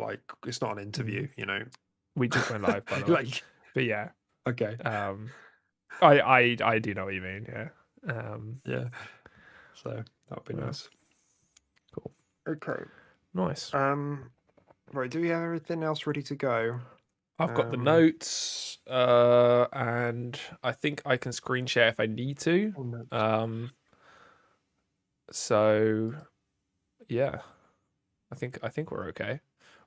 like it's not an interview, you know. We just went live, by the way. Like, But yeah, okay, I do know what you mean. Yeah. yeah. So that would be Yeah. nice. Cool. Okay. Nice. Right. Do we have everything else ready to go? I've got the notes, and I think I can screen share if I need to. Oh, notes. So yeah, I think we're okay.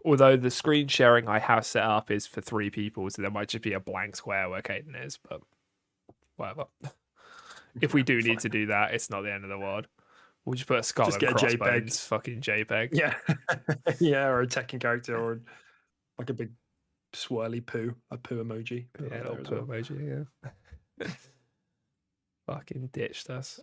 Although the screen sharing I have set up is for 3 people, so there might just be a blank square where Caden is, but whatever. If we do need to do that, it's not the end of the world. We'll just put a skull Just and get a JPEG. crossbones fucking JPEG. Yeah, yeah, or a Tekken character, or like a big swirly poo, a poo emoji. Put Yeah, there little as poo well. emoji. Yeah. Fucking ditched us.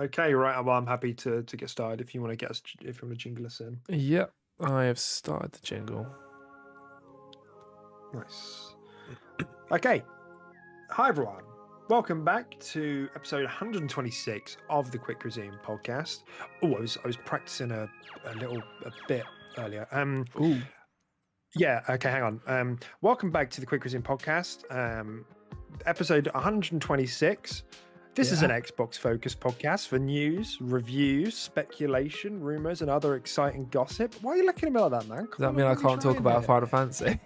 Okay, right. Well, I'm happy to get started. If you want to get us, if you want to jingle us in. Yep, I have started the jingle. Nice. Okay. Hi everyone. Welcome back to episode 126 of the Quick Resume podcast. Oh, I was practicing a bit earlier. Ooh. Yeah. Okay. Hang on. Welcome back to the Quick Resume podcast. Episode 126. This is an Xbox-focused podcast for news, reviews, speculation, rumors, and other exciting gossip. Why are you looking at me like that, man? Does that mean I can't talk about Final Fantasy?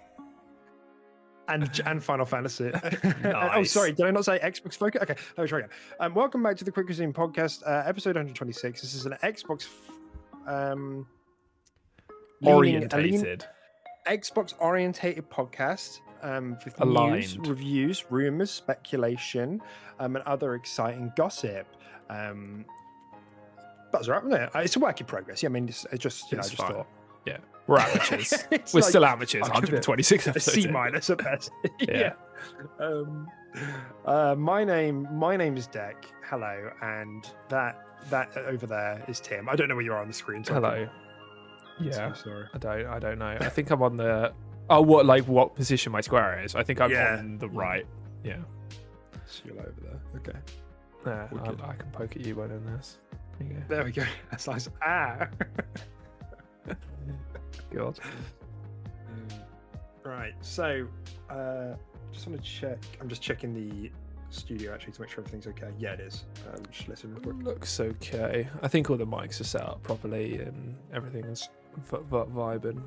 And Final Fantasy. Nice. Oh, sorry. Did I not say Xbox focus? Okay, let me try again. Welcome back to the Quick Resume podcast, episode 126. This is an Xbox orientated Xbox orientated podcast with aligned news, reviews, rumors, speculation, and other exciting gossip. That's right, isn't it? It's a work in progress. Yeah, I mean, it's just I just thought. Yeah, we're amateurs. We're still amateurs. 126 episodes. C minus at best. Yeah. My name is Deck. Hello, and that over there is Tim. I don't know where you are on the screen. So hello. Yeah. So sorry. I don't know. I think I'm on the. Oh, what position my square is? I think I'm on the right. Yeah. So you're over there. Okay. I can poke at you by doing this. There we go. That's nice. Ah. God. Right. So, just want to check. I'm just checking the studio actually to make sure everything's okay. Yeah, it is. Just listen real quick. Looks okay. I think all the mics are set up properly and everything's vibing.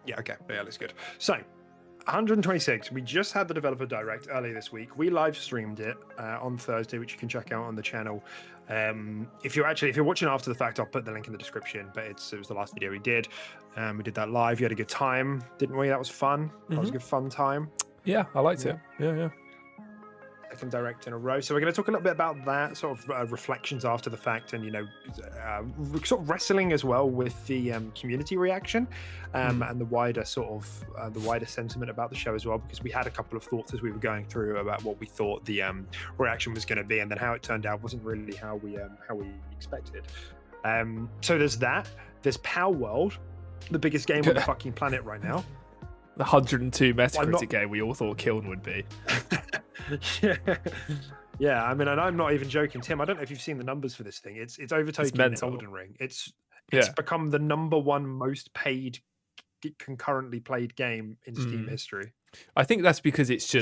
Yeah. Okay. Yeah, looks good. So, 126. We just had the developer direct earlier this week. We live streamed it on Thursday, which you can check out on the channel. If you're watching after the fact, I'll put the link in the description. But it was the last video we did. We did that live. You had a good time, didn't we? That was fun. That was a good fun time. Yeah, I liked it. Yeah. Second direct in a row. So we're going to talk a little bit about that, sort of reflections after the fact, and sort of wrestling as well with the community reaction and the wider the wider sentiment about the show as well, because we had a couple of thoughts as we were going through about what we thought the reaction was going to be, and then how it turned out wasn't really how we expected. So there's that. There's Palworld, the biggest game on the fucking planet right now. The 102 Metacritic game we all thought Kiln would be. Yeah. I mean, and I'm not even joking, Tim. I don't know if you've seen the numbers for this thing. It's overtaking Elden Ring. It's become the #1 most paid concurrently played game in Steam history. I think that's because it's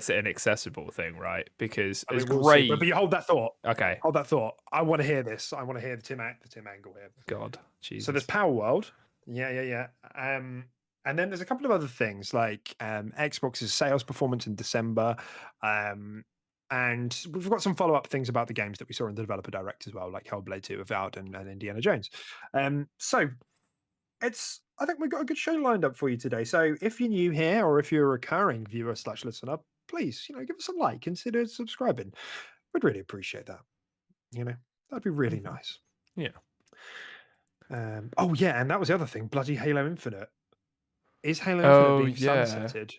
an accessible thing, right? Because it's great. But you hold that thought. Okay. Hold that thought. I want to hear this. I want to hear the Tim angle here. God, Jesus. So there's Palworld. Yeah. And then there's a couple of other things like Xbox's sales performance in December. And we've got some follow-up things about the games that we saw in the developer direct as well, like Hellblade 2 Avowed and Indiana Jones. So I think we've got a good show lined up for you today. So if you're new here or if you're a recurring viewer / listener, please, give us a like, consider subscribing. We'd really appreciate that. That'd be really nice. Yeah. And that was the other thing. Bloody Halo Infinite. Is Halo Infinite being sunsetted?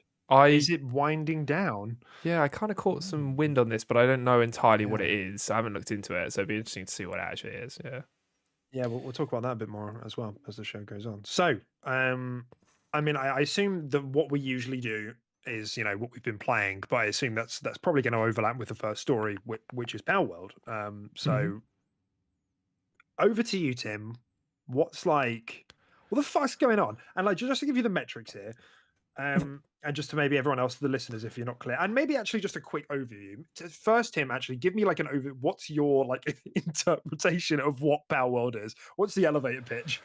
Is it winding down? Yeah, I kind of caught some wind on this, but I don't know entirely what it is. I haven't looked into it, so it'd be interesting to see what it actually is. Yeah, we'll talk about that a bit more as well as the show goes on. So, I mean, I assume that what we usually do is, what we've been playing, but I assume that's probably going to overlap with the first story, which is Palworld. over to you, Tim. What's like, what the fuck's going on? And like, just to give you the metrics here, and just to maybe everyone else, the listeners, if you're not clear, and maybe actually just a quick overview. First, Tim, actually give me like an over. What's your like interpretation of what Palworld is? What's the elevator pitch?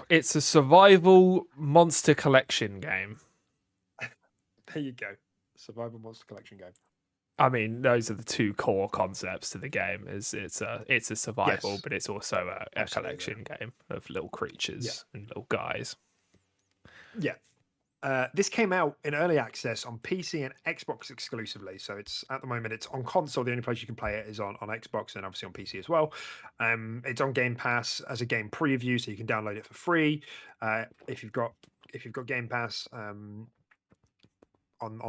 It's a survival monster collection game. There you go, survival monster collection game. I mean, those are the two core concepts to the game. Is it's a survival, Yes, but it's also a absolutely. collection game of little creatures and little guys. Yeah. This came out in early access on PC and Xbox exclusively. So it's at the moment it's on console. The only place you can play it is on Xbox and obviously on PC as well. It's on Game Pass as a game preview, so you can download it for free. If you've got Game Pass on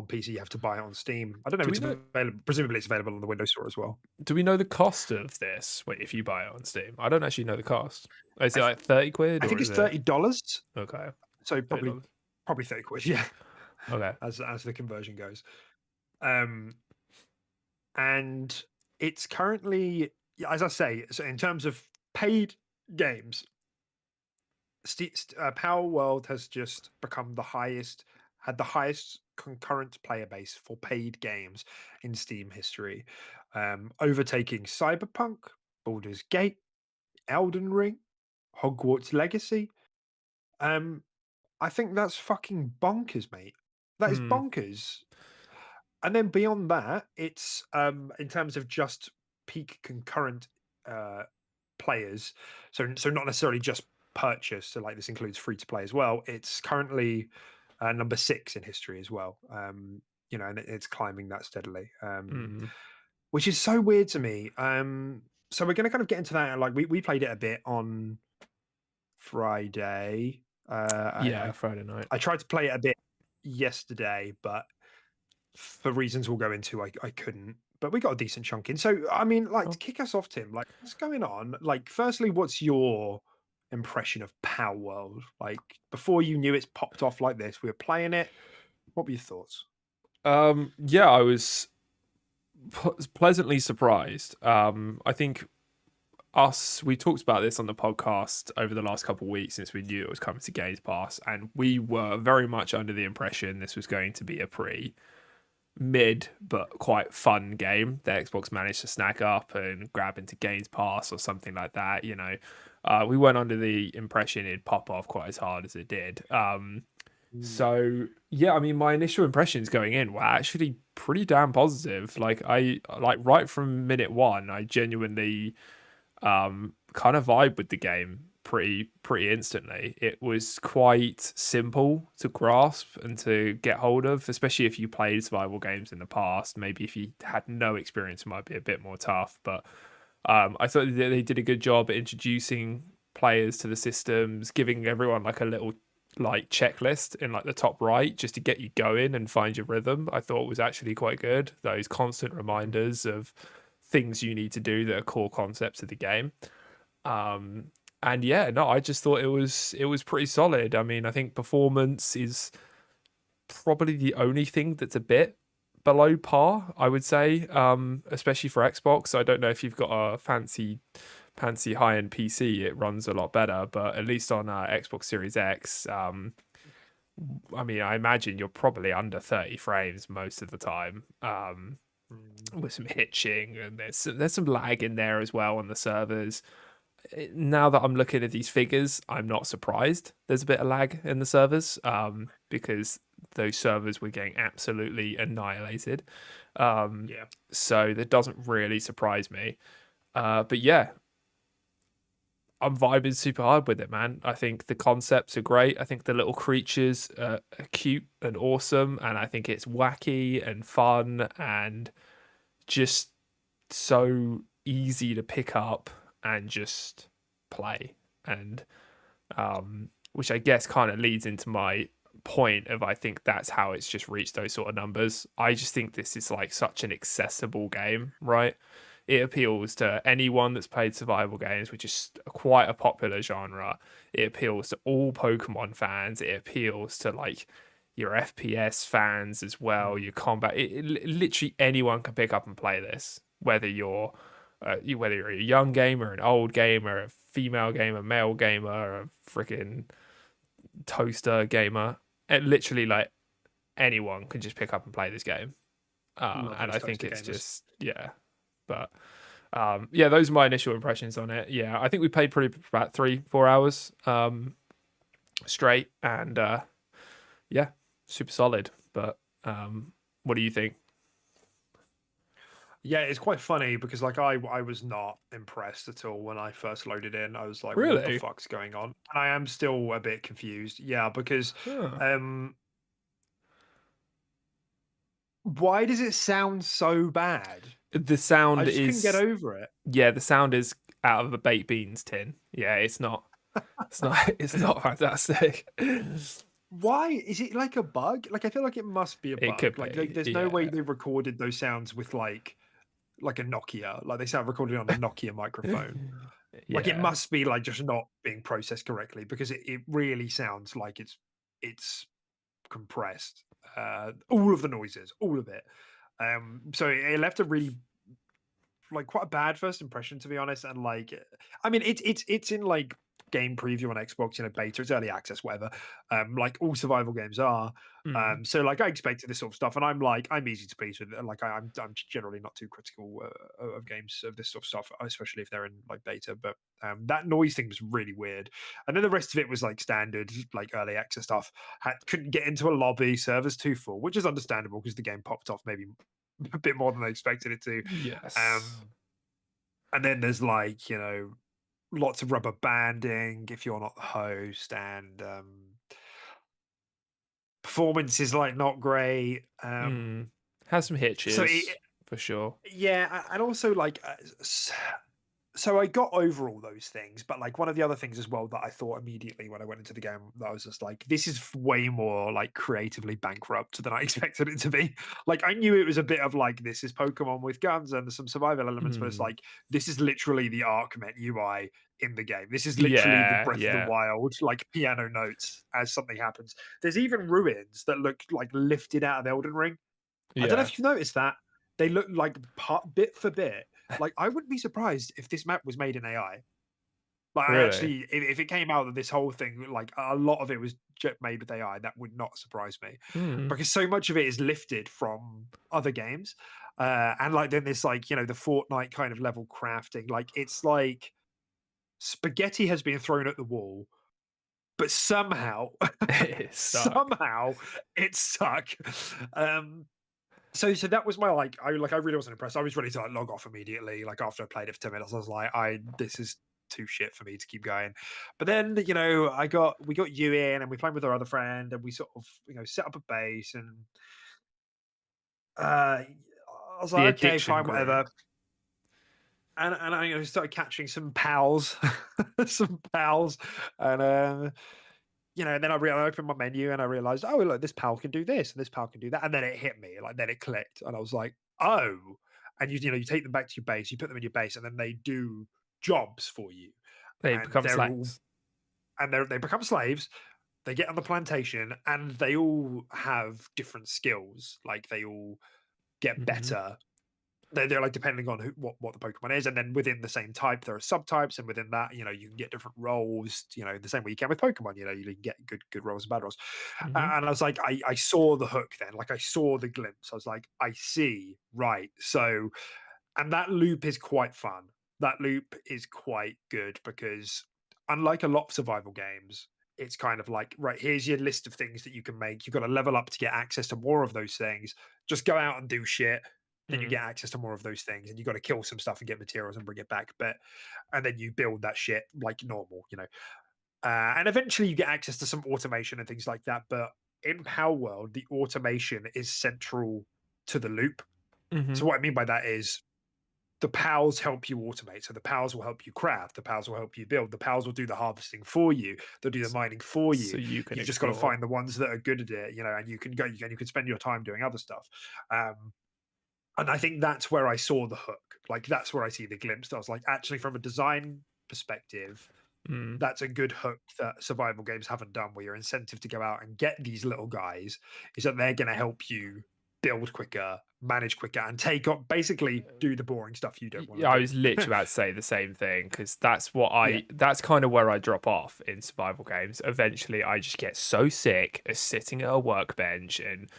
PC, you have to buy it on Steam. I don't know if it's available. Presumably, it's available on the Windows Store as well. Do we know the cost of this? Wait, if you buy it on Steam, I don't actually know the cost. Is it like 30 quid? I think it's $30. Okay, so probably 30 quid. Yeah. Okay. As the conversion goes. And it's currently, as I say, so in terms of paid games, Palworld has just become had the highest concurrent player base for paid games in Steam history, overtaking Cyberpunk, Baldur's Gate, Elden Ring, Hogwarts Legacy. I think that's fucking bonkers, mate. That is bonkers. And then beyond that, it's in terms of just peak concurrent players. So not necessarily just purchase. So like this includes free to play as well. It's currently number 6 in history as well. You know, and it's climbing that steadily, which is so weird to me. So we're going to kind of get into that. Like we played it a bit on Friday. Friday night. I tried to play it a bit yesterday, but for reasons we'll go into, I couldn't. But we got a decent chunk in. So I mean, like to kick us off, Tim, like what's going on? Like, firstly, what's your impression of Palworld? Like before you knew it's popped off like this, we were playing it. What were your thoughts? Yeah, I was pleasantly surprised. I think we talked about this on the podcast over the last couple of weeks since we knew it was coming to Games Pass, and we were very much under the impression this was going to be a pretty mid but quite fun game that Xbox managed to snag up and grab into Games Pass or something like that. You know, we weren't under the impression it'd pop off quite as hard as it did. So yeah, I mean, my initial impressions going in were actually pretty damn positive. Like right from minute one, I genuinely kind of vibe with the game pretty instantly. It was quite simple to grasp and to get hold of, especially if you played survival games in the past. Maybe if you had no experience, it might be a bit more tough. But I thought they did a good job at introducing players to the systems, giving everyone like a little like checklist in like the top right just to get you going and find your rhythm. I thought was actually quite good. Those constant reminders of things you need to do that are core concepts of the game. And yeah, no, I just thought it was pretty solid. I mean, I think performance is probably the only thing that's a bit below par, I would say, especially for Xbox. I don't know if you've got a fancy high-end PC, it runs a lot better, but at least on Xbox Series X, I mean, I imagine you're probably under 30 frames most of the time, with some hitching, and there's some lag in there as well on the servers. Now that I'm looking at these figures, I'm not surprised there's a bit of lag in the servers, because those servers were getting absolutely annihilated. So that doesn't really surprise me. But yeah, I'm vibing super hard with it, man. I think the concepts are great. I think the little creatures are cute and awesome, and I think it's wacky and fun and just so easy to pick up and just play. And which I guess kind of leads into my point of, I think that's how it's just reached those sort of numbers. I just think this is like such an accessible game, right? It appeals to anyone that's played survival games, which is quite a popular genre. It appeals to all Pokemon fans. It appeals to like your FPS fans as well, your combat. Literally anyone can pick up and play this, whether you're whether you're a young gamer, an old gamer, a female gamer, male gamer, a freaking toaster gamer, and literally like anyone can just pick up and play this game. Love And those I think toaster it's gamers. just yeah, but yeah, those are my initial impressions on it. Yeah, I think we played probably about 3-4 hours straight, and yeah, super solid. But what do you think? Yeah, it's quite funny because like I was not impressed at all when I first loaded in. I was like, what the Really? fuck's going on? And I am still a bit confused. Yeah, because Huh. um why does it sound so bad? The I sound just couldn't get is over it. yeah, the sound is out of a baked beans tin. Yeah, it's not. It's not. It's not fantastic. Why is it like a bug? Like I feel like it must be a It bug. could Like be. there's no way Yeah. they recorded those sounds with like a Nokia. Like they sound recorded on a Nokia microphone. Like it Yeah. must be like just not being processed correctly because it really sounds like it's compressed. All of the noises, all of it. So it left a really like quite a bad first impression to be honest. And like, I mean, it's in like game preview on Xbox, beta, it's early access, whatever. Like all survival games are. Mm. So like I expected this sort of stuff, and I'm easy to please with it. Like I'm generally not too critical of games of this sort of stuff, especially if they're in like beta. But that noise thing was really weird, and then the rest of it was like standard, like early access stuff. Couldn't get into a lobby, servers too full, which is understandable because the game popped off maybe a bit more than they expected it to. Yes. Um, and then there's like, lots of rubber banding if you're not the host, and performance is like not great. Mm. Has some So hitches for sure. yeah, and also like so I got over all those things, but like one of the other things as well that I thought immediately when I went into the game, that I was just like, this is way more like creatively bankrupt than I expected it to be. Like I knew it was a bit of like, this is Pokemon with guns and there's some survival elements, but it's Mm. like this is literally the Arcmet UI in the game. This is literally the Yeah. Breath of the Yeah. Wild, like piano notes as something happens. There's even ruins that look like lifted out of Elden Ring. I don't know Yeah. if you've noticed that. They look like bit for bit. Like I wouldn't be surprised if this map was made in AI. Like I Really. actually, if it came out that this whole thing, like a lot of it was made with AI, that would not surprise me, Mm. because so much of it is lifted from other games, and like then there's like the Fortnite kind of level crafting. Like it's like spaghetti has been thrown at the wall, but somehow, It's stuck. somehow it stuck. Um, so that was my I really wasn't impressed. I was ready to like log off immediately. Like after I played it for 10 minutes, I was like, this is too shit for me to keep going. But then we got you in and we played with our other friend and we sort of set up a base and I was The like, okay, addiction fine, grew. whatever. And I started catching some pals, some pals, and and then I opened my menu and I realized, oh, look, this pal can do this and this pal can do that. And then it hit me, like, then it clicked. And I was like, oh. And you take them back to your base, you put them in your base, and then they do jobs for you. They And become slaves. they become slaves. They get on the plantation and they all have different skills. Like they all get Hmm. better. They're like depending on what the Pokemon is, and then within the same type there are subtypes, and within that you can get different roles. The same way you can with Pokemon. You can get good roles and bad roles. Hmm. And I was like, I saw the hook then, like I saw the glimpse. I was like, I see, right. So, and that loop is quite fun. That loop is quite good because unlike a lot of survival games, it's kind of like, right, here's your list of things that you can make. You've got to level up to get access to more of those things. Just go out and do shit. Then you Mm. get access to more of those things, and you got to kill some stuff and get materials and bring it back. And then you build that shit like normal. And eventually you get access to some automation and things like that. But in Palworld, the automation is central to the loop. Hmm. So what I mean by that is the pals help you automate. So the pals will help you craft, the pals will help you build, the pals will do the harvesting for you, they'll do the mining for So you. you can You've just got to explore. find the ones that are good at it, and you can go, you can spend your time doing other stuff. And I think that's where I saw the hook. Like that's where I see the glimpse. I was like, actually, from a design perspective, Mm. that's a good hook that survival games haven't done, where your incentive to go out and get these little guys is that they're going to help you build quicker manage quicker and take up basically do the boring stuff you don't want I to was do. literally about to say the same thing because Yeah. that's kind of where I drop off in survival games. Eventually, I just get so sick of sitting at a workbench and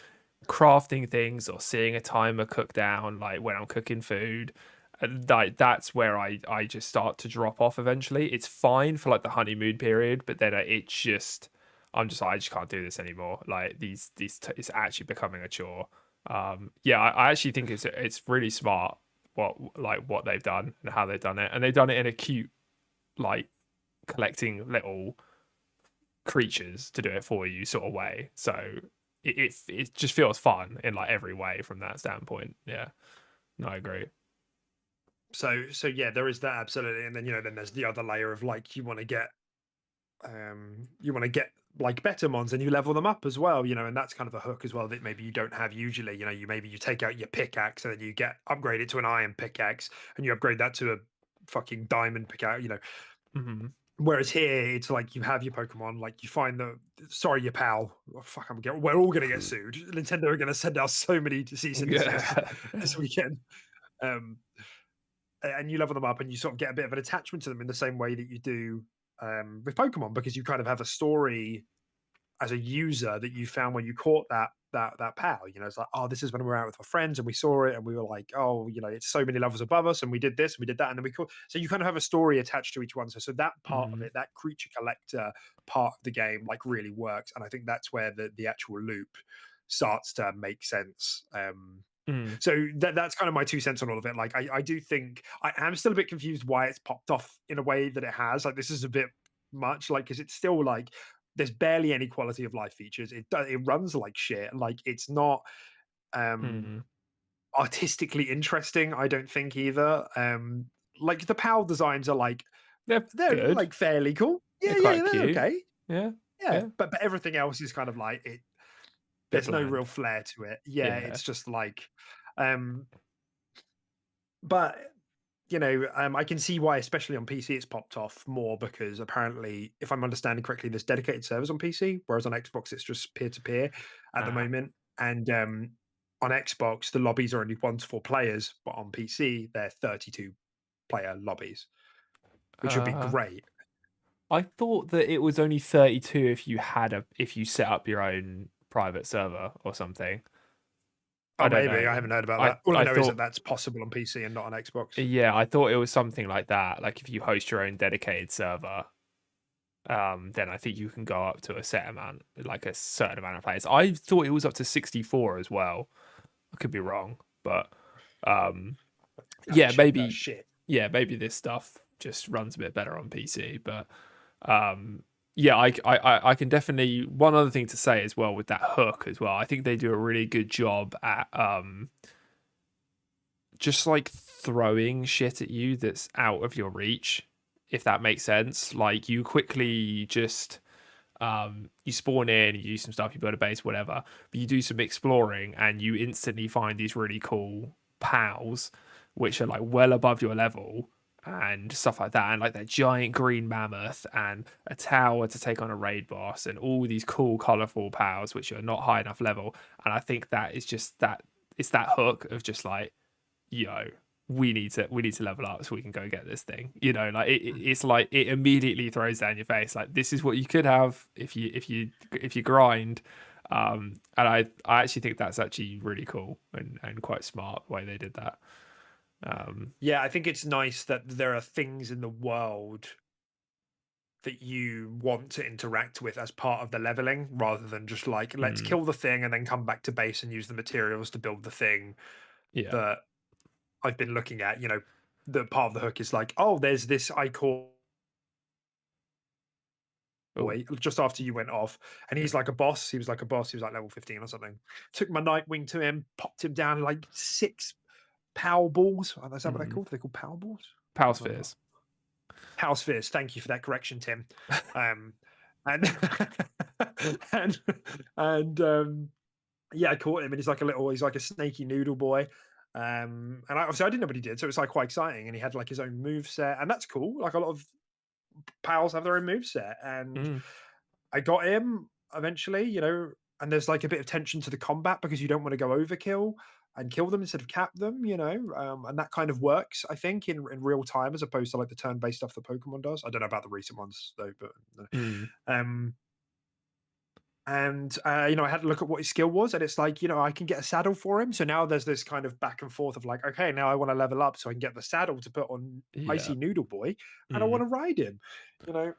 crafting things or seeing a timer cook down, like when I'm cooking food. And like that's where I just start to drop off eventually. It's fine for like the honeymoon period, but then it's just I'm just like, I just can't do this anymore. Like it's actually becoming a chore. Yeah, I actually think it's really smart what they've done and how they've done it, and they've done it in a cute like collecting little creatures to do it for you sort of way. So it just feels fun in like every way from that standpoint. Yeah, no, I agree. So yeah, there is that absolutely, and then then there's the other layer of like you want to get like better mons and you level them up as well, and that's kind of a hook as well that maybe you don't have usually. You take out your pickaxe and then you get upgraded to an iron pickaxe and you upgrade that to a fucking diamond pickaxe. Hmm. Whereas here, it's like you have your Pokemon, like you find sorry, your pal. Oh, fuck, we're all gonna get sued. Nintendo are gonna send out so many cease and desist Yeah. this weekend. Um, and you level them up, and you sort of get a bit of an attachment to them in the same way that you do with Pokemon, because you kind of have a story as a user that you found when you caught that pal. It's like, oh, this is when we were out with our friends and we saw it and we were like, oh, it's so many levels above us and we did this and we did that and then we caught. So you kind of have a story attached to each one. So that part of Hmm. it, that creature collector part of the game, like really works. And I think that's where the actual loop starts to make sense. Mm. So that's kind of my 2 cents on all of it. Like I do think I am still a bit confused why it's popped off in a way that it has. Like this is a bit much, like, because it's still like there's barely any quality of life features. It runs like shit. Like it's not um Mm. artistically interesting, I don't think either. Like the PAL designs are like They're they're good. like fairly cool. They're Yeah, quite yeah, they're cute. okay. Yeah. Yeah, Yeah. but everything else is kind of like Bit there's no real bland. flair to it. Yeah, Yeah. it's just like um but I can see why, especially on PC, it's popped off more because apparently, if I'm understanding correctly, there's dedicated servers on PC, whereas on Xbox it's just peer to peer at the Ah. moment. And on Xbox, the lobbies are only 1 to 4 players, but on PC they're 32 player lobbies, which would be Uh, great. I thought that it was only 32 if you set up your own private server or something. I Oh, don't maybe I know. haven't heard about I that. All I I know is that thought that's possible on PC and not on Xbox. yeah, I thought it was something like that. Like if you host your own dedicated server, then I think you can go up to a set amount, like a certain amount of players. I thought it was up to 64 as well. I could be wrong, but um, Have yeah, checked that maybe shit. maybe this stuff just runs a bit better on PC. But yeah, I can definitely. One other thing to say as well with that hook as well, I think they do a really good job at just like throwing shit at you that's out of your reach, if that makes sense. Like you quickly just you spawn in, you do some stuff, you build a base, whatever, but you do some exploring and you instantly find these really cool pals which are like well above your level and stuff like that, and like that giant green mammoth and a tower to take on a raid boss and all these cool colorful pals which are not high enough level. And I think that is just that it's that hook of just like, yo, we need to level up so we can go get this thing. Like it's like it immediately throws down your face like this is what you could have if you grind. And I actually think that's actually really cool and quite smart the way they did that. Yeah, I think it's nice that there are things in the world that you want to interact with as part of the leveling rather than just like let's mm, kill the thing and then come back to base and use the materials to build the thing yeah. that I've been looking at. The part of the hook is like, oh, there's this I call Oh. boy just after you went off, and Yeah. he's like a boss. He was like a boss. He was like level 15 or something. Took my Nightwing to him, popped him down like 6 power balls. Oh, is that what they're Mm. called? Are they called power balls? I Power can't remember. spheres. Power spheres. Thank you for that correction, Tim. Um, and and and yeah, I caught him, and he's like a snaky noodle boy. And obviously I didn't know what he did, so it was like quite exciting. And he had like his own move set, and that's cool. Like a lot of pals have their own move set, and Mm. I got him eventually. And there's like a bit of tension to the combat because you don't want to go overkill. and kill them instead of cap them, and that kind of works, I think, in real time as opposed to like the turn-based stuff that Pokemon does. I don't know about the recent ones though, but Mm. um, and I had to look at what his skill was, and it's like I can get a saddle for him. So now there's this kind of back and forth of like, okay, now I want to level up so I can get the saddle to put on Yeah. Icy Noodle Boy, and I want Mm. to ride him. You know,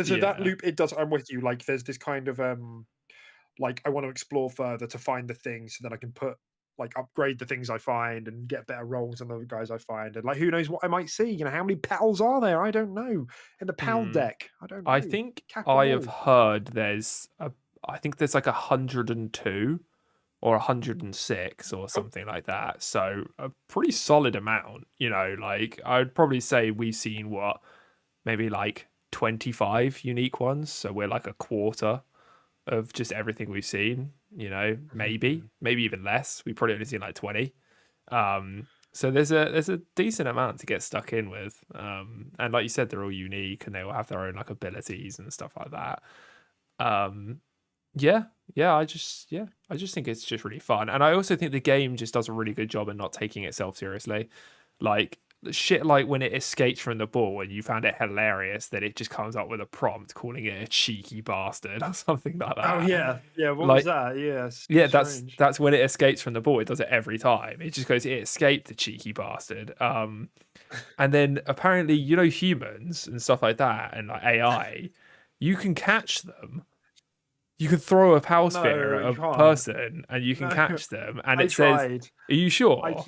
so that Yeah. loop, it does. I'm with you. Like, there's this kind of like I want to explore further to find the things so that I can upgrade the things I find and get better rolls on the guys I find. And like, who knows what I might see? How many pals are there? I don't know. In the pal Mm. deck, I don't I know. think Cap I them have all. heard I think there's like 102 or 106 or Oh, something like that. So a pretty solid amount, like I'd probably say we've seen maybe like 25 unique ones. So we're like a quarter of just everything we've seen, mhm. maybe even less. We've probably only seen like 20. So there's a decent amount to get stuck in with. And like you said, they're all unique and they all have their own like abilities and stuff like that. Um, yeah, I just think it's just really fun, and I also think the game just does a really good job in not taking itself seriously. Like shit, like when it escapes from the ball, and you found it hilarious that it just comes up with a prompt calling it a cheeky bastard or something like Oh that. yeah, yeah. What was Like, that? Yeah, super yeah, that's strange. that's when it escapes from the ball. It does it every time. It just goes, it escaped the cheeky bastard. And then apparently, humans and stuff like that, and like AI, you can catch them. You can throw a power sphere No, at you a can't. person and you can No, catch them. And I it says, tried. "Are you I sure?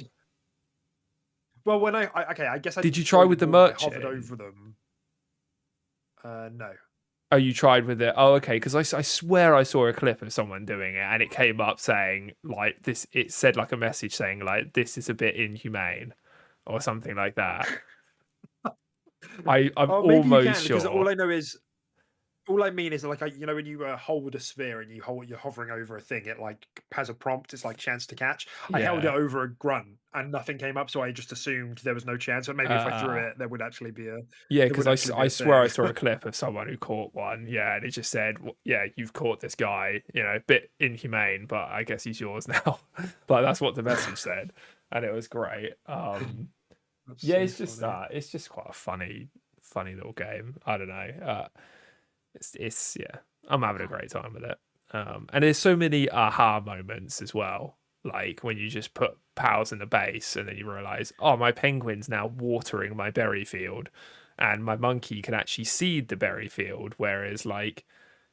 well, when okay, I guess I Did you didn't try throw the with the ball, but I hovered merchant? over them. No. Oh, you tried with it. Oh, okay. Because I swear I saw a clip of someone doing it, and it came up saying like this. It said like a message saying like this is a bit inhumane, or something like that. I'm Oh, maybe you almost can because sure. all I mean is like when you hold a sphere and you're hovering over a thing, it like has a prompt. It's like chance to catch. I held it Yeah. over a grunt and nothing came up, so I just assumed there was no chance. But maybe if I threw Uh, it, there would actually be a Yeah, there because would actually be I a swear I thing. saw a clip of someone who caught one. Yeah, and it just said, "Yeah, you've caught this guy. A bit inhumane, but I guess he's yours now." Like that's what the message said, and it was great. That's Yeah, so funny. it's just quite a funny little game. I don't know. It's yeah, I'm having a great time with it. And there's so many aha moments as well. Like when you just put pals in the base and then you realize, oh, my penguin's now watering my berry field, and my monkey can actually seed the berry field, whereas like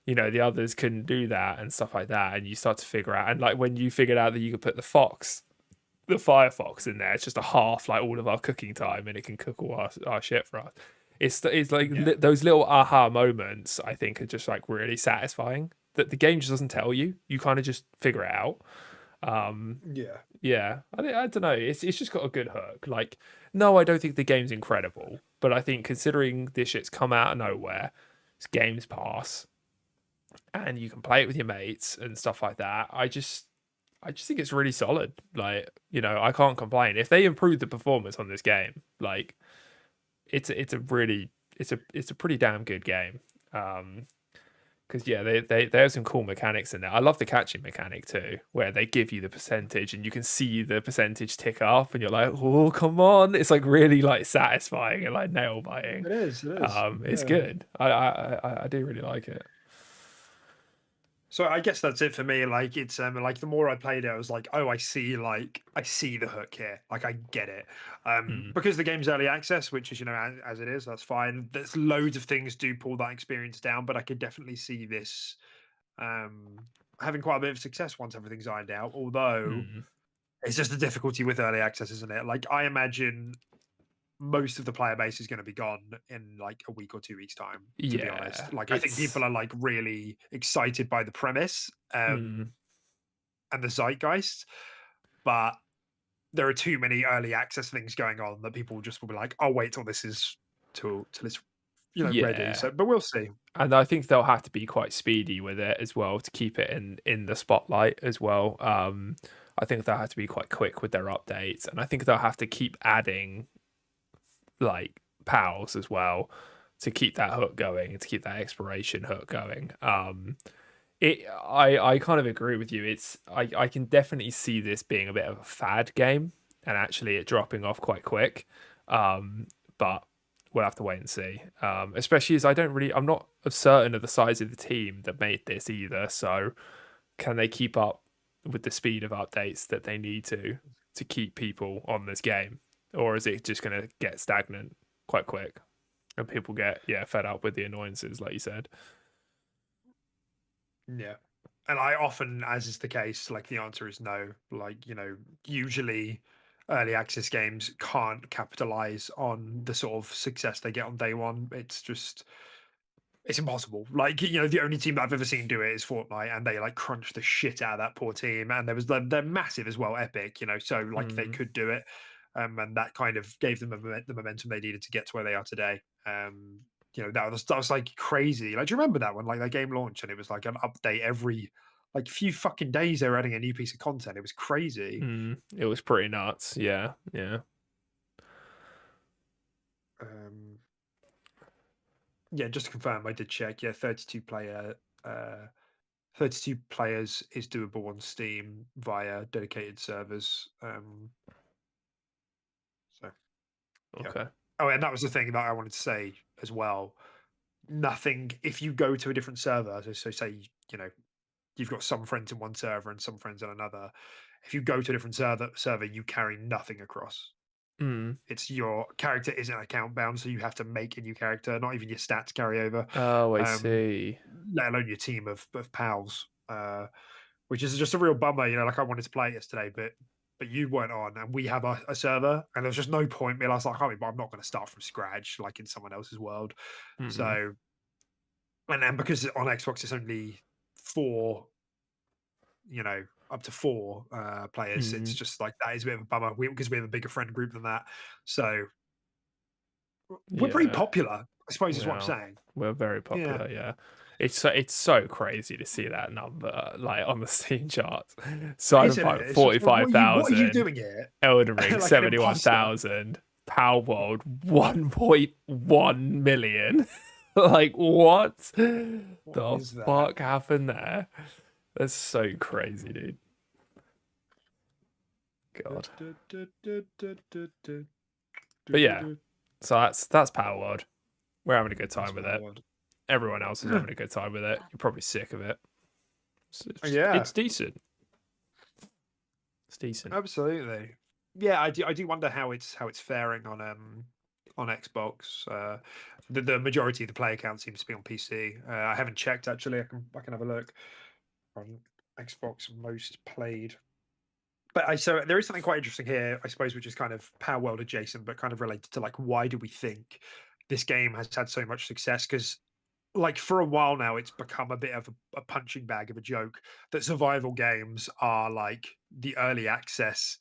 the others couldn't do that and stuff like that. And you start to figure out, and like when you figured out that you could put the firefox in there, it's just a half like all of our cooking time, and it can cook all our shit for us. It's like Yeah. those little aha moments. I think are just like really satisfying. That the game just doesn't tell you. You kind of just figure it out. Um, Yeah. yeah, I don't know. It's just got a good hook. Like, no, I don't think the game's incredible, but I think considering this shit's come out of nowhere, it's Games Pass, and you can play it with your mates and stuff like that. I just think it's really solid. Like, I can't complain. If they improve the performance on this game, like it's a really it's a pretty damn good game. Because yeah, they have some cool mechanics in there. I love the catching mechanic too, where they give you the percentage and you can see the percentage tick up, and you're like, oh come on! It's like really like satisfying and like nail biting. It is. It is. It's Yeah. good. I do really like it. So I guess that's it for me. Like it's like the more I played it, I was like, oh, I see the hook here. Like I get it. Mm, Because the game's early access, which is as it is, that's fine. There's loads of things do pull that experience down, but I could definitely see this um having quite a bit of success once everything's ironed out. Although mm. it's just the difficulty with early access, isn't it? Like I imagine most of the player base is going to be gone in like a week or 2 weeks time, to be Yeah, honest. Like I think it's people are like really excited by the premise mm, and the zeitgeist, but there are too many early access things going on that people just will be like, "I'll wait till this is till it's ready." yeah. So, but we'll see. And I think they'll have to be quite speedy with it as well to keep it in the spotlight as well. I think they'll have to be quite quick with their updates, and I think they'll have to keep adding like pals as well to keep that hook going, to keep that exploration hook going. I kind of agree with you. I can definitely see this being a bit of a fad game and actually it dropping off quite quick. But we'll have to wait and see. Especially as I'm not certain of the size of the team that made this either. So can they keep up with the speed of updates that they need to keep people on this game, or is it just going to get stagnant quite quick and people get fed up with the annoyances, like you said? Yeah. And I often, as is the case, like the answer is no. Like, usually early access games can't capitalize on the sort of success they get on day one. It's impossible. Like, the only team that I've ever seen do it is Fortnite, and they like crunch the shit out of that poor team. And they're massive as well, Epic, so like they Mm, could do it. And that kind of gave them the momentum they needed to get to where they are today. That was like crazy. Like, do you remember that when like that game launched and it was like an update every like few fucking days they were adding a new piece of content? It was crazy. it was pretty nuts. Yeah, yeah. Um, yeah, just to confirm, I did check. Yeah, 32 players is doable on Steam via dedicated servers. So yeah. Okay. Oh, and that was the thing that I wanted to say as well. Nothing. If you go to a different server, so say you've got some friends in one server and some friends in another. If you go to a different server, you carry nothing across. Mm. It's your character isn't account bound, so you have to make a new character. Not even your stats carry over, Oh, I um, see. let alone your team of pals. Which is just a real bummer. Like I wanted to play it yesterday, but you weren't on, and we have a server, and there's just no point. Me, I was like, but I'm not going to start from scratch like in someone else's world. Mm-mm. So, and then because on Xbox it's only four, up to four players, it's Mm. just like that is a bit of a bummer because we have a bigger friend group than that. So we're pretty Yeah. popular, I suppose, is what I'm Well, saying. we're very Yeah, popular. Yeah. It's so crazy to see that number like on the Steam charts. isn't it? Cyberpunk It's just like, what are you 45,000, doing here? Elden Ring Like an imposter. 71,000, Palworld 1.1 million. Like what What the is that? fuck happened there? That's so crazy, dude. God. But yeah, so that's Palworld. We're having a good That's time with it. Palworld. Everyone else is having a good time with it. You're probably sick of it. Yeah, It's decent. It's decent. absolutely. Yeah, I do wonder how it's faring on Xbox. The majority of the player count seems to be on PC. I haven't checked actually. I can have a look on Xbox most played. But so there is something quite interesting here, I suppose, which is kind of Power World adjacent, but kind of related to like why do we think this game has had so much success? Because like for a while now, it's become a bit of a punching bag of a joke that survival games are like the early access,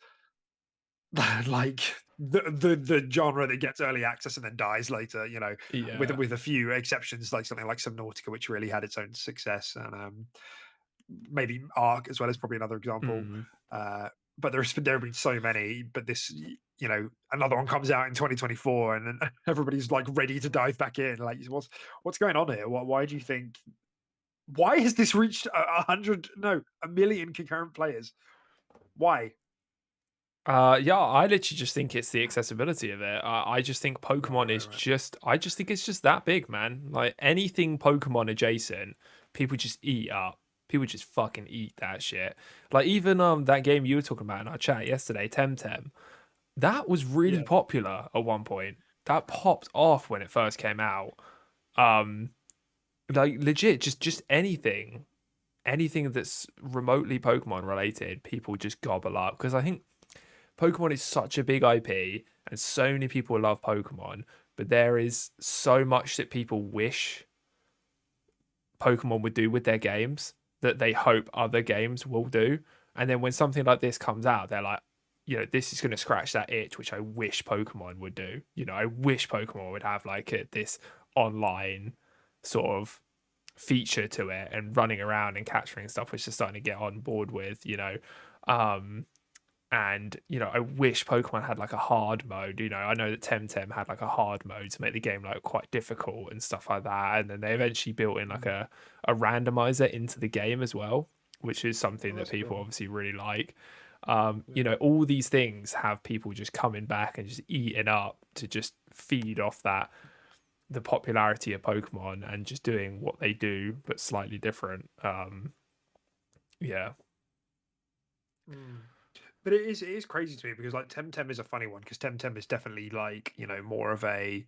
like the genre that gets early access and then dies later. With Yeah. with a few exceptions, like something like Subnautica, which really had its own success, and maybe Ark as well is probably another example. Mm. Uh, but there have been so many. But this, another one comes out in 2024, and then everybody's like ready to dive back in. Like, what's going on here? Why do you think? Why has this reached 100? No, 1 million concurrent players. Why? Yeah, I literally just think it's the accessibility of it. I just think Right, Pokemon right, is right. I just think it's just that big, man. Like anything Pokemon adjacent, people just eat up. People just fucking eat that shit. Like even that game you were talking about in our chat yesterday, Temtem, that was really Yeah, popular at one point. That popped off when it first came out. Um, like legit, just anything that's remotely Pokemon related, people just gobble up because I think Pokemon is such a big IP and so many people love Pokemon, but there is so much that people wish Pokemon would do with their games that they hope other games will do. And then when something like this comes out, they're like, this is going to scratch that itch, which I wish Pokemon would do. I wish Pokemon would have like this online sort of feature to it and running around and capturing stuff, which they're starting to get on board with. Um, And I wish Pokemon had like a hard mode. I know that Temtem had like a hard mode to make the game like quite difficult and stuff like that. And then they eventually built in like Mm. a randomizer into the game as well, which is something Oh, that that's people cool. obviously really like. Yeah. All these things have people just coming back and just eating up to just feed off that the popularity of Pokemon and just doing what they do but slightly different. Yeah. Mm. But it is crazy to me because like Temtem is a funny one because Temtem is definitely like more of a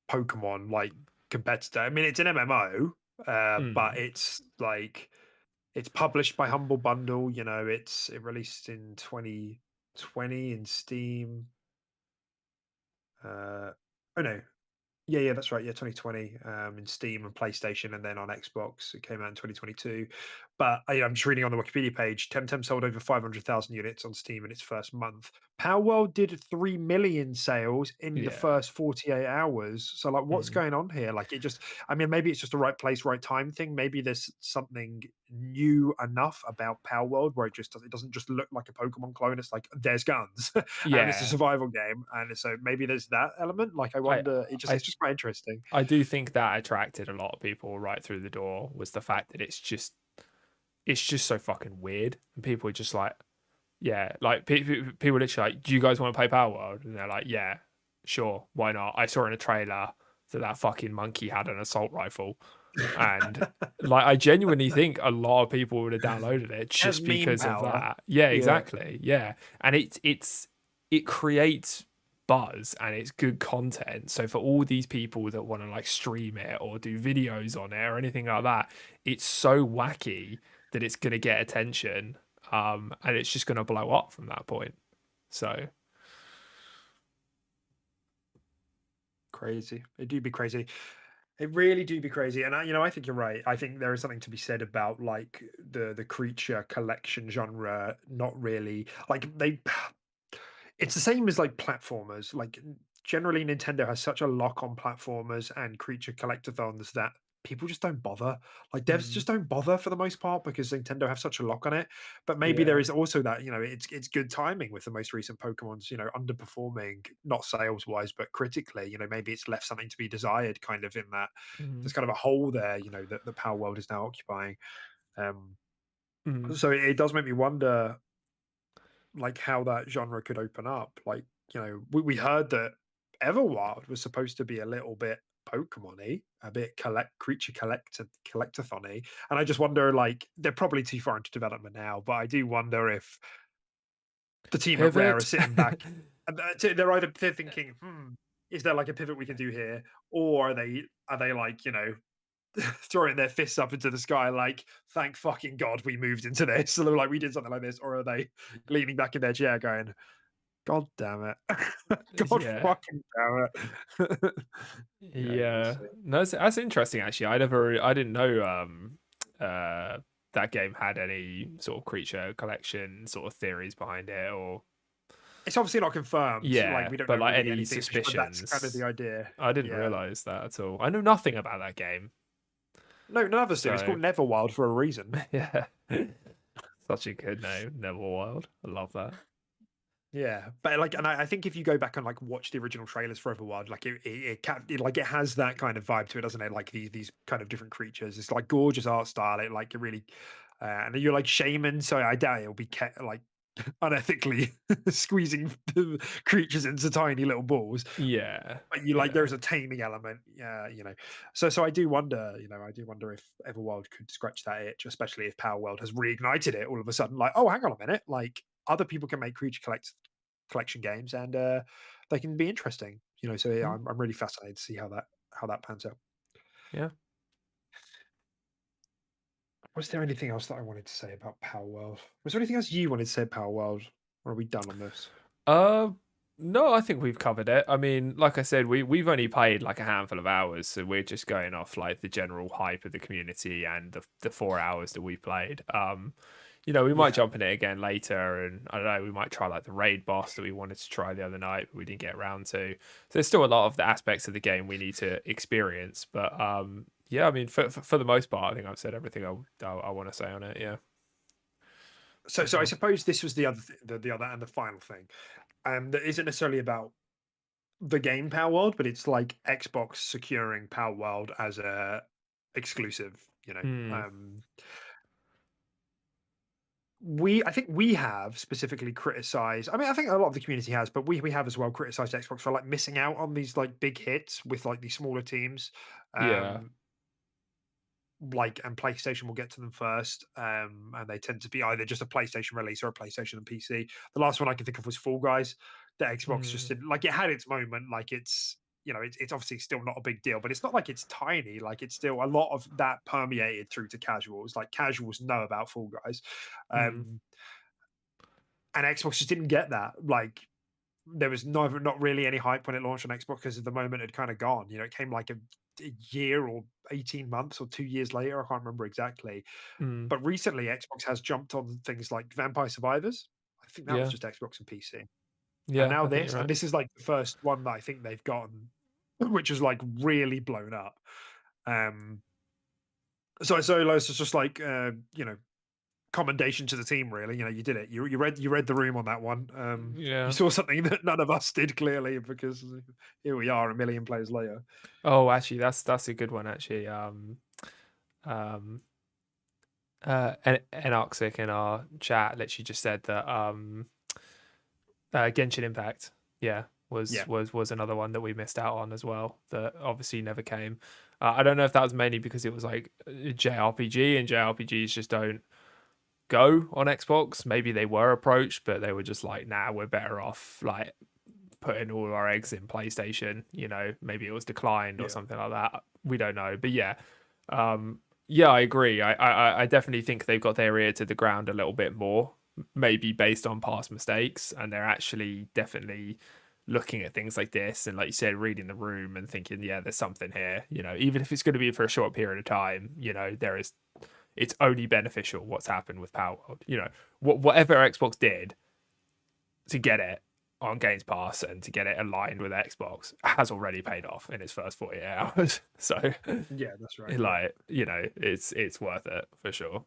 Pokemon like competitor. I mean, it's an MMO, but Mm. it's like it's published by Humble Bundle. It released in 2020 in Steam. Oh no, yeah, that's right. Yeah, 2020 in Steam and PlayStation, and then on Xbox. It came out in 2022. But I'm just reading on the Wikipedia page. Temtem sold over 500,000 units on Steam in its first month. Palworld did 3 million sales in the Yeah. first 48 hours. So, like, what's Mm. going on here? Like, I mean, maybe it's just a right place, right time thing. Maybe there's something new enough about Palworld where it doesn't just look like a Pokemon clone. It's like there's guns and it's a Yeah. survival game. And so maybe there's that element. Like, I I wonder, I it's just quite interesting. I do think that attracted a lot of people right through the door was the fact that it's just so fucking weird, and people are just like, yeah, like people literally like, do you guys want to play Power World? And they're like, yeah, sure, why not? I saw in a trailer that fucking monkey had an assault rifle, and like I genuinely think a lot of people would have downloaded it Has just meme because of power. that. Yeah, Yeah. exactly. Yeah, and it creates buzz and it's good content. So for all these people that want to like stream it or do videos on it or anything like that, it's so wacky that it's going to get attention, and it's just going to blow up from that point. So Crazy. It do be crazy. It really do be crazy. And I think you're right. I think there is something to be said about like the creature collection genre not really like they it's the same as like platformers. Like generally Nintendo has such a lock on platformers and creature collectathons that people just don't bother. Like devs mm, just don't bother for the most part because Nintendo have such a lock on it. But maybe there yeah. is also that, it's good timing with the most recent Pokemon's, underperforming, not sales wise, but critically, maybe it's left something to be desired kind of in that Mm, there's kind of a hole there, that the Power World is now occupying. Um mm. so it does make me wonder like how that genre could open up. Like, we heard that Everwild was supposed to be a little bit Pokemon-y, a bit creature collectathon-y. And I just wonder, like, they're probably too far into development now, but I do wonder if the team at Rare are Pivot. sitting back and they're thinking, is there like a pivot we can do here? Or are they like, throwing their fists up into the sky like, thank fucking God we moved into this. So they're like, we did something like this. Or are they leaning back in their chair going, God damn it. God Yeah. fucking damn it. Yeah, we'll Yeah, see. no, that's interesting. Actually, I didn't know uh that game had any sort of creature collection sort of theories behind it, or It's obviously not confirmed. Like, yeah, we don't but know like really any anything official, but that's kind of the suspicions. idea. I didn't Yeah. realize that at all. I know nothing about that game, No, none of us do. It's so called Neverwild for a reason. yeah, such a good name, Neverwild. I love that. Yeah, but like, and I think if you go back and like watch the original trailers for Everwild, like like it has that kind of vibe to it, doesn't it? Like these kind of different creatures. It's like gorgeous art style. It really, and you're like shaman, so I doubt it'll be like unethically squeezing the creatures into tiny little balls. Yeah, But you like yeah. there's a taming element, yeah, So I do wonder, I do wonder if Everworld could scratch that itch, especially if Power World has reignited it all of a sudden. Like, oh, hang on a minute, like other people can make collection games and they can be interesting. So yeah, Mm, I'm really fascinated to see how that pans out. yeah. Was there anything else that I wanted to say about Power World? Was there anything else you wanted to say about Power World? Or are we done on this? Uh, no, I think we've covered it. I mean, like I said, we've only played like a handful of hours, so we're just going off like the general hype of the community and the 4 hours that we played. We might Yeah. jump in it again later, and I don't know, we might try like the raid boss that we wanted to try the other night, but we didn't get around to. So there's still a lot of the aspects of the game we need to experience, but yeah, I mean, for the most part, I think I've said everything I want to say on it. Yeah. So I Mhm. suppose this was the other the other and the final thing, that isn't necessarily about the game Palworld, but it's like Xbox securing Palworld as a exclusive. Mm. I think we have specifically criticized. I mean, I think a lot of the community has, but we have as well criticized Xbox for like missing out on these like big hits with like these smaller teams. Yeah. Um, and PlayStation will get to them first, and they tend to be either just a PlayStation release or a PlayStation and PC. The last one I can think of was Fall Guys. The Xbox just Mm. didn't like it had its moment. Like it's obviously still not a big deal, but it's not like it's tiny. Like it's still a lot of that permeated through to casuals. Like casuals know about Fall Guys, Mm. um, and Xbox just didn't get that. Like there was not really any hype when it launched on Xbox because the moment had kind of gone. It came like a year or 18 months or 2 years later. I can't remember exactly. Mm. But recently, Xbox has jumped on things like Vampire Survivors. I think that was Yeah. just Xbox and PC. And Yeah. now I think you're this, and right. this is like the first one that I think they've gotten, which is like really blown up. Um, so it's just like commendation to the team. Really, you did it. You read the room on that one. You Yeah. saw something that none of us did clearly because here we are a million players later. Oh, actually, that's a good one. Actually, um, Anoxic in our chat literally just said that Genshin Impact, yeah, Yeah, was another one that we missed out on as well. That obviously never came. I don't know if that was mainly because it was like a JRPG, and JRPGs just don't go on Xbox. Maybe they were approached, but they were just like, nah, we're better off like putting all our eggs in PlayStation. Maybe it was declined or yeah, something like that. We don't know, but yeah, yeah, I agree. I definitely think they've got their ear to the ground a little bit more, maybe based on past mistakes, and they're actually definitely looking at things like this and, like you said, reading the room and thinking, yeah, there's something here. Even if it's going to be for a short period of time, there is. It's only beneficial what's happened with Palworld. Whatever Xbox did to get it on Games Pass and to get it aligned with Xbox has already paid off in its first 48 hours. So, yeah. That's right. Yeah. like, it's worth it for sure.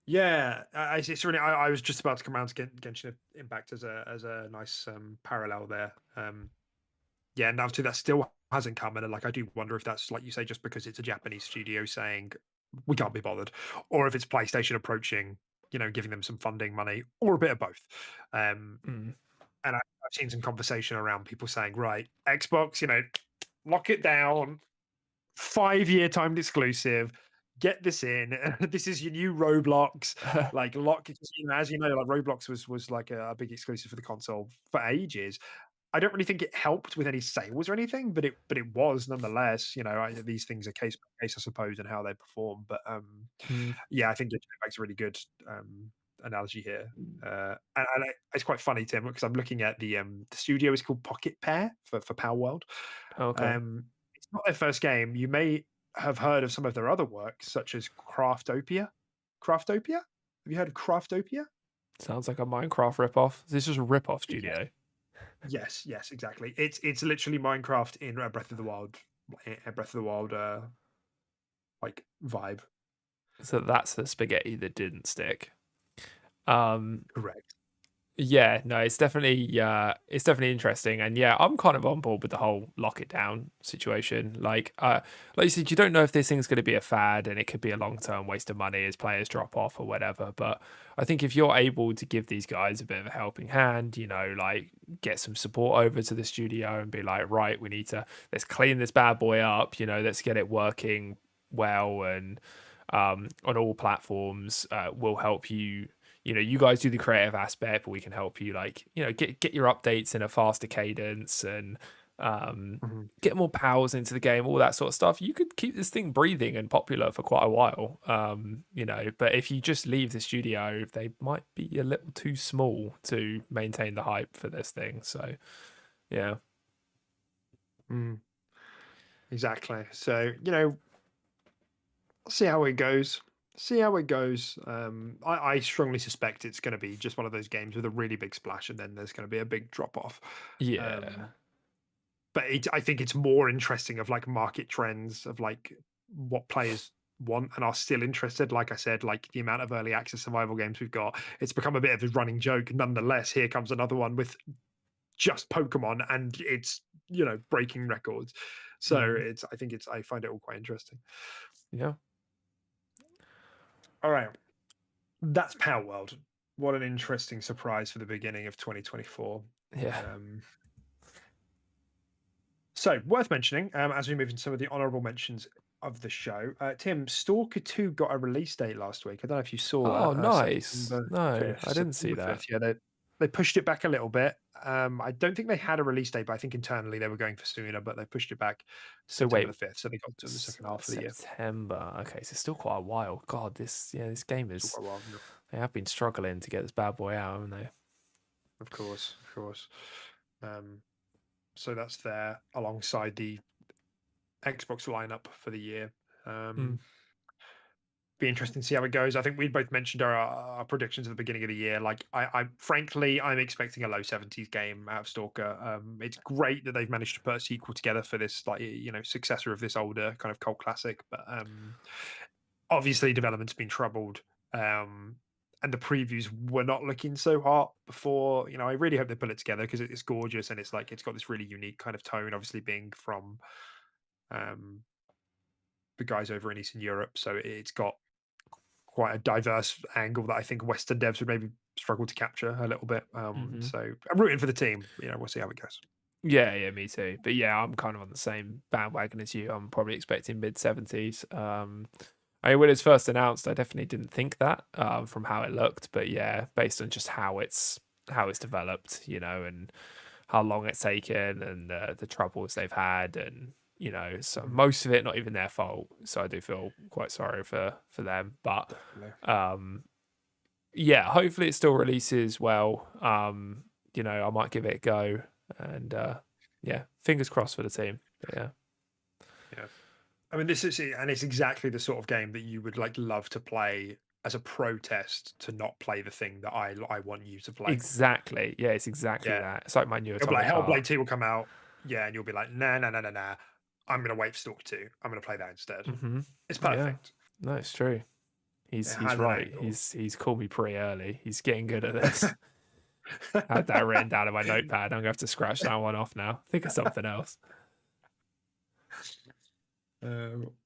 Yeah, it's really. I was just about to come around to Genshin Impact as a nice parallel there. Yeah, now too that still hasn't come, and like I do wonder if that's like you say, just because it's a Japanese studio saying we can't be bothered, or if it's PlayStation approaching, giving them some funding money, or a bit of both. Um, Mm. and I've seen some conversation around people saying, right, Xbox, lock it down, 5-year timed exclusive. Get this in. This is your new Roblox. Like lock, as you know, like Roblox was like a big exclusive for the console for ages. I don't really think it helped with any sales or anything, but it was nonetheless. These things are case by case, I suppose, and how they perform. But Mm. yeah, I think it makes a really good analogy here. It's quite funny, Tim, because I'm looking at the studio is called Pocket Pair for Palworld. Okay. It's not their first game. You may have heard of some of their other works, such as Craftopia. Craftopia? Have you heard of Craftopia? Sounds like a Minecraft ripoff. This is a ripoff Yes, studio. yes, exactly. It's literally Minecraft in a Breath of the Wild, like vibe. So that's the spaghetti that didn't stick. Um, Correct. Yeah, no, it's definitely interesting, and yeah, I'm kind of on board with the whole lock it down situation. Like you said, you don't know if this thing's going to be a fad, and it could be a long term waste of money as players drop off or whatever. But I think if you're able to give these guys a bit of a helping hand, like get some support over to the studio and be like, right, we need to let's clean this bad boy up. Let's get it working well and on all platforms. Will help you. You guys do the creative aspect, but we can help you get your updates in a faster cadence and Mhm. get more powers into the game, all that sort of stuff. You could keep this thing breathing and popular for quite a while. But if you just leave the studio, they might be a little too small to maintain the hype for this thing. So yeah. Mm, exactly. So see how it goes. See how it goes. I strongly suspect it's going to be just one of those games with a really big splash, and then there's going to be a big drop off. Yeah. Um, but I think it's more interesting of like market trends of like what players want and are still interested. Like I said, like the amount of early access survival games we've got, it's become a bit of a running joke. Nonetheless, here comes another one with just Pokemon, and it's breaking records. So Mm, I find it all quite interesting. yeah. All right, that's Palworld. What an interesting surprise for the beginning of 2024. Yeah. So, worth mentioning, as we move into some of the honourable mentions of the show, Tim, Stalker 2 got a release date last week. I don't know if you saw Oh, that, nice. September No, 5th. I didn't see September that. 5th, yeah, they pushed it back a little bit. I don't think they had a release date, but I think internally they were going for sooner, but they pushed it back So wait, September the 5th. So they got to the second half of the year. September. Okay, so still quite a while. God, this game Took is. quite a while. Yeah. They have been struggling to get this bad boy out, haven't they? Of course, of course. Um, so that's there alongside the Xbox lineup for the year. Mm, Be interesting to see how it goes. I think we both mentioned our predictions at the beginning of the year. Like, I frankly, I'm expecting a low 70s game out of Stalker. It's great that they've managed to put a sequel together for this, like, successor of this older kind of cult classic. But obviously, development's been troubled. And the previews were not looking so hot before. I really hope they pull it together because it's gorgeous and it's like it's got this really unique kind of tone. Obviously, being from um, the guys over in Eastern Europe, so it's got quite a diverse angle that I think Western devs would maybe struggle to capture a little bit. hmm So I'm rooting for the team. We'll see how it goes. Yeah, me too. But yeah, I'm kind of on the same bandwagon as you. I'm probably expecting mid 70s. I mean, when it's first announced, I definitely didn't think that from how it looked. But yeah, based on just how it's developed, and how long it's taken, and the troubles they've had, and so Mhm. most of it not even their fault. So I do feel quite sorry for them. But Definitely. um, yeah, hopefully it still releases well. I might give it a go, and yeah, fingers crossed for the team. But yeah, Yeah. I mean, this is it, and it's exactly the sort of game that you would like love to play as a protest to not play the thing that I want you to play. exactly. Yeah, it's exactly Yeah. that. It's like my new It'll be like Atomic Heart. Hellblade 2 will come out. Yeah, and you'll be like, nah, nah, nah, nah, nah. I'm gonna wait for Stalker 2. I'm gonna play that instead. Hmm. It's Yeah, perfect. no, it's true. It He's has an right. angle. He's called me pretty early. He's getting good at this. I had that written down in my notepad. I'm gonna have to scratch that one off now. Think of something else.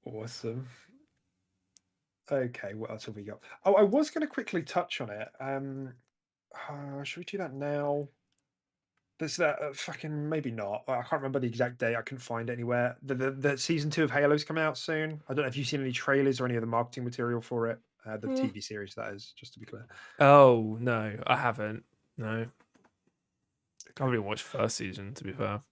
Awesome. Okay, what else have we got? Oh, I was going to quickly touch on it. Should we do that now? There's that fucking maybe not. I can't remember the exact date. I couldn't find it anywhere. The season 2 of Halo's coming out soon. I don't know if you've seen any trailers or any of the marketing material for it. The Hmm. TV series, that is, just to be clear. Oh no, I haven't. No, I Okay. haven't even watched first season. To be fair.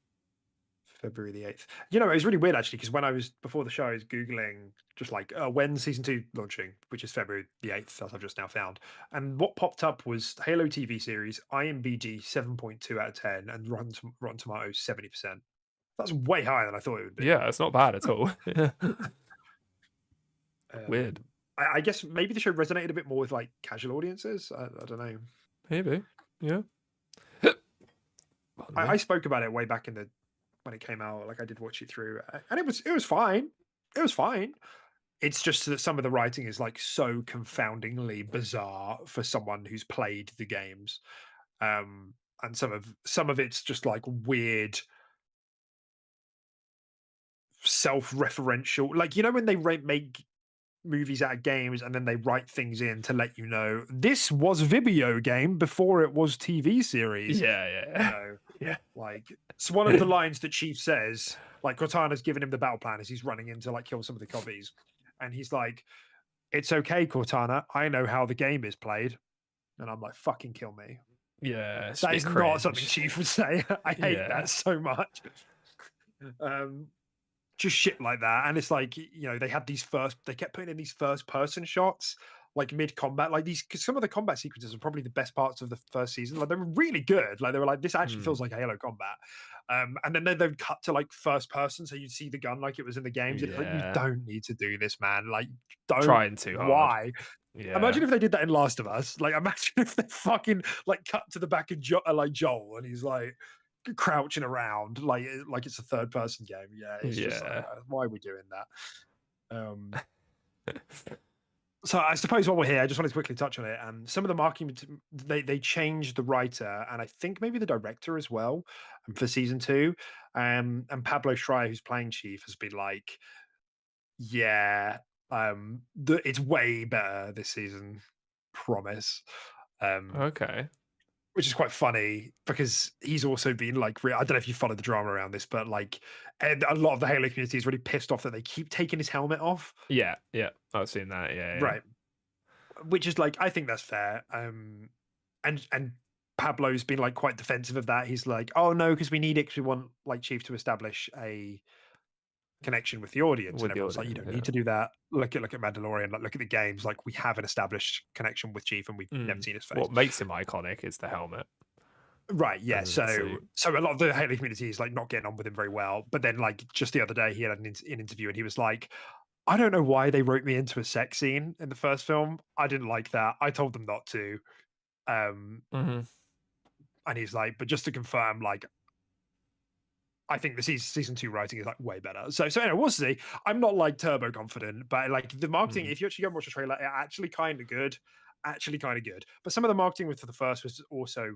February the 8th. It was really weird actually, because when I was before the show, I was Googling just like when season 2 launching, which is February the 8th, as I've just now found. And what popped up was Halo TV series, IMBG 7.2 out of 10, and Rotten Tomatoes 70%. That's way higher than I thought it would be. Yeah, it's not bad at all. Um, Weird. I guess maybe the show resonated a bit more with like casual audiences. I don't know. Maybe. Yeah. Pardon I me. spoke about it way back in the when it came out. Like I did watch it through, and it was fine. It was fine. It's just that some of the writing is like so confoundingly bizarre for someone who's played the games. And some of it's just like weird self-referential. Like when they make movies out of games and then they write things in to let you know this was Vibio game before it was TV series. Yeah, You yeah, know, yeah. like it's one of the lines that Chief says, like Cortana's giving him the battle plan as he's running in to like kill some of the copies. And he's like, "It's okay, Cortana. I know how the game is played." And I'm like, "Fucking kill me." Yeah, it's a That bit is not something cringe. Chief would say. I hate Yeah. that so much. Um, just shit like that. And it's like, they kept putting in these first person shots, like mid combat, like these, because some of the combat sequences are probably the best parts of the first season. Like they were really good. Like they were like, this actually Mm, feels like Halo combat. And then they'd cut to like first person. So you'd see the gun like it was in the games. It's like, you yeah. don't need to do this, man. Like, don't. Trying too hard. Why? Yeah. Imagine if they did that in Last of Us. Like, imagine if they fucking like cut to the back of like Joel, and he's like crouching around, like it's a third person game. Yeah, it's just like, Yeah. why are we doing that? Um, So I suppose while we're here, I just wanted to quickly touch on it. Some of the marketing they changed the writer and I think maybe the director as well for season two. And Pablo Schreier, who's playing Chief, has been like, yeah, it's way better this season, promise. Um, Okay. which is quite funny because he's also been like, I don't know if you follow the drama around this, but like, and a lot of the Halo community is really pissed off that they keep taking his helmet off. Yeah, yeah. I've seen that. Yeah, yeah. Right. Which is like, I think that's fair. And Pablo's been like quite defensive of that. He's like, oh no, because we need it because we want like Chief to establish a connection with the audience. And With the everyone's like, you audience, don't need yeah. to do that. Look at Mandalorian, like look at the games. Like we have an established connection with Chief and we've never Mm. seen his face. What makes him iconic is the helmet Right, yeah. and the So suit. so a lot of the Halo community is like not getting on with him very well. But then like just the other day he had an interview and he was like, I don't know why they wrote me into a sex scene in the first film. I didn't like that. I told them not to. Um, Hmm. and he's like, but just to confirm, like, I think the season two writing is like way better. So anyway, we'll see. I'm not like turbo confident, but like the marketing, Mm. if you actually go and watch the trailer, it actually kind of good. Actually kind of good. But some of the marketing with for the first was also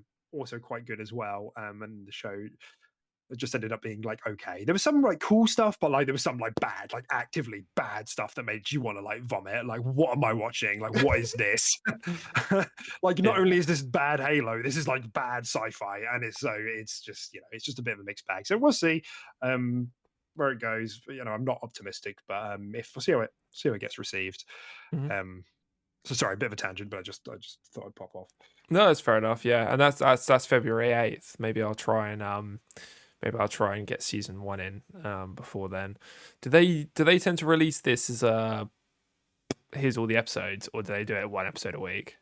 quite good as well. And the show it just ended up being like okay. There was some like cool stuff, but like there was some like bad, like actively bad stuff that made you want to like vomit. Like, what am I watching? Like, what is this? Like, not Yeah. only is this bad Halo, this is like bad sci-fi, and it's just it's just a bit of a mixed bag. So we'll see um where it goes. I'm not optimistic, but if we'll see how it gets received. Hmm. Um, so sorry, a bit of a tangent, but I just thought I'd pop off. No, that's fair enough. Yeah, and that's February 8th. Maybe I'll try and get season one in before then. Do they tend to release this as a here's all the episodes, or do they do it one episode a week?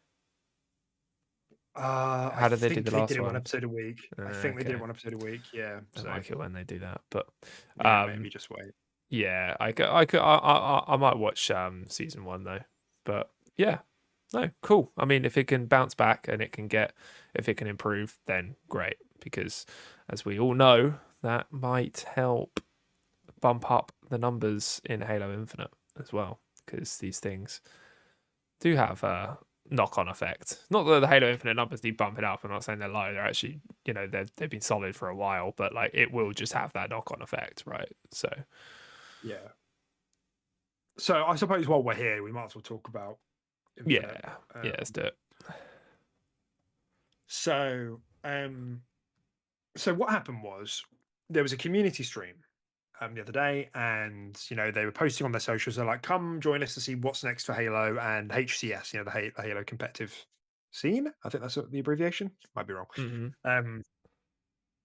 I How did they do think the they did last it one one? episode a week. I think they did it Okay, one episode a week. Yeah. I So like it when they do that, but yeah, um, maybe just wait. yeah, I might watch season one though, but yeah, no, cool. I mean, if it can bounce back and if it can improve, then great, because as we all know, that might help bump up the numbers in Halo Infinite as well, because these things do have a knock-on effect. Not that the Halo Infinite numbers need bumping up. I'm not saying they're low. They're actually, they've been solid for a while, but like it will just have that knock-on effect, right? So Yeah. So I suppose while we're here, we might as well talk about yeah, Infinite. yeah, let's do it. So so what happened was there was a community stream the other day, and they were posting on their socials. They're like, "Come join us to see what's next for Halo and HCS." The Halo competitive scene. I think that's the abbreviation. Might be wrong. Hmm. Um,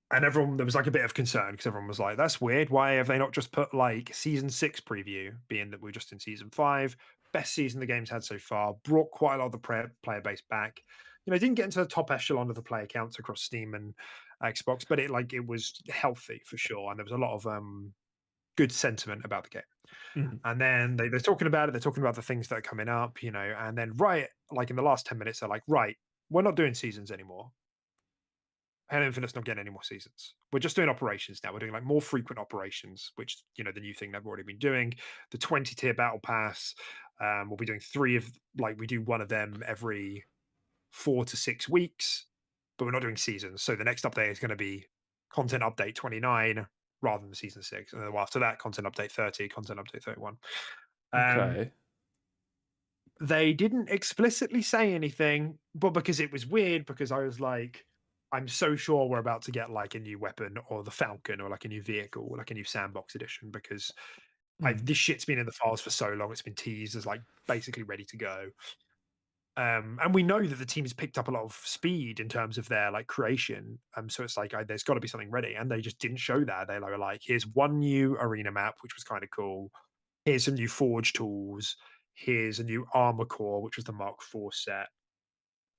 and everyone there was like a bit of concern because everyone was like, "That's weird. Why have they not just put like season six preview?" Being that we're just in season five, best season the game's had so far, brought quite a lot of the player base back. Didn't get into the top echelon of the player counts across Steam and Xbox, but it was healthy for sure, and there was a lot of good sentiment about the game. Hmm. And then they're talking about it. They're talking about the things that are coming up, and then right, like in the last 10 minutes, they're like, right, we're not doing seasons anymore. Halo Infinite's not getting any more seasons. We're just doing operations now. We're doing like more frequent operations, which the new thing they've already been doing. The 20 tier battle pass. We'll be doing three of like we do one of them every 4 to 6 weeks, but we're not doing seasons. So the next update is going to be content update 29 rather than season six. And then after that, content update 30, content update 31. Um, Okay. they didn't explicitly say anything, but because it was weird, because I was like, I'm so sure we're about to get like a new weapon or the Falcon or like a new vehicle or like a new sandbox edition because Mm. this shit's been in the files for so long. It's been teased as like basically ready to go. And we know that the team has picked up a lot of speed in terms of their like creation. So it's like there's got to be something ready, and they just didn't show that. They were like, "Here's one new arena map, which was kind of cool. Here's some new forge tools. Here's a new armor core, which was the Mark IV set."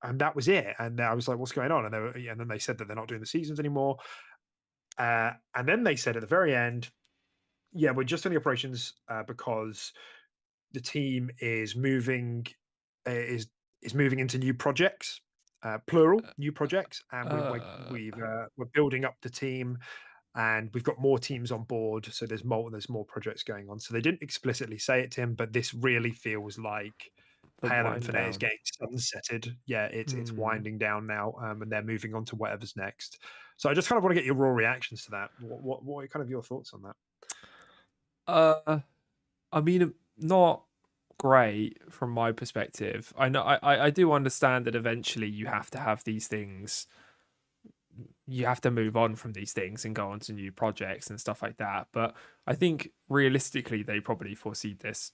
And that was it. And I was like, "What's going on?" And then they said that they're not doing the seasons anymore. And then they said at the very end, "Yeah, we're just doing the operations because the team is moving into new projects, plural new projects, and Uh, we're building up the team and we've got more teams on board. So there's more projects going on. So they didn't explicitly say it to him, but this really feels like The Halo wind Infinite is down. getting sunsetted. Yeah, it's Hmm. winding down now, and they're moving on to whatever's next. So I just kind of want to get your raw reactions to that. What are kind of your thoughts on that? Uh, I mean, not great from my perspective. I know I do understand that eventually you have to have these things. You have to move on from these things and go on to new projects and stuff like that. But I think realistically, they probably foresee this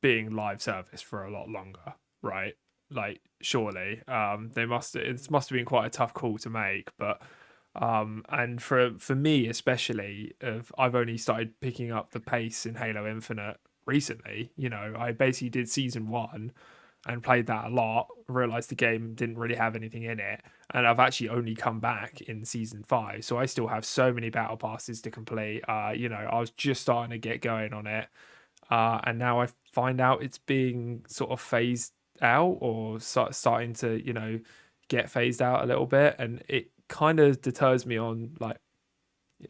being live service for a lot longer, right? Like, surely, they must. It must have been quite a tough call to make, but and for me especially, of I've only started picking up the pace in Halo Infinite recently. You know, I basically did season one and played that a lot, realized the game didn't really have anything in it, and I've actually only come back in season five, so I still have so many battle passes to complete. You know, I was just starting to get going on it, and now I find out it's being sort of phased out, or starting to, you know, get phased out a little bit, and it kind of deters me on like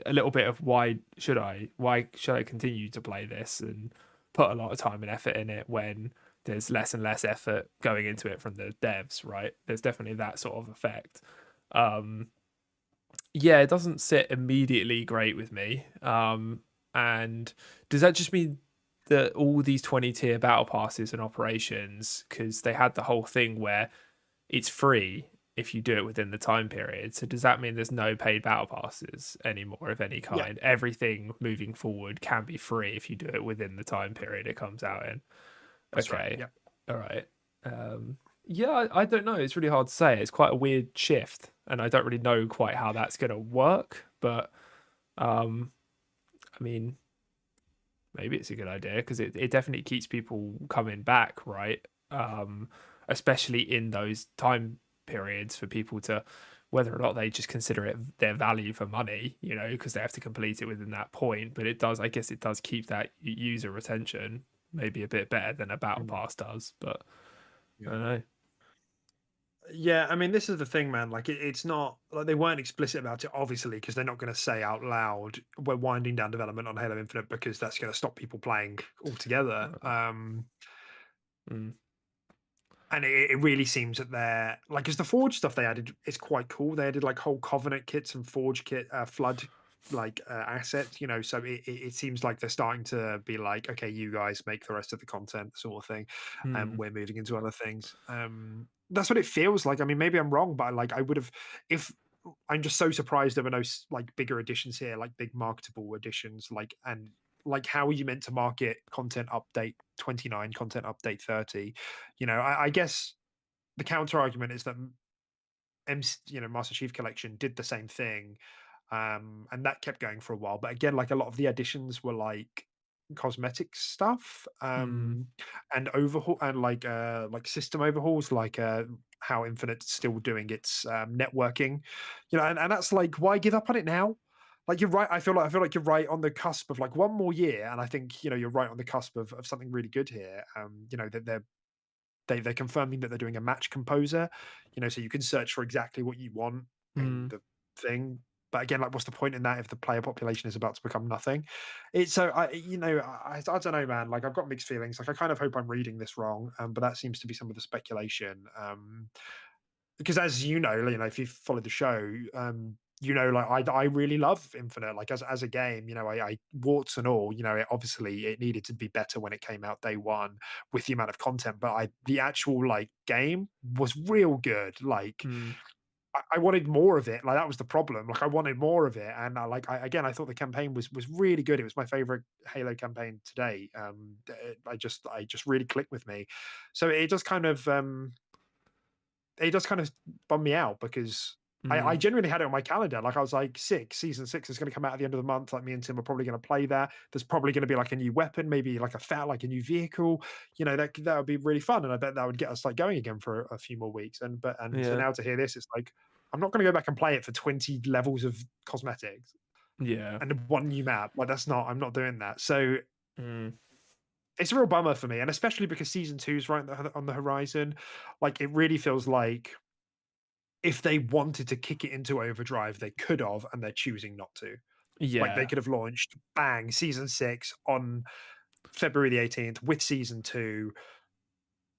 a little bit of why should I continue to play this and put a lot of time and effort in it when there's less and less effort going into it from the devs, right? There's definitely that sort of effect. um yeah, it doesn't sit immediately great with me. And does that just mean that all these 20 tier battle passes and operations, because they had the whole thing where it's free if you do it within the time period. So does that mean there's no paid battle passes anymore of any Yeah, kind? Everything moving forward can be free if you do it within the time period it comes out in. that's right. Okay. Yeah. All right. Yeah, I don't know. It's really hard to say. It's quite a weird shift, and I don't really know quite how that's going to work. But um, I mean, maybe it's a good idea because it definitely keeps people coming back, right? Especially in those time periods for people to, whether or not they just consider it their value for money, you know, because they have to complete it within that point. But it does, I guess, it does keep that user retention maybe a bit better than a battle Mhm. pass does. But I Yeah. don't know. Yeah, I mean, this is the thing, man. Like, it's not like they weren't explicit about it, obviously, because they're not going to say out loud we're winding down development on Halo Infinite because that's going to stop people playing altogether. Mm, And it really seems that they're like, because the Forge stuff they added is quite cool. They added like whole Covenant kits and Forge kit, Flood assets, you know. So it seems like they're starting to be like, okay, you guys make the rest of the content, sort of thing. mm, We're moving into other things. That's what it feels like. I mean, maybe I'm wrong, but like I would have, if I'm just so surprised there were no like bigger additions here, like big marketable additions, like and like how are you meant to market content update 29, content update 30? You know, I guess the counter argument is that you know, Master Chief Collection did the same thing, and that kept going for a while. But again, like a lot of the additions were like cosmetic stuff, mm, and overhaul and like system overhauls, like how Infinite's still doing its networking, you know, and that's like why give up on it now? Like you're right. I feel like you're right on the cusp of like one more year, and I think you know you're right on the cusp of something really good here. You know that they're confirming that they're doing a match composer, you know, so you can search for exactly what you want in mm, the thing. But again, like, what's the point in that if the player population is about to become nothing? It's so you know, I don't know, man. Like, I've got mixed feelings. Like, I kind of hope I'm reading this wrong, but that seems to be some of the speculation. Because as you know, if you follow the show, you know, like I really love Infinite, like as a game, you know, I warts and all, you know, obviously it needed to be better when it came out day one with the amount of content, but the actual like game was real good. Like mm. I wanted more of it. Like that was the problem. Like I wanted more of it, and again, I thought the campaign was really good. It was my favorite Halo campaign today. I just really clicked with me. So it does kind of bum me out because I Mm. genuinely had it on my calendar. Like I was like, season six is going to come out at the end of the month. Like me and Tim are probably going to play that. There's probably going to be like a new weapon, maybe like like a new vehicle. You know, that would be really fun, and I bet that would get us like going again for a few more weeks. And so Yeah. now to hear this, it's like I'm not going to go back and play it for 20 levels of cosmetics Yeah. and one new map. Like that's not. I'm not doing that. So Mm. it's a real bummer for me, and especially because season two is right on the horizon. Like it really feels like if they wanted to kick it into overdrive, they could have, and they're choosing not to. Like they Yeah. could have launched bang season 6 on February the 18th with season 2.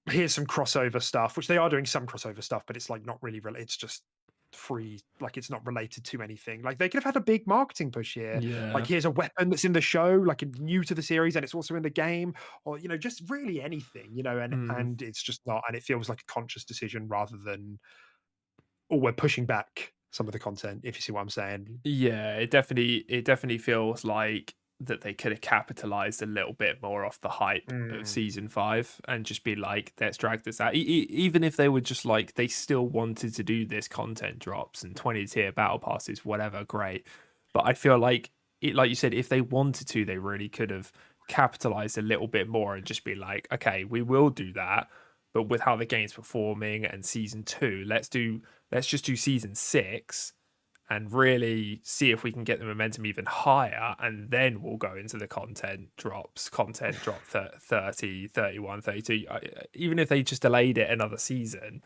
Here's some crossover stuff, which they are doing some crossover stuff, but it's like not really it's just free, like it's not related to anything. Like they could have had a big marketing push here. Like Yeah. here's a weapon that's in the show, like new to the series, and it's also in the game, or just really anything, Mm. and it's just not, and it feels like a conscious decision rather than, oh, we're pushing back some of the content, if you see what I'm saying. Yeah, it definitely feels like that they could have capitalized a little bit more off the hype of Mm, season 5 and just be like, let's drag this out. Even if they were just like, they still wanted to do this content drops and 20 tier battle passes, whatever, great. But I feel like it, like you said, if they wanted to, they really could have capitalized a little bit more and just be like, okay, we will do that, but with how the game's performing and season 2, let's just do season 6 and really see if we can get the momentum even higher, and then we'll go into the content drop 30, 31, 32. Even if they just delayed it another season,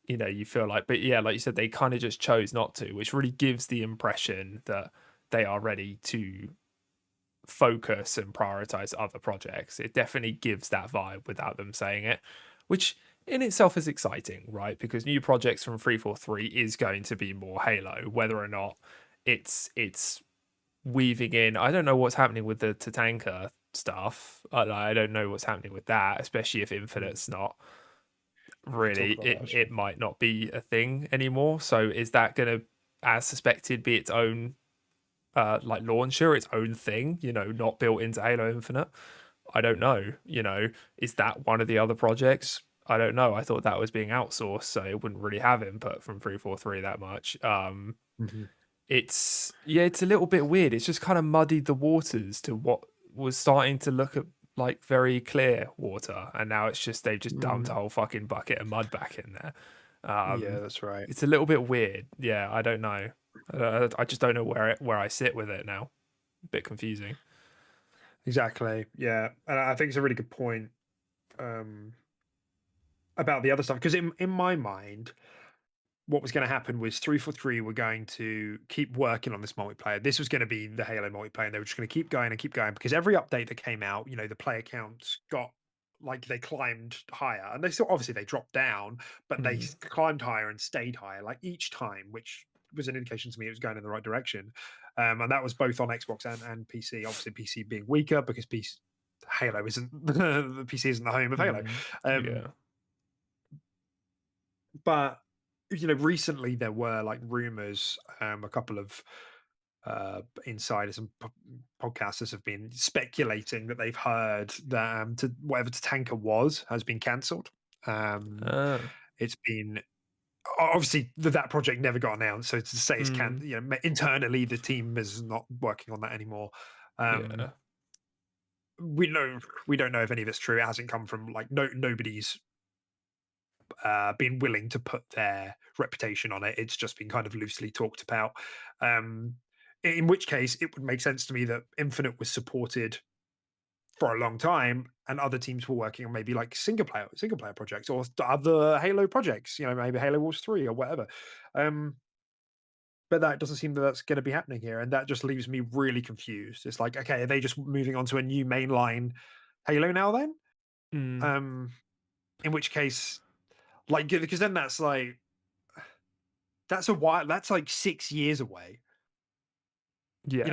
you feel like, but yeah, like you said, they kind of just chose not to, which really gives the impression that they are ready to focus and prioritize other projects. It definitely gives that vibe without them saying it, which in itself is exciting, right? Because new projects from 343 is going to be more Halo, whether or not it's weaving in. I don't know what's happening with the Tatanka stuff. I don't know what's happening with that, especially if mm. Infinite's not We can talk really, about that it actually. might not be a thing anymore. So is that going to, as suspected, be its own like launcher, its own thing, not built into Halo Infinite? I don't know. Is that one of the other projects? I don't know. I thought that was being outsourced, so it wouldn't really have input from 343 that much. Mhm. It's a little bit weird. It's just kind of muddied the waters to what was starting to look at like very clear water, and now it's just they've just dumped a Mm. whole fucking bucket of mud back in there. Yeah, that's right. It's a little bit weird. Yeah, I don't know. I just don't know where I sit with it now. A bit confusing. Exactly. Yeah, and I think it's a really good point, um, about the other stuff, because in my mind, what was going to happen was 343 were going to keep working on this multiplayer. This was going to be the Halo multiplayer, and they were just going to keep going and keep going, because every update that came out, the player counts got, like, they climbed higher, and they still, obviously they dropped down, but they Mm, climbed higher and stayed higher, like each time, which was an indication to me it was going in the right direction. And that was both on Xbox and PC. Obviously, PC being weaker because PC, Halo isn't the PC isn't the home of Halo. Um, yeah. but recently there were like rumors, a couple of insiders and podcasters have been speculating that they've heard that, to whatever Tatanka was has been cancelled. um Uh, it's been, obviously that project never got announced, so to say it's mm, internally the team is not working on that anymore. um yeah. we know we don't know if any of it's true. It hasn't come from, like, nobody's been willing to put their reputation on it. It's just been kind of loosely talked about. Um, in which case, it would make sense to me that Infinite was supported for a long time, and other teams were working on maybe like single player projects or other Halo projects. Maybe Halo Wars 3 or whatever. Um, but that doesn't seem that that's going to be happening here, and that just leaves me really confused. It's like, okay, are they just moving on to a new mainline Halo now then? Mm, Um, in which case, like, because then that's a while. That's like 6 years away. yeah.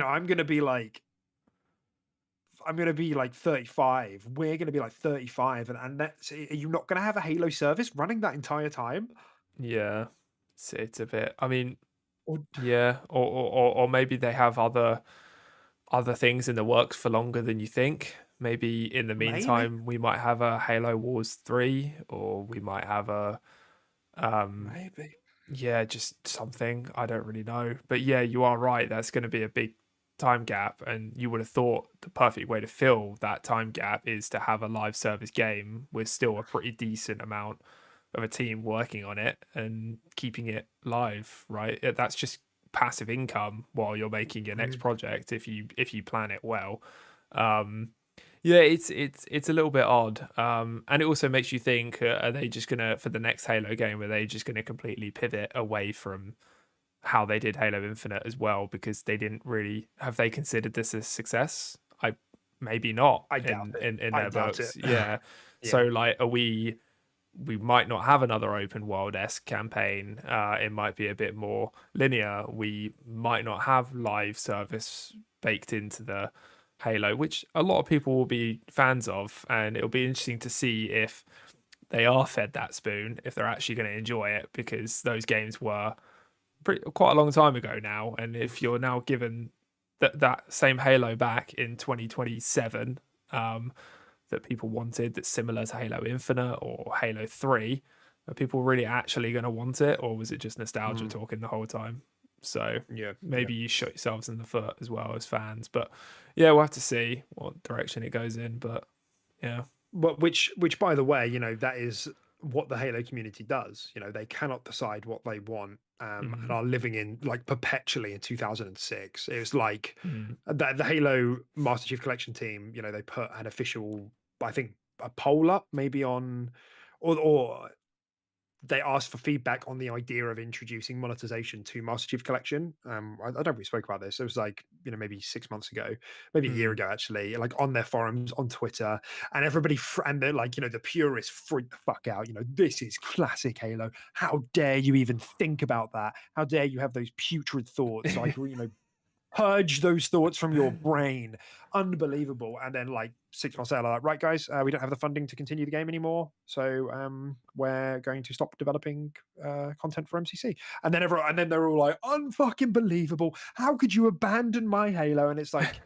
I'm gonna be like 35. We're gonna be like 35, and that's, are you not gonna have a Halo service running that entire time? Yeah. It's a bit. I mean, Or yeah. Or maybe they have other things in the works for longer than you think. Maybe in the maybe, meantime, we might have a Halo Wars 3, or we might have um, maybe. yeah, just something. I don't really know. But yeah, you are right. That's going to be a big time gap. And you would have thought the perfect way to fill that time gap is to have a live service game with still a pretty decent amount of a team working on it and keeping it live, right? That's just passive income while you're making your next Mm, project if you plan it well. Um, yeah, it's a little bit odd, and it also makes you think: are they just gonna, for the next Halo game, are they just gonna completely pivot away from how they did Halo Infinite as well, because they didn't really have they considered this a success. I maybe not I doubt it. in I their doubt books. it. Yeah. So Yeah. like, are we might not have another open world esque campaign. It might be a bit more linear. We might not have live service baked into the Halo, which a lot of people will be fans of, and it'll be interesting to see if they are fed that spoon, if they're actually going to enjoy it, because those games were quite a long time ago now, and if you're now given that same Halo back in 2027, that people wanted, that's similar to Halo Infinite or Halo 3, are people really actually going to want it, or was it just nostalgia Mm, talking the whole time? So yeah. Yeah. maybe you shot yourselves in the foot as well as fans. But yeah, we'll have to see what direction it goes in. But yeah. But which by the way, that is what the Halo community does. They cannot decide what they want, and Mm, are living in like perpetually in 2006. It was like mm, the Halo Master Chief Collection team. They put an official, I think, a poll up maybe on, or they asked for feedback on the idea of introducing monetization to Master Chief Collection. I don't think we spoke about this. It was like, maybe 6 months ago, maybe a year mm. ago, actually, like on their forums, on Twitter, and everybody, and they're like, the purists freak the fuck out. This is classic Halo. How dare you even think about that? How dare you have those putrid thoughts? Like, purge those thoughts from your brain. Unbelievable. And then like 6 months later, like, right, guys, we don't have the funding to continue the game anymore, so we're going to stop developing content for MCC. And then they're all like, unfucking believable. How could you abandon my Halo? And it's like,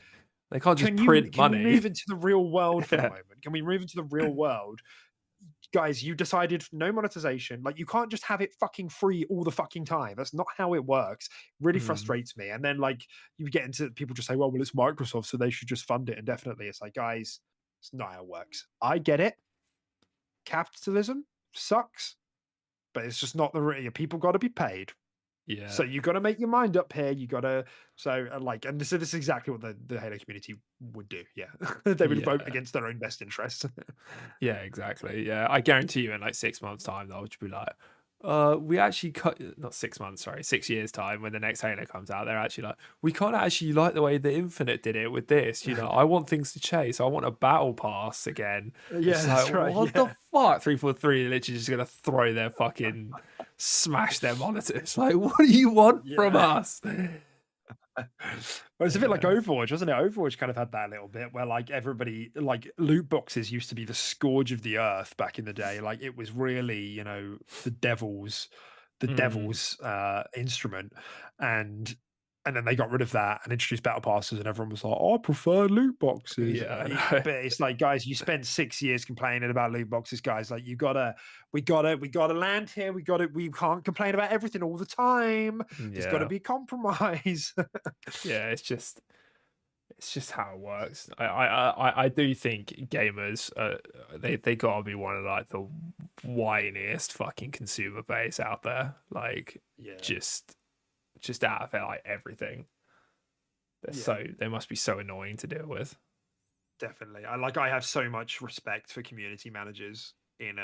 They can't just can print we money. move into the real world for a Yeah. moment? Can we move into the real world? Guys, you decided no monetization. Like, you can't just have it fucking free all the fucking time. That's not how it works. Really Mm, frustrates me. And then like you get into people just say, well, it's Microsoft, so they should just fund it indefinitely. It's like, guys, it's not how it works. I get it. Capitalism sucks, but it's just not the real. People got to be paid. So yeah. you got to make your mind up here. You got to and this is exactly what the Halo community would do. Yeah, they would vote Yeah. against their own best interests. Yeah, exactly. Yeah, I guarantee you in like 6 months' time, they'll just be like, we actually cut, not 6 months, sorry, 6 years' time when the next Halo comes out, they're actually like, we can't actually like the way the Infinite did it with this. I want things to chase. I want a battle pass again. Yeah, It's like, that's right. what the Yeah, fuck? 343 literally just gonna throw their fucking smash their monitors. Like, what do you want from yeah. us? Well, it's a bit like Yeah. Overwatch, wasn't it? Overwatch kind of had that a little bit where like everybody, like, loot boxes used to be the scourge of the earth back in the day. Like, it was really, the devil's the Mm, devil's instrument. And then they got rid of that and introduced battle passes, and everyone was like, "Oh, I prefer loot boxes." yeah, I know. But it's like, guys, you spent 6 years complaining about loot boxes, guys. Like, we gotta land here. We can't complain about everything all the time. There's got to Yeah. be compromise. Yeah, it's just how it works. I do think gamers, they gotta be one of like the whiniest fucking consumer base out there. Like, Yeah, just out of it, like everything. yeah, They must be so annoying to deal with. definitely. I have so much respect for community managers in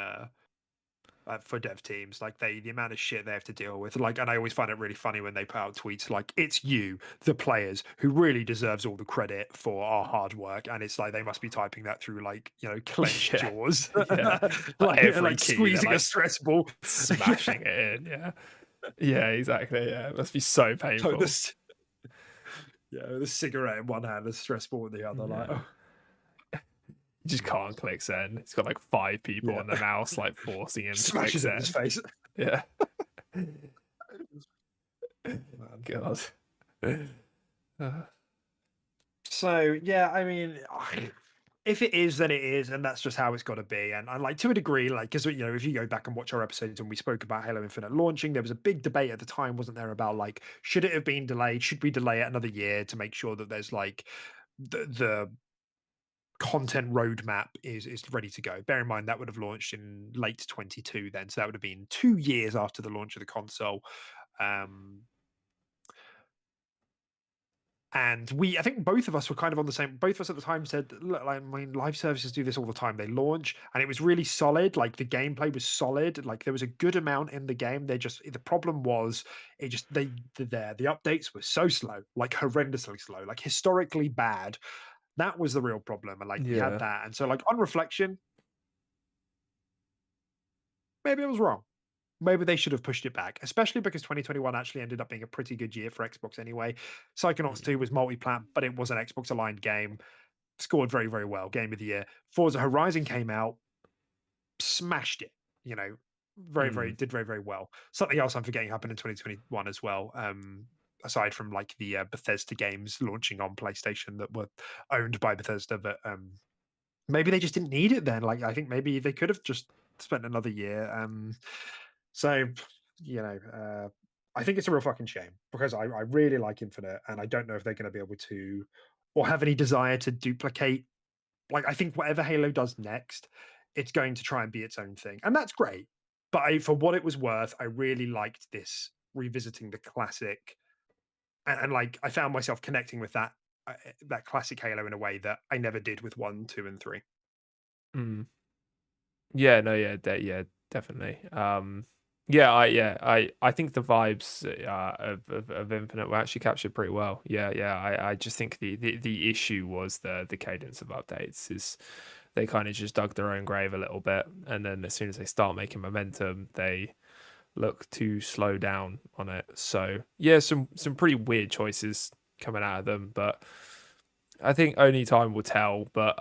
for dev teams. Like, the amount of shit they have to deal with. Like, and I always find it really funny when they put out tweets like, "It's you, the players, who really deserves all the credit for our hard work," and it's like they must be typing that through like, clenched Yeah, jaws, yeah. Like like every like key, they're squeezing a like stress ball. Yeah. smashing it in. Yeah, yeah, exactly. Yeah, it must be so So painful. this, yeah, the cigarette in one hand, the stress ball in the other. Like, Yeah. oh, You just can't mad. click send. It's got like five people Yeah, on the mouse, like forcing him to click smashes it in his send. face. Yeah. Man. God. Uh, So yeah, I mean, if it is, then it is, and that's just how it's got to be. And like, to a degree, like, because if you go back and watch our episodes and we spoke about Halo Infinite launching, there was a big debate at the time, wasn't there, about like, should it have been delayed? Should we delay it another year to make sure that there's like the content roadmap is ready to go? Bear in mind that would have launched in late 22 then, so that would have been 2 years after the launch of the console. Um, And I think both of us were kind of on the same. Both of us at the time said, "Look, like, I mean, live services do this all the time. They launch, and it was really solid. Like the gameplay was solid. Like there was a good amount in the game. The problem was it just the updates were so slow, like horrendously slow, like historically bad. That was the real problem. And like we had Yeah. that. And so like on reflection, maybe I was wrong. Maybe they should have pushed it back, especially because 2021 actually ended up being a pretty good year for Xbox anyway. Psychonauts Mm. 2 was multi-plat, but it was an Xbox aligned game. Scored very, very well. Game of the year. Forza Horizon came out, smashed it. You know, Mm. did very, very well. Something else I'm forgetting happened in 2021 as well. Aside from like the Bethesda games launching on PlayStation that were owned by Bethesda, but maybe they just didn't need it then. Like I think maybe they could have just spent another year. So you know, I think it's a real fucking shame because I really like Infinite, and I don't know if they're going to be able to or have any desire to duplicate. Like I think whatever Halo does next, it's going to try and be its own thing, and that's great. But for what it was worth, I really liked this revisiting the classic, and like I found myself connecting with that classic Halo in a way that I never did with 1, 2, and 3. Mm. Yeah, no, yeah, yeah, definitely. I think the vibes of Infinite were actually captured pretty well. Yeah, yeah. I just think the issue was the cadence of updates is they kind of just dug their own grave a little bit, and then as soon as they start making momentum, they look to slow down on it. So yeah, some pretty weird choices coming out of them, but I think only time will tell. But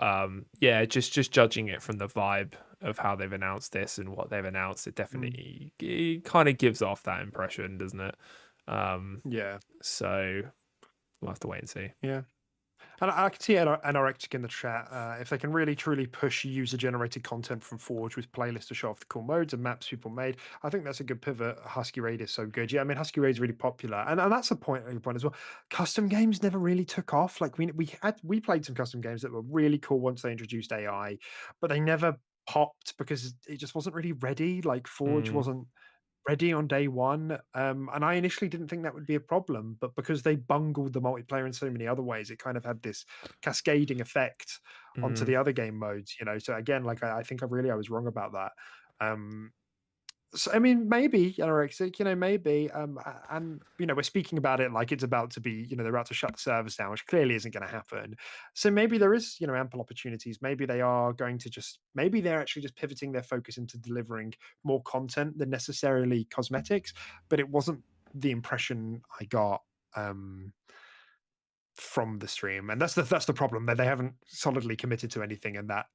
yeah, just judging it from the vibe of how they've announced this and what they've announced, it Mm, definitely it kind of gives off that impression, doesn't it? Um, yeah, so we'll have to wait and see. yeah. And I can see Anorexic in the chat. If they can really truly push user generated content from Forge with playlists to show off the cool modes and maps people made, I think that's a good pivot. Husky Raid is so good. Yeah, I mean Husky Raid is really popular, and that's a point as well. Custom games never really took off. Like we played some custom games that were really cool once they introduced AI, but they never popped because it just wasn't really ready. Like Forge Mm, wasn't ready on day one. And I initially didn't think that would be a problem, but because they bungled the multiplayer in so many other ways, it kind of had this cascading effect onto mm, the other game modes, you know. So again, like I think I was wrong about that. Um, so, I mean, maybe anorexic, you know, maybe. And you know, we're speaking about it like it's about to be, you know, they're about to shut the servers down, which clearly isn't going to happen. So maybe there is, you know, ample opportunities. Maybe they are going to maybe they're actually just pivoting their focus into delivering more content than necessarily cosmetics. But it wasn't the impression I got from the stream, and that's the problem. That they haven't solidly committed to anything, and that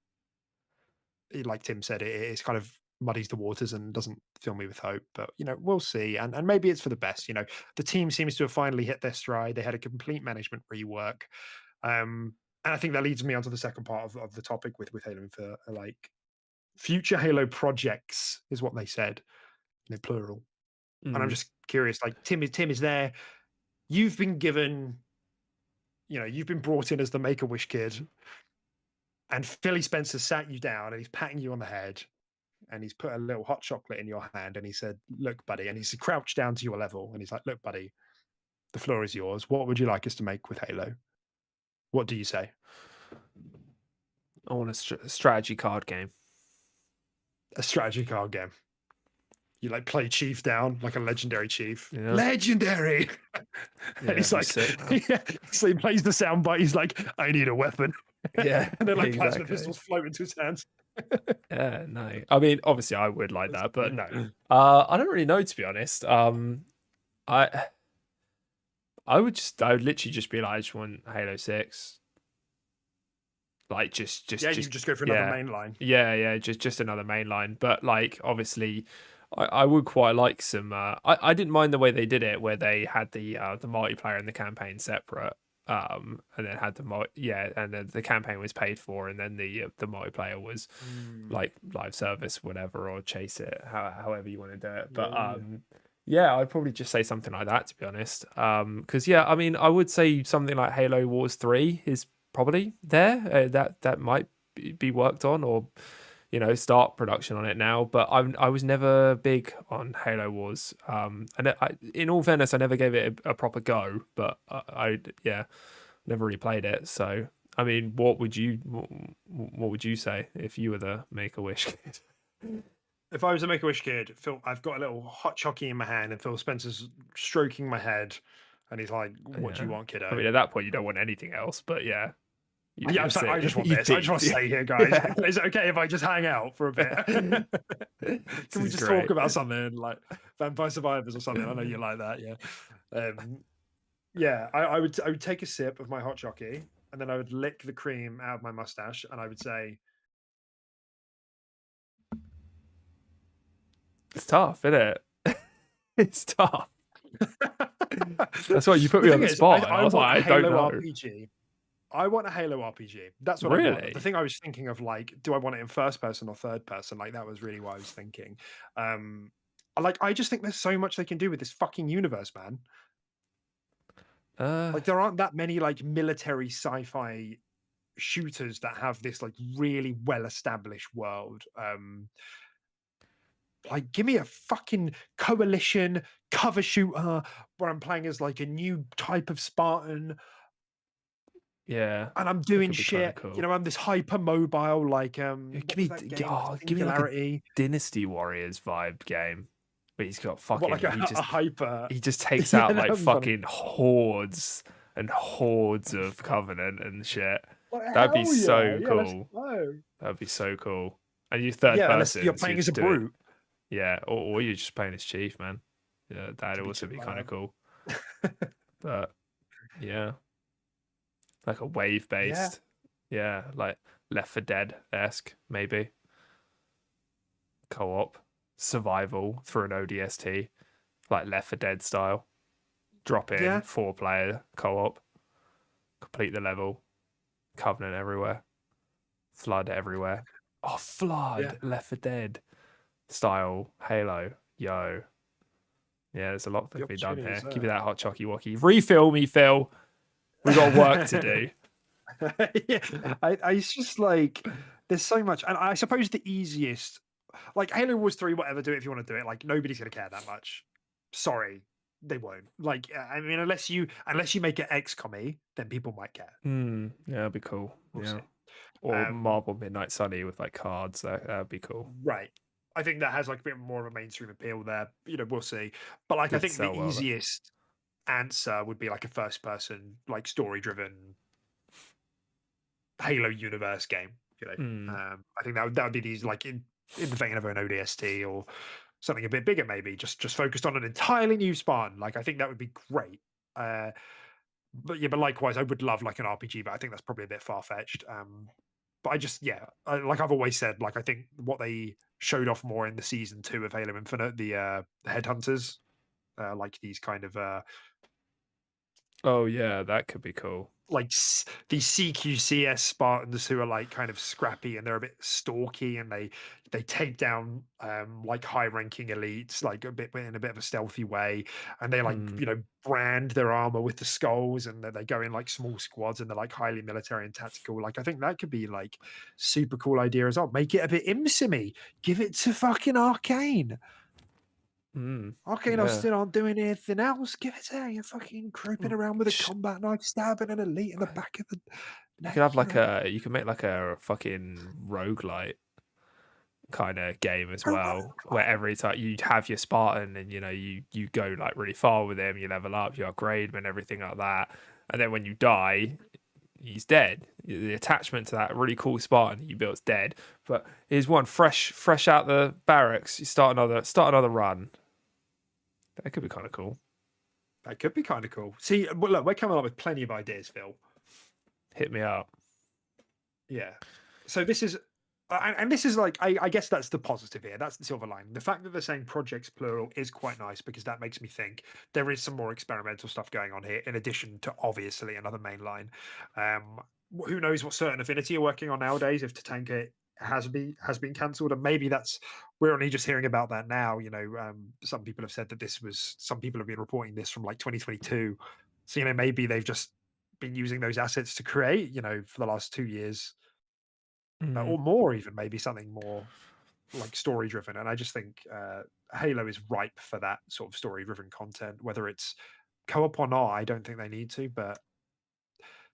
like Tim said, it's kind of muddies the waters and doesn't fill me with hope. But you know, we'll see, and maybe it's for the best. You know, the team seems to have finally hit their stride. They had a complete management rework, and I think that leads me on to the second part of the topic with Halo for like future Halo projects is what they said, you know, plural. And I'm mm. just curious, like Tim is there. You've been given, you know, you've been brought in as the Make a Wish kid, and Philly Spencer sat you down and he's patting you on the head and he's put a little hot chocolate in your hand and he said, "Look, buddy," and he's crouched down to your level and he's like, "Look, buddy, the floor is yours. What would you like us to make with Halo?" What do you say? I want a strategy card game. A strategy card game. You like play Chief down like a legendary Chief. Yeah, Legendary. And yeah, he's it'd be like, sick, man. yeah. So he plays the soundbite. He's like, "I need a weapon." Yeah, And then like plasma exactly. pistols float into his hands. Yeah, no. I mean, obviously, I would like that, but no. I don't really know, to be honest. I I would literally just be like, I just want Halo 6. Like, Yeah, you just go for another yeah, main line. yeah, just another main line. But like, obviously, I would quite like some. I didn't mind the way they did it, where they had the multiplayer and the campaign separate. And then had and then the campaign was paid for, and then the multiplayer was Mm, like live service, whatever, or chase it, however you want to do it. yeah, But yeah, yeah. yeah, I'd probably just say something like that, to be honest. Because yeah, I mean, I would say something like Halo Wars 3 is probably there. That might be worked on, or start production on it now. But I was never big on Halo Wars. And in all fairness, I never gave it a proper go. But yeah, never really played it. So I mean, what would you say if you were the Make a Wish kid? If I was a Make-A-Wish kid, Phil, I've got a little hot chockey in my hand, and Phil Spencer's stroking my head, and he's like, "What do you Yeah. want, I kiddo?" mean, at that point, you don't want anything else. But yeah, Yeah, I'm you'd saying, I sit. just want You this. I just want to peaked. stay here, guys. Yeah. Is it okay if I just hang out for a bit? This Can we is just talk great. about something like Vampire Survivors or something? I know you like that, yeah. Yeah, I would take a sip of my hot chockey, and then I would lick the cream out of my mustache, and I would say, It's tough, isn't it? It's tough. That's why you put the me on thing the is, spot. I I was want a like, I don't Halo know. RPG. I want a Halo RPG. That's what I want. The Really? thing I was thinking of, like, do I want it in first person or third person? Like, that was really what I was thinking. I just think there's so much they can do with this fucking universe, man. Uh, Like, there aren't that many like military sci-fi shooters that have this like really well established world. Like, give me a fucking coalition cover shooter where I'm playing as like a new type of Spartan yeah, and I'm that doing could be kind of shit. cool. I'm this hyper mobile, like Yeah, what was that game? give me like a Singularity. Dynasty Warriors vibe game, where he's got What, fucking like a hyper? he just takes Yeah, out that like would be funny. fucking hordes and hordes of Covenant and shit. Like, That'd be hell yeah, so yeah, let's cool. go. That'd be so cool. And you third Yeah, unless you're person, so you playing as a just do it. brute. Yeah, or you're just playing as Chief, man. Yeah, that'd Could be also chill be like kind of cool. that. But yeah, like a wave Yeah, based, yeah, like Left 4 Dead esque maybe co-op survival through an ODST, like Left 4 Dead style. Drop in yeah, 4-player co-op, complete the level, Covenant everywhere, Flood everywhere. Oh, yeah. Flood, Left 4 Dead style Halo, yo. Yeah, there's a lot that The can be done opportunity is here. Give me there. that hot chocky wocky. Refill me, Phil. We got work to do. Yeah, it's just like there's so much, and I suppose the easiest, like Halo Wars 3, whatever, do it if you want to do it. Like nobody's gonna care that much. Sorry, they won't. Like, I mean, unless you make it XCOM-y, then people might care. Yeah, that'd be cool. We'll Yeah. see. Or Um, Marble Midnight Sunny with like cards. That'd be cool. right. I think that has like a bit more of a mainstream appeal there. We'll see. But like, I Did think the sell well though. easiest answer would be like a first person, like story driven Halo universe game. Mm, I think that would be these like in the vein of an ODST or something a bit bigger, maybe just focused on an entirely new spawn. Like I think that would be great. Uh, but yeah, but likewise, I would love like an RPG, but I think that's probably a bit far fetched. But I just like I've always said, like I think what they showed off more in the season 2 of Halo Infinite, the headhunters, like these kind of oh yeah, that could be cool. like these CQCS Spartans who are like kind of scrappy and they're a bit stalky and they take down like high ranking elites like a bit in a bit of a stealthy way and they like Mm, brand their armor with the skulls and they go in like small squads and they're like highly military and tactical. Like I think that could be like super cool idea as well. Make it a bit imsimy. Give it to fucking Arcane. Arcane are yeah. still aren't doing anything else. Give it to you. Fucking creeping Mm, around with a sh- combat knife, stabbing an elite in the I- back of the You could neck. have like you could make like a fucking roguelite kind of game as A well, where roguelike. every time you have your Spartan and you go like really far with him, you level up, you upgrade him and everything like that, and then when you die, he's dead. The attachment to that really cool Spartan you built's dead, but here's one fresh out the barracks. You start another run. That could be kind of cool. That could be kind of cool. See, well, look, we're coming up with plenty of ideas, Phil. Hit me up. Yeah. So this is, and this is like, I guess that's the positive here. That's the silver lining. The fact that they're saying projects plural is quite nice because that makes me think there is some more experimental stuff going on here, in addition to obviously another main line. Who knows what Certain Affinity are working on nowadays? If Tatanka has been cancelled, and maybe we're only just hearing about that now. Some people have said that some people have been reporting this from like 2022. So maybe they've just been using those assets to create. For the last 2 years. Mm. or more even, maybe something more like story driven. And I just think Halo is ripe for that sort of story driven content, whether it's co-op or not. I don't think they need to, but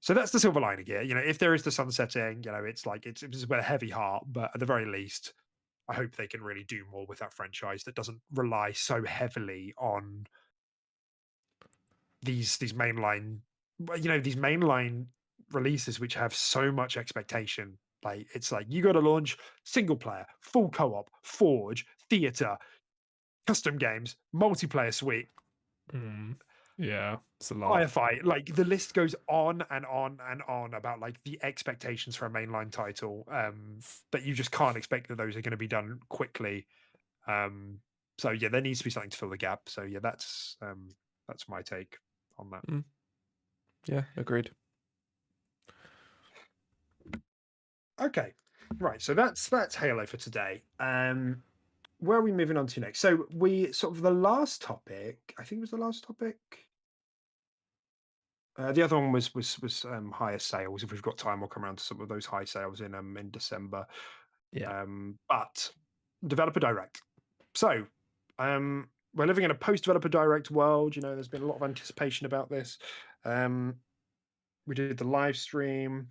so that's the silver lining here. If there is the sunsetting, it's like it's with a heavy heart, but at the very least, I hope they can really do more with that franchise that doesn't rely so heavily on these mainline, these mainline releases which have so much expectation. Like it's like you got to launch single player, full co-op, forge, theater, custom games, multiplayer suite, Mm. Yeah, it's a lot. firefight. Like the list goes on and on and on about like the expectations for a mainline title. That you just can't expect that those are going to be done quickly. Um, so yeah, there needs to be something to fill the gap. So yeah, that's my take on that. Mm. Yeah, agreed. Okay, right. So that's Halo for today. Where are we moving on to next? So we sort of the last topic. I think it was the last topic. The other one was higher sales. If we've got time, we'll come around to some of those high sales in December. Yeah. But developer direct. So we're living in a post developer direct world. There's been a lot of anticipation about this. We did the live stream.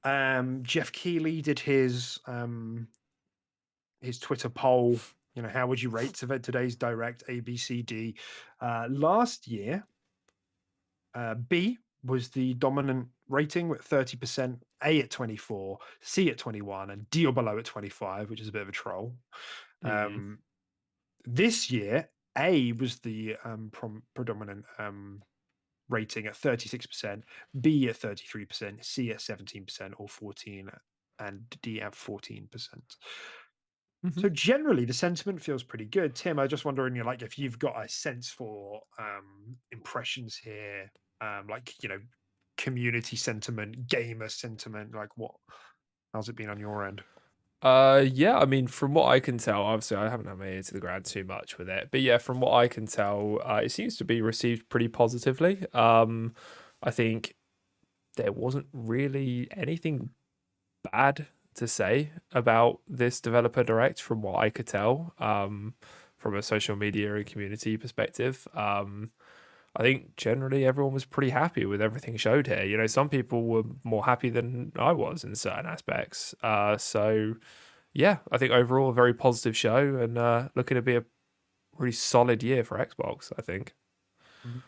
Jeff Keighley did his Twitter poll. How would you rate today's direct A, B, C, D? Last year, B was the dominant rating with 30%, A at 24, C at 21, and D or below at 25, which is a bit of a troll. Mm. This year, A was the predominant rating at 36%, B at 33%, C at 17%, or 14, and D at 14%. Hmm. So generally, the sentiment feels pretty good. Tim, I just wondering, like, if you've got a sense for impressions here, like community sentiment, gamer sentiment, like how's it been on your end? Yeah, I mean, from what I can tell, obviously I haven't had my ear to the ground too much with it, but yeah, from what I can tell, it seems to be received pretty positively. I think there wasn't really anything bad to say about this developer direct from what I could tell, from a social media and community perspective. I think generally everyone was pretty happy with everything showed here. Some people were more happy than I was in certain aspects. So yeah, I think overall a very positive show and looking to be a really solid year for Xbox, I think. Mhm.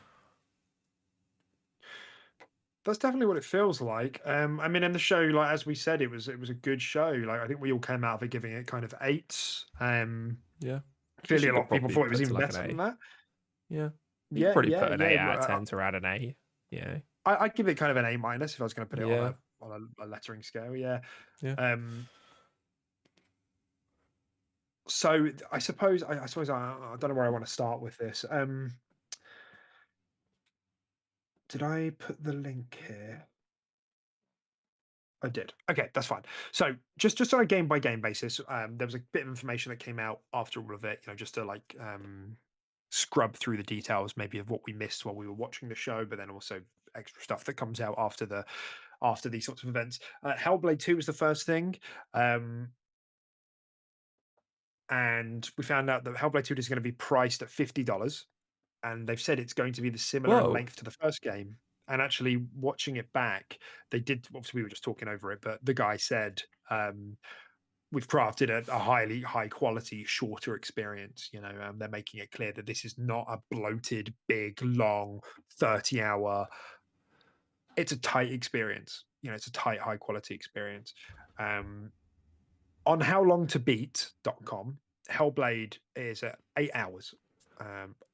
That's definitely what it feels like. I mean, in the show, like as we said, it was a good show. Like I think we all came out of it giving it kind of eights. Yeah. Guess Clearly, you a lot could of people probably thought it was put to even like an better than A. that. Yeah. You could Yeah, probably yeah, put an yeah. 8 out of 10 to around an A. Yeah. I'd give it kind of an A minus if I was going to put it on Yeah. a lettering scale. Yeah. Yeah. Um, so I suppose I don't know where I want to start with this. Did I put the link here? I did. Okay, that's fine. So just on a game by game basis, there was a bit of information that came out after all of it, just to like scrub through the details, maybe of what we missed while we were watching the show, but then also extra stuff that comes out after these sorts of events. Hellblade 2 was the first thing. And we found out that Hellblade 2 is going to be priced at $50, and they've said it's going to be the similar in Whoa. length to the first game. And actually, watching it back, they did. Obviously, we were just talking over it, but the guy said, "We've crafted a highly high quality, shorter experience." They're making it clear that this is not a bloated, big, long, 30-hour. It's a tight experience. It's a tight, high quality experience. Um, on howlongtobeat.com, Hellblade is at 8 hours.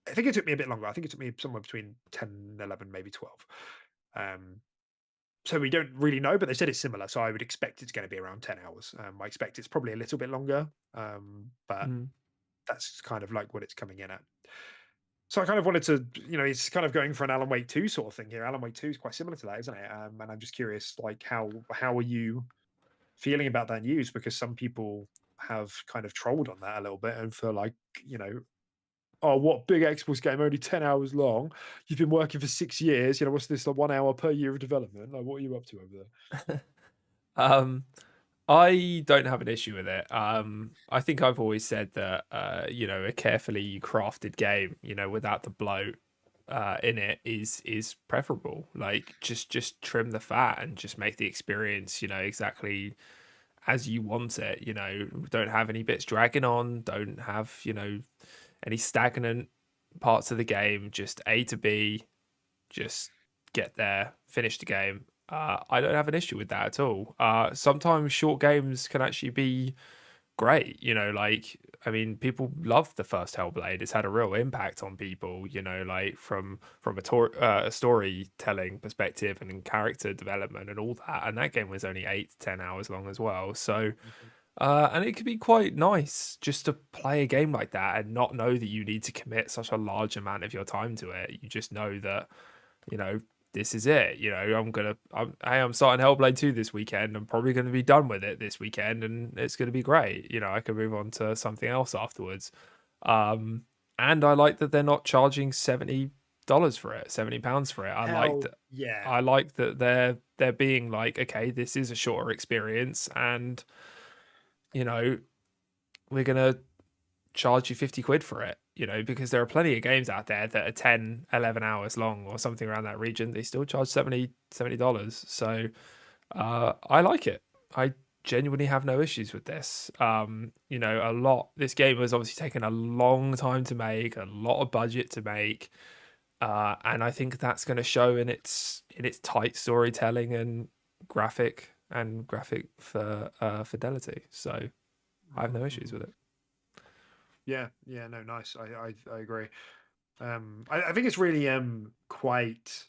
I think it took me a bit longer. I think it took me somewhere between 10 and 11, maybe 12. Um, so we don't really know, but they said it's similar. So I would expect it's going to be around 10 hours. I expect it's probably a little bit longer, but Mm. that's kind of like what it's coming in at. So I kind of wanted to, it's kind of going for an Alan Wake 2 sort of thing here. Alan Wake 2 is quite similar to that, isn't it? And I'm just curious, like, how are you feeling about that news? Because some people have kind of trolled on that a little bit and feel like, you know, oh, what big Xbox game only 10 hours long? You've been working for 6 years. What's this, like 1 hour per year of development? Like, what are you up to over there? um I don't have an issue with it. I think I've always said that a carefully crafted game, without the bloat in it is preferable. Like just trim the fat and just make the experience, exactly as you want it. Don't have any bits dragging on, don't have, any stagnant parts of the game, just A to B, just get there, finish the game. I don't have an issue with that at all. Sometimes short games can actually be great. Like I mean, people love the first Hellblade. It's had a real impact on people. Like from a storytelling perspective and in character development and all that. And that game was only 8 to 10 hours long as well. So. Mhm. And it could be quite nice just to play a game like that and not know that you need to commit such a large amount of your time to it. You just know that you know, this is it. I'm starting Hellblade 2 this weekend. I'm probably going to be done with it this weekend and it's going to be great. I can move on to something else afterwards. Um, and I like that they're not charging $70 for it, £70 for it. Hell yeah. I like that they're being like, okay, this is a shorter experience and you know, we're gonna charge you 50 quid for it, because there are plenty of games out there that are 10, 11 hours long or something around that region. They still charge $70. So I like it. I genuinely have no issues with this. This game has obviously taken a long time to make, a lot of budget to make. And I think that's going to show in its tight storytelling and graphic for fidelity. So I have no issues Mhm. with it. Yeah, yeah, no, nice. I agree. I think it's really quite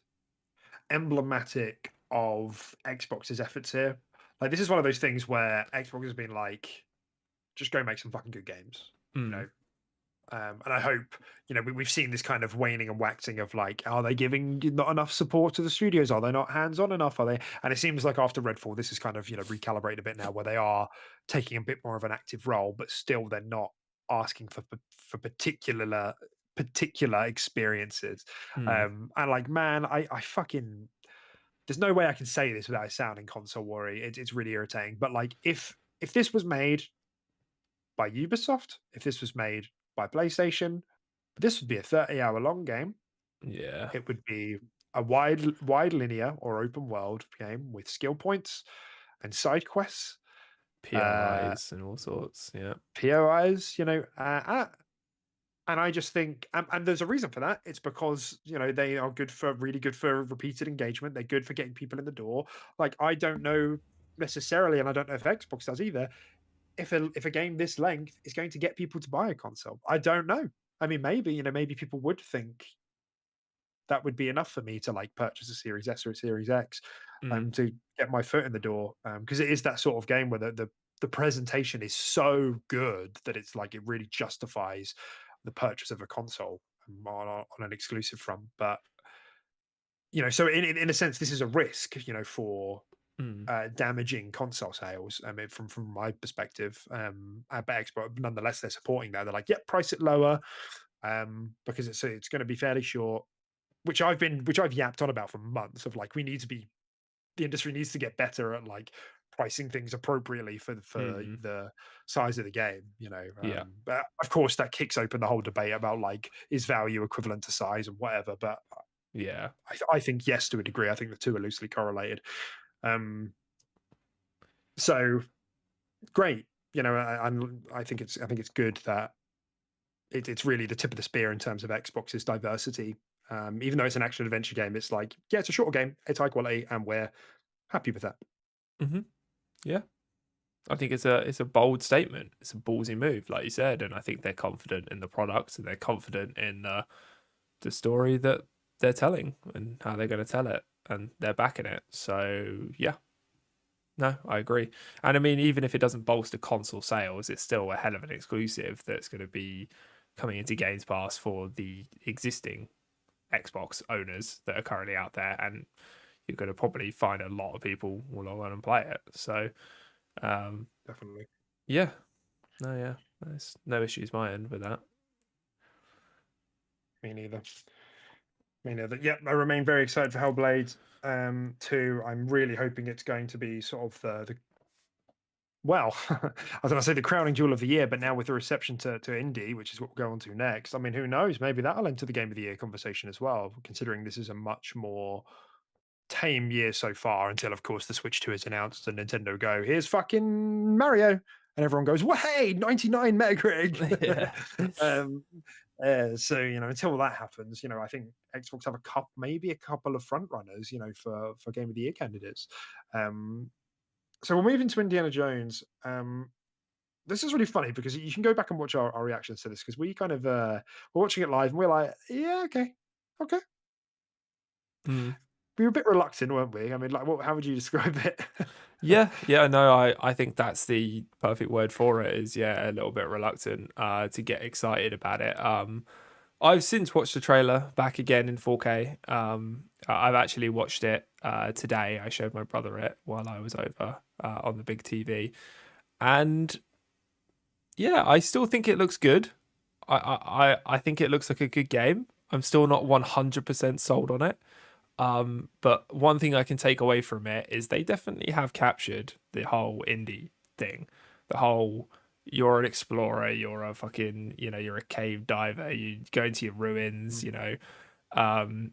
emblematic of Xbox's efforts here. Like this is one of those things where Xbox has been like, just go make some fucking good games, you Mm, know. And I hope, we've seen this kind of waning and waxing of like, are they giving not enough support to the studios? Are they not hands on enough? Are they? And it seems like after Redfall, this is kind of, recalibrated a bit now where they are taking a bit more of an active role, but still they're not asking for particular experiences. mm, And like, man, I fucking, there's no way I can say this without it sounding console worry. It's really irritating. But like, if this was made by Ubisoft, if this was made by PlayStation, this would be a 30-hour long game. yeah. It would be a wide linear or open world game with skill points and side quests, uh, POIs and all sorts. Yeah. POIs, and I just think, and there's a reason for that. It's because they are really good for repeated engagement. They're good for getting people in the door. Like I don't know necessarily, and I don't know if Xbox does either. If a game this length is going to get people to buy a console, I don't know. I mean, maybe maybe people would think that would be enough for me to like purchase a Series S or a Series X, Mm, to get my foot in the door. Because it is that sort of game where the presentation is so good that it's like it really justifies the purchase of a console on an exclusive front. But so in a sense, this is a risk, for mm, damaging console sales. I mean, from my perspective, but Xbox nonetheless they're supporting that. They're like, yeah, price it lower, because it's going to be fairly short. Which I've yapped on about for months of like we need to be the industry needs to get better at like pricing things appropriately for mm. the size of the game, Yeah. but of course that kicks open the whole debate about like is value equivalent to size and whatever. But Yeah. I think yes to a degree. I think the two are loosely correlated. Um, so great. I think it's good that it's really the tip of the spear in terms of Xbox's diversity. Even though it's an action adventure game, it's like, yeah, it's a shorter game, it's high quality, and we're happy with that. Hmm. Yeah. I think it's a bold statement. It's a ballsy move, like you said, and I think they're confident in the product and they're confident in the story that they're telling and how they're going to tell it, and they're backing it. So yeah, no, I agree. And I mean, even if it doesn't bolster console sales, it's still a hell of an exclusive that's going to be coming into Games Pass for the existing Xbox owners that are currently out there, and you're going to probably find a lot of people will log on and play it. So, um, Definitely. yeah, no, yeah, there's no issues my end with that. Me neither. Me neither. Yep, I remain very excited for Hellblade 2. I'm really hoping it's going to be sort of the well, I was going to say the crowning jewel of the year, but now with the reception to indie, which is what we'll go on to next, I mean, who knows? Maybe that'll enter the game of the year conversation as well, considering this is a much more tame year so far until, of course, the Switch 2 is announced and Nintendo go, here's fucking Mario. And everyone goes, well, hey, 99 Metacritic. Yeah. um, so, until that happens, I think Xbox have maybe a couple of front runners, for Game of the Year candidates. So we'll move into Indiana Jones. This is really funny because you can go back and watch our reactions to this because we kind of we're watching it live and we're like, yeah, okay, okay. Mm. We were a bit reluctant, weren't we? I mean, like, how would you describe it? Yeah, no, I think that's the perfect word for it. Is yeah, a little bit reluctant to get excited about it. I've since watched the trailer back again in 4K. I've actually watched it today. I showed my brother it while I was over on the big TV, and yeah, I still think it looks good. I think it looks like a good game. I'm still not 100% sold on it. But one thing I can take away from it is they definitely have captured the whole indie thing. The whole you're an explorer, you're a fucking, you're a cave diver, you go into your ruins, um,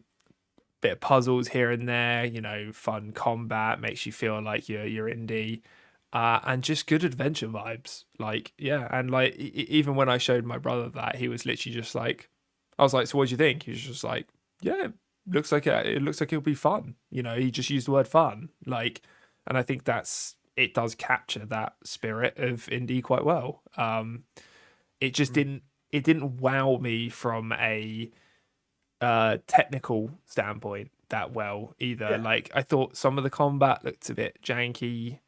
bit of puzzles here and there, fun combat, makes you feel like you're indie. And just good adventure vibes. Like, yeah, and like even when I showed my brother that, he was literally just like, I was like, so what do you think? He was just like, yeah, looks like it looks like it'll be fun. He just used the word fun. Like, and I think it does capture that spirit of indie quite well. It just Mm, didn't wow me from a technical standpoint that well either. yeah. Like I thought some of the combat looked a bit janky,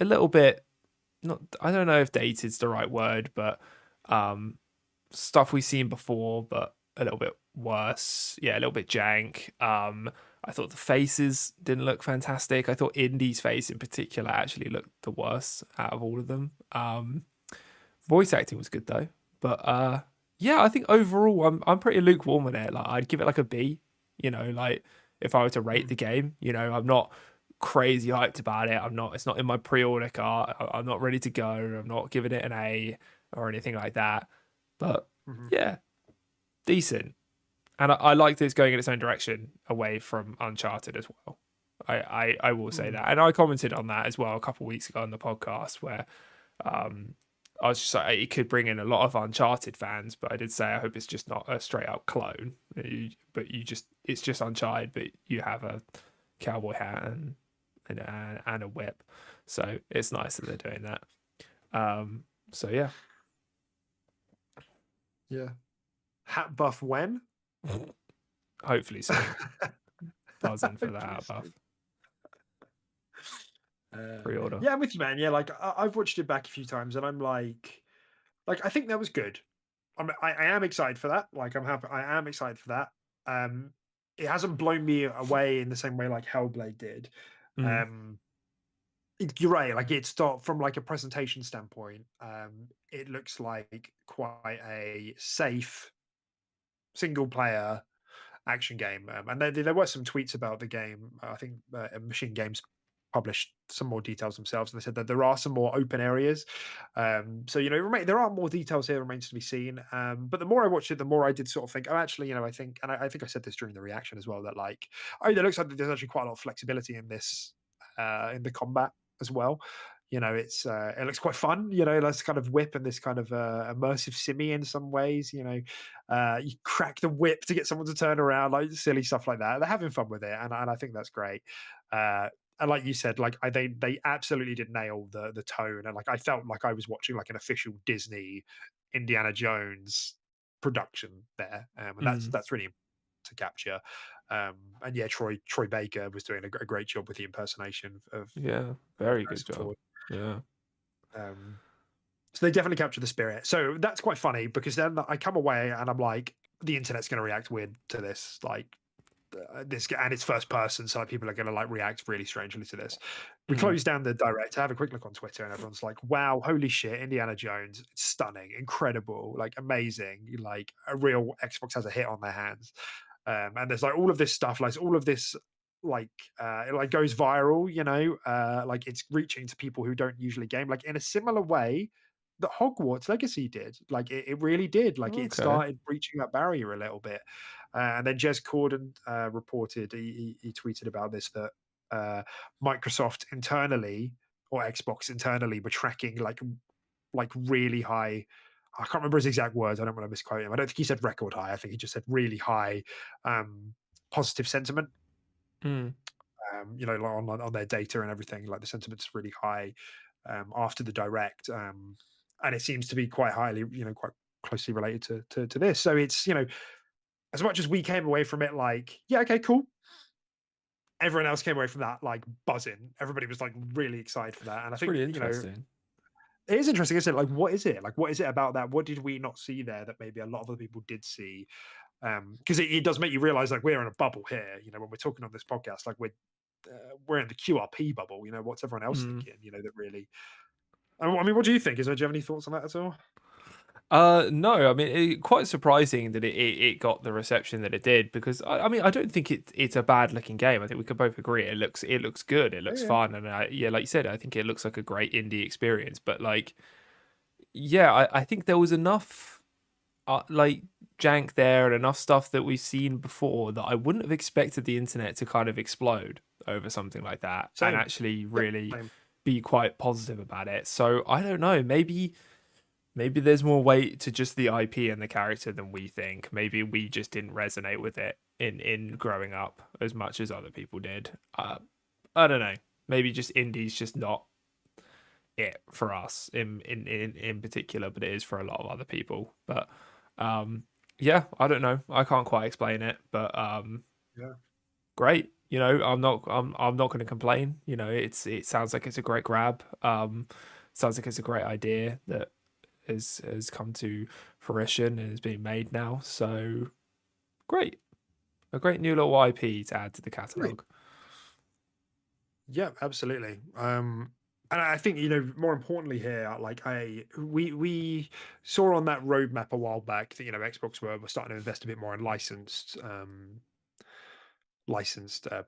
a little bit not, I don't know if dated's the right word, but um stuff we've seen before, but a little bit worse. Yeah, a little bit jank. I thought the faces didn't look fantastic. I thought Indy's face in particular actually looked the worst out of all of them. Voice acting was good though, but yeah, I think overall I'm pretty lukewarm on it. Like I'd give it like a B. Like if I were to rate Mm, the game, I'm not crazy hyped about it. I'm not. It's not in my pre-order cart. I'm not ready to go. I'm not giving it an A or anything like that. But mhm, yeah, decent. And I like that it's going in its own direction away from Uncharted as well. I will say mm. that. And I commented on that as well a couple of weeks ago on the podcast where um, I was just like, it could bring in a lot of Uncharted fans, but I did say I hope it's just not a straight up clone. It's just Uncharted, but you have a cowboy hat and a whip. So it's nice that they're doing that. So yeah. Yeah. Hat buff when? Hopefully soon. Buzzing for that Hopefully out buff soon. Uh, pre-order. yeah, I'm with you, man. Yeah, like I've watched it back a few times, and I'm like I think that was good. I am excited for that. Like I'm happy. I am excited for that. Um, it hasn't blown me away in the same way like Hellblade did. Mm, Um, you're right. Like it's not from like a presentation standpoint. It looks like quite a safe single player action game. And there were some tweets about the game. I think Machine Games published some more details themselves, and they said that there are some more open areas. So there are more details here remains to be seen. But the more I watched it, the more I did sort of think, oh, actually, I think, and I think I said this during the reaction as well, that like, oh, it looks like there's actually quite a lot of flexibility in this in the combat as well. It looks quite fun. This kind of whip and this kind of immersive simmy in some ways. You crack the whip to get someone to turn around, like silly stuff like that. They're having fun with it, and I think that's great. And like you said, like they absolutely did nail the tone, and like I felt like I was watching like an official Disney Indiana Jones production there, and that's mm, that's really to capture. And yeah, Troy Baker was doing a great job with the impersonation yeah, of very good Harrison job. Ford. Yeah. Um, so they definitely capture the spirit. So that's quite funny because then I come away and I'm like, the internet's going to react weird to this, like and it's first person, so like, people are going to like react really strangely to this. We Mm, close down the direct. I have a quick look on Twitter, and everyone's like, "Wow, holy shit, Indiana Jones, it's stunning, incredible, like amazing, like a real Xbox has a hit on their hands." And there's like all of this stuff, like all of this it like goes viral, like it's reaching to people who don't usually game, like in a similar way that Hogwarts Legacy did. Like it really did. Like it Okay. started breaching that barrier a little bit. And then Jez Corden reported, he tweeted about this, that Microsoft internally or Xbox internally were tracking like really high. I can't remember his exact words. I don't want to misquote him. I don't think he said record high. I think he just said really high positive sentiment, Mm. like on their data and everything. Like the sentiment's really high after the direct, and it seems to be quite highly, quite closely related to this. So it's, as much as we came away from it like, yeah, okay, cool. Everyone else came away from that like buzzing. Everybody was like really excited for that, and I It's think, really interesting. it is interesting, isn't it? Like, what is it? Like, what is it about that? What did we not see there that maybe a lot of other people did see? Because it does make you realize, like, we're in a bubble here. When we're talking on this podcast, like we're in the QRP bubble. What's everyone else Mm. thinking? That really. I mean, what do you think? Do you have any thoughts on that at all? No, I mean, quite surprising that it got the reception that it did, because I mean, I don't think it's a bad looking game. I think we could both agree it looks good, it Yeah, looks yeah. fun, and yeah, like you said, I think it looks like a great indie experience. But like, yeah, I think there was enough like jank there and enough stuff that we've seen before that I wouldn't have expected the internet to kind of explode over something like that and Same. actually Yep. really Same. be quite positive about it. So I don't know, maybe there's more weight to just the IP and the character than we think. Maybe we just didn't resonate with it in growing up as much as other people did. I don't know. Maybe just indie's just not it for us in particular, but it is for a lot of other people. But yeah, I don't know. I can't quite explain it, but Yeah. great. I'm not going to complain. It sounds like it's a great grab. Sounds like it's a great idea that has come to fruition and is being made now. So great, a great new little IP to add to the Great. catalog. Yeah, absolutely. And I think, more importantly here, like we saw on that roadmap a while back that, Xbox were starting to invest a bit more in licensed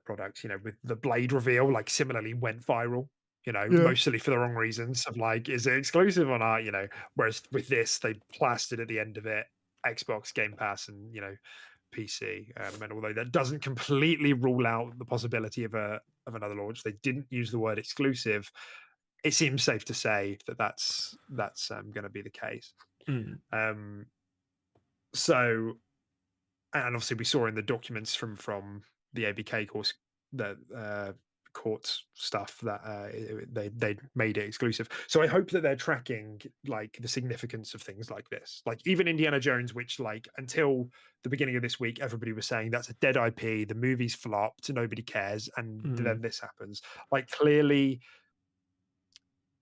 products. With the Blade reveal, like similarly went viral. Yeah. Mostly for the wrong reasons of like, is it exclusive or not? Whereas with this, they plastered at the end of it Xbox Game Pass and PC. And although that doesn't completely rule out the possibility of another launch, they didn't use the word exclusive. It seems safe to say that that's going to be the case. Mm. Um, so, and obviously we saw in the documents from the ABK course that court stuff that they made it exclusive. So I hope that they're tracking like the significance of things like this. Like even Indiana Jones, which like until the beginning of this week, everybody was saying that's a dead IP, the movie's flopped, nobody cares, and Mm. then this happens. Like clearly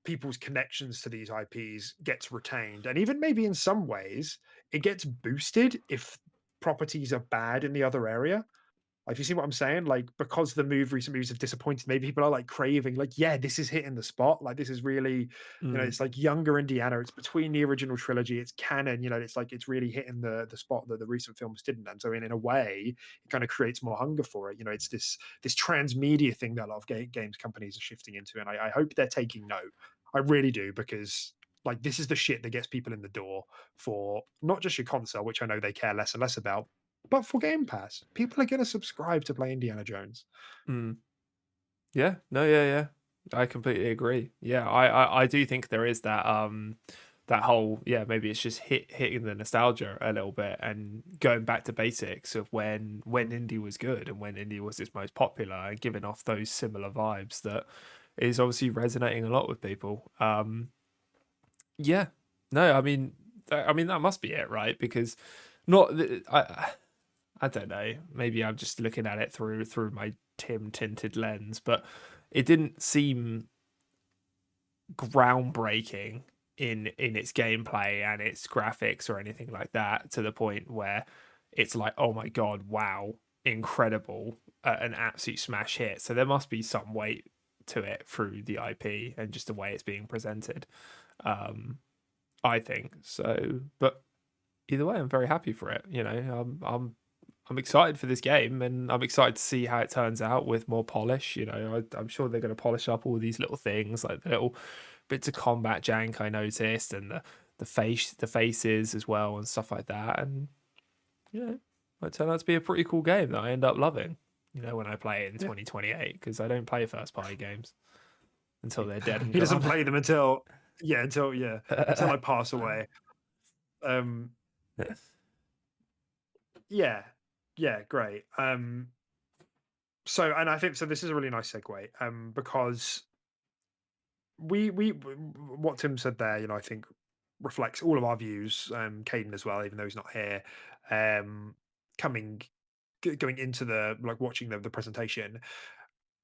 people's connections to these IPs gets retained, and even maybe in some ways it gets boosted if properties are bad in the other area. Like, you see what I'm saying? Like, because recent movies have disappointed, maybe people are like craving, like, yeah, this is hitting the spot. Like, this is really, Mm. it's like younger Indiana. It's between the original trilogy. It's canon. It's like it's really hitting the spot that the recent films didn't. And so, in a way, it kind of creates more hunger for it. It's this transmedia thing that a lot of games companies are shifting into, and I hope they're taking note. I really do, because like this is the shit that gets people in the door for not just your console, which I know they care less and less about, but for Game Pass, people are going to subscribe to play Indiana Jones. Mm. Yeah, no, yeah. I completely agree. Yeah, I do think there is that whole, yeah, maybe it's just hitting the nostalgia a little bit and going back to basics of when indie was good and when indie was its most popular, and giving off those similar vibes that is obviously resonating a lot with people. Yeah. No, I mean that must be it, right? Because not I don't know. Maybe I'm just looking at it through my Tim tinted lens, but it didn't seem groundbreaking in its gameplay and its graphics or anything like that, to the point where it's like, oh my god, wow, incredible, an absolute smash hit. So there must be some weight to it through the IP and just the way it's being presented. Um, I think so, but either way, I'm very happy for it. I'm excited for this game, and I'm excited to see how it turns out with more polish. You know, I'm sure they're going to polish up all these little things, like the little bits of combat jank I noticed, and the faces as well, and stuff like that. And you know, it might turn out to be a pretty cool game that I end up loving. You know, when I play it in Yeah. 2028, because I don't play first party games until they're dead and He doesn't gone. play them until I pass away. Yeah, yeah, great. So, and I think so. This is a really nice segue, because what Tim said there, I think reflects all of our views. Caden as well, even though he's not here. Coming Going into the like watching the presentation,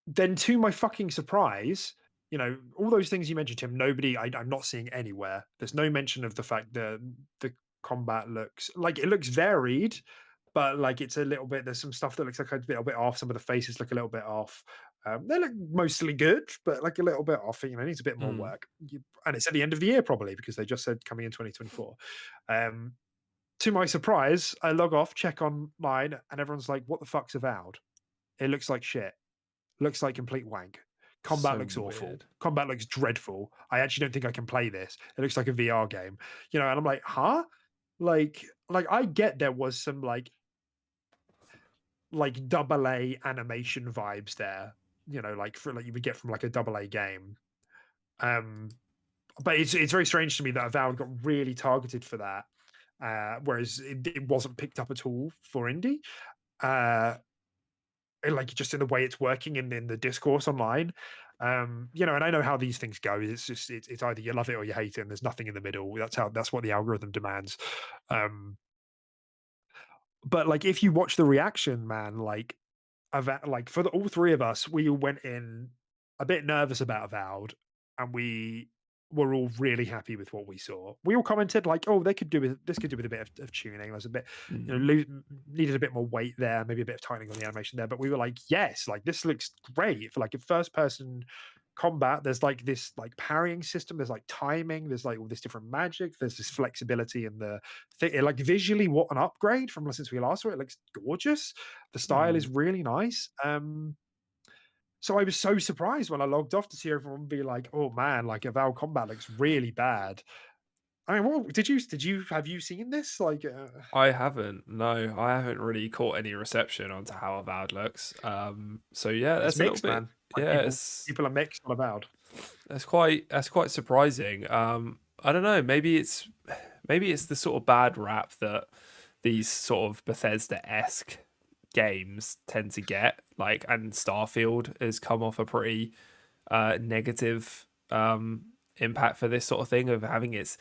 then to my fucking surprise, all those things you mentioned, Tim, I'm not seeing anywhere. There's no mention of the fact that the combat looks like it looks varied, but like it's a little bit, there's some stuff that looks like a little bit off. Some of the faces look a little bit off. They look mostly good, but like a little bit off. Needs a bit more Mm. work. And it's at the end of the year probably because they just said coming in 2024. Um, to my surprise, I log off, check online, and everyone's like, "What the fuck's Avowed? It looks like shit. Looks like complete wank. Combat So looks awful. weird. Combat looks dreadful. I actually don't think I can play this. It looks like a VR game." And I'm like, huh? Like I get there was some like double A animation vibes there, like for like you would get from like a double A game. Um, but it's very strange to me that Avowed got really targeted for that, whereas it wasn't picked up at all for indie. Uh, like just in the way it's working in the discourse online. And I know how these things go. It's just it's either you love it or you hate it, and there's nothing in the middle. That's what the algorithm demands. Um, but like if you watch the reaction, man, like for all three of us, we all went in a bit nervous about Avowed, and we were all really happy with what we saw. We all commented like, "Oh, they could do with this. Could do with a bit of tuning. There's a bit, Mm. needed a bit more weight there, maybe a bit of tightening on the animation there." But we were like, "Yes, like this looks great for like a first person combat. There's like this like parrying system. There's like timing. There's like all this different magic. There's this flexibility in the thing. Like visually, what an upgrade from since we last saw it. It looks gorgeous. The style is Mm. really nice. So I was so surprised when I logged off to see everyone be like, "Oh man, like Avowed combat looks really bad." I mean, what did you have you seen this? Like, I haven't. No, I haven't really caught any reception onto how Avowed looks. So yeah, it's that's a little mixed, bit. man. Like Yeah, people are mixed on Avowed. that's quite surprising. I don't know. Maybe it's the sort of bad rap that these sort of Bethesda-esque games tend to get. Like, and Starfield has come off a pretty negative impact for this sort of thing of having its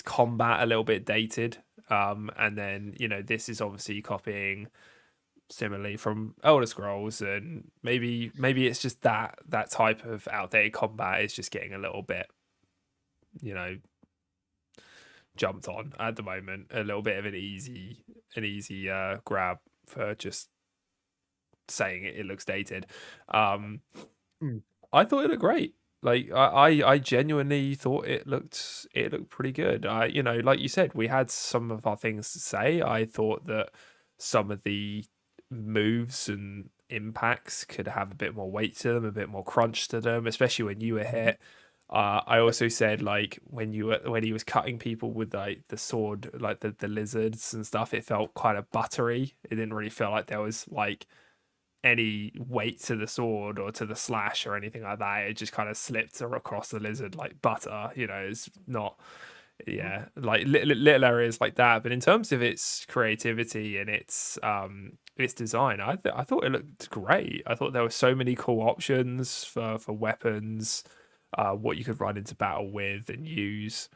combat a little bit dated. And then this is obviously copying similarly from Elder Scrolls, and maybe it's just that type of outdated combat is just getting a little bit you know jumped on at the moment, a little bit of an easy grab for just saying it looks dated. um Mm. I thought it looked great. Like I genuinely thought it looked pretty good. Like you said, we had some of our things to say. I thought that some of the moves and impacts could have a bit more weight to them, a bit more crunch to them, especially when you were Mhm. hit. I also said like when he was cutting people with like the sword, like the lizards and stuff, it felt kind of buttery. It didn't really feel like there was like any weight to the sword or to the slash or anything like that. It just kind of slipped across the lizard like butter. It's not, Mhm. yeah, like little areas like that. But in terms of its creativity and its design, I thought it looked great. I thought there were so many cool options for weapons, what you could run into battle with and use.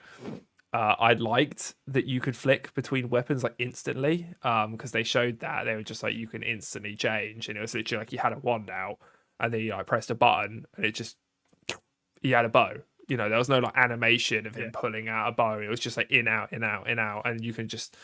I liked that you could flick between weapons like instantly, because they showed that they were just like you can instantly change, and it was literally like you had a wand out, and then you like pressed a button, and it just he had a bow. There was no like animation of Yeah. him pulling out a bow. It was just like in out, in out, in out, and you can just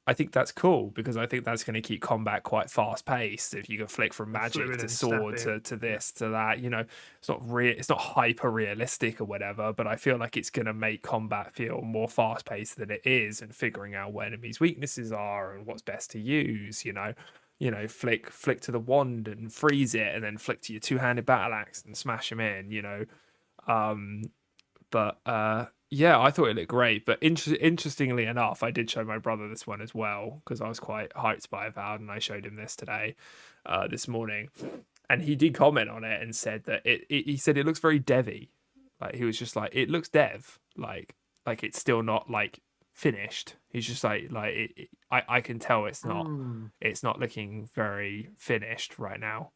I think that's cool because I think that's going to keep combat quite fast paced. If you can flick from and magic fluid to and sword snappy. to Yeah. this to that, it's not real, it's not hyper realistic or whatever. But I feel like it's going to make combat feel more fast paced than it is, and figuring out what enemies' weaknesses are and what's best to use. Flick to the wand and freeze it, and then flick to your two-handed battle axe and smash them in. Um, but yeah, I thought it looked great. But interestingly enough, I did show my brother this one as well because I was quite hyped by Avowed, and I showed him this today, this morning, and he did comment on it and said that he said it looks very devy. Like he was just like, it looks dev, like it's still not like finished. He's just I can tell Mm, it's not looking very finished right now,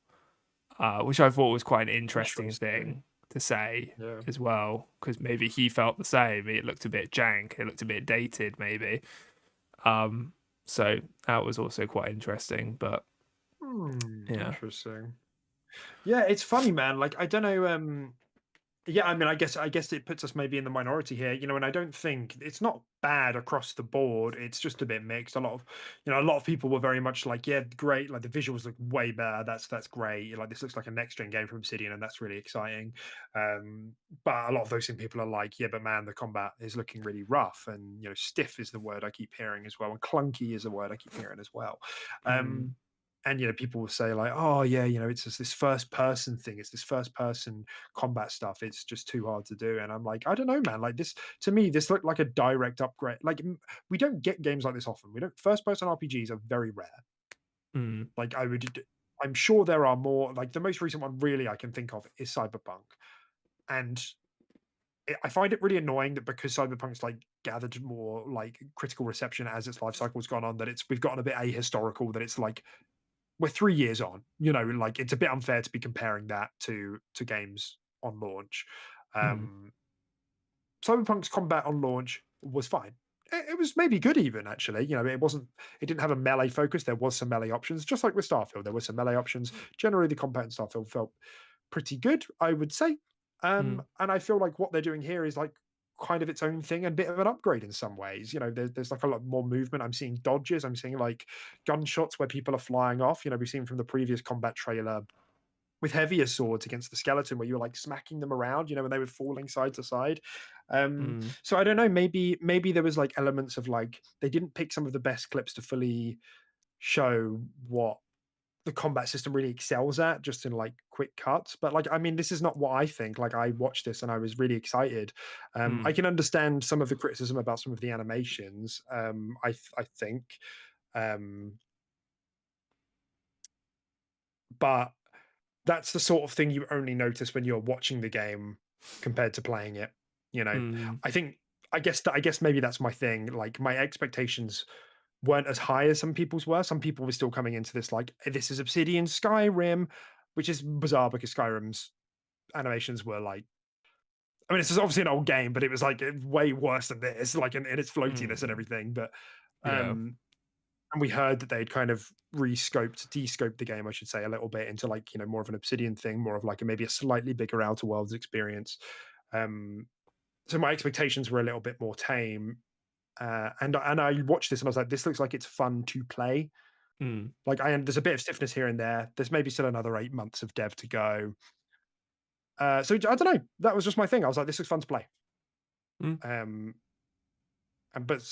which I thought was quite an interesting interesting. thing to say Yeah. as well, because maybe he felt the same. It looked a bit jank, it looked a bit dated, maybe. Um, so that was also quite interesting. But yeah, Interesting. Yeah, it's funny, man. Like I don't know. Yeah, I mean, I guess it puts us maybe in the minority here, and I don't think it's not bad across the board. It's just a bit mixed. A lot of people were very much like, yeah, great. Like the visuals look way better. That's great. Like this looks like a next gen game from Obsidian, and that's really exciting. Um, but a lot of those same people are like, yeah, but man, the combat is looking really rough, and stiff is the word I keep hearing as well, and clunky is the word I keep hearing as well. mm, Um, and people will say like, oh yeah, it's just this first person thing. It's this first person combat stuff. It's just too hard to do. And I'm like, I don't know, man. Like this, to me, this looked like a direct upgrade. Like we don't get games like this often. We don't. First person RPGs are very rare. mm, Like I'm sure there are more. Like the most recent one really I can think of is Cyberpunk, and I find it really annoying that because Cyberpunk's like gathered more like critical reception as its life cycle's gone on, that we've gotten a bit ahistorical. That it's like we're 3 years on. Like it's a bit unfair to be comparing that to games on launch. mm, Um, Cyberpunk's combat on launch was fine. It was maybe good even actually. It wasn't. It didn't have a melee focus. There was some melee options, just like with Starfield. There were some melee options. Generally, the combat in Starfield felt pretty good, I would say. mm, And I feel like what they're doing here is like kind of its own thing and bit of an upgrade in some ways. There's like a lot more movement. I'm seeing dodges. I'm seeing like gunshots where people are flying off. We've seen from the previous combat trailer with heavier swords against the skeleton where you were like smacking them around, when they were falling side to side. mm, So I don't know, maybe there was like elements of like they didn't pick some of the best clips to fully show what the combat system really excels at just in like quick cuts. But like I mean, this is not what I think. Like I watched this and I was really excited. I mm, can understand some of the criticism about some of the animations. I think. Um but that's the sort of thing you only notice when you're watching the game compared to playing it. You know, mm, I think I guess maybe that's my thing. Like my expectations weren't as high as some people's were. Some people were still coming into this like this is Obsidian Skyrim, which is bizarre because Skyrim's animations were like. I mean, this is obviously an old game, but it was like way worse than this, like in its floatiness and mm. everything. But Yeah. um and we heard that they'd kind of descoped the game, I should say, a little bit into like more of an Obsidian thing, more of like maybe a slightly bigger Outer Worlds experience. Um, so my expectations were a little bit more tame, and I watched this and I was like, this looks like it's fun to play. Mm, Like there's a bit of stiffness here and there. There's maybe still another 8 months of dev to go. So I don't know. That was just my thing. I was like, this looks fun to play. mm, Um, and but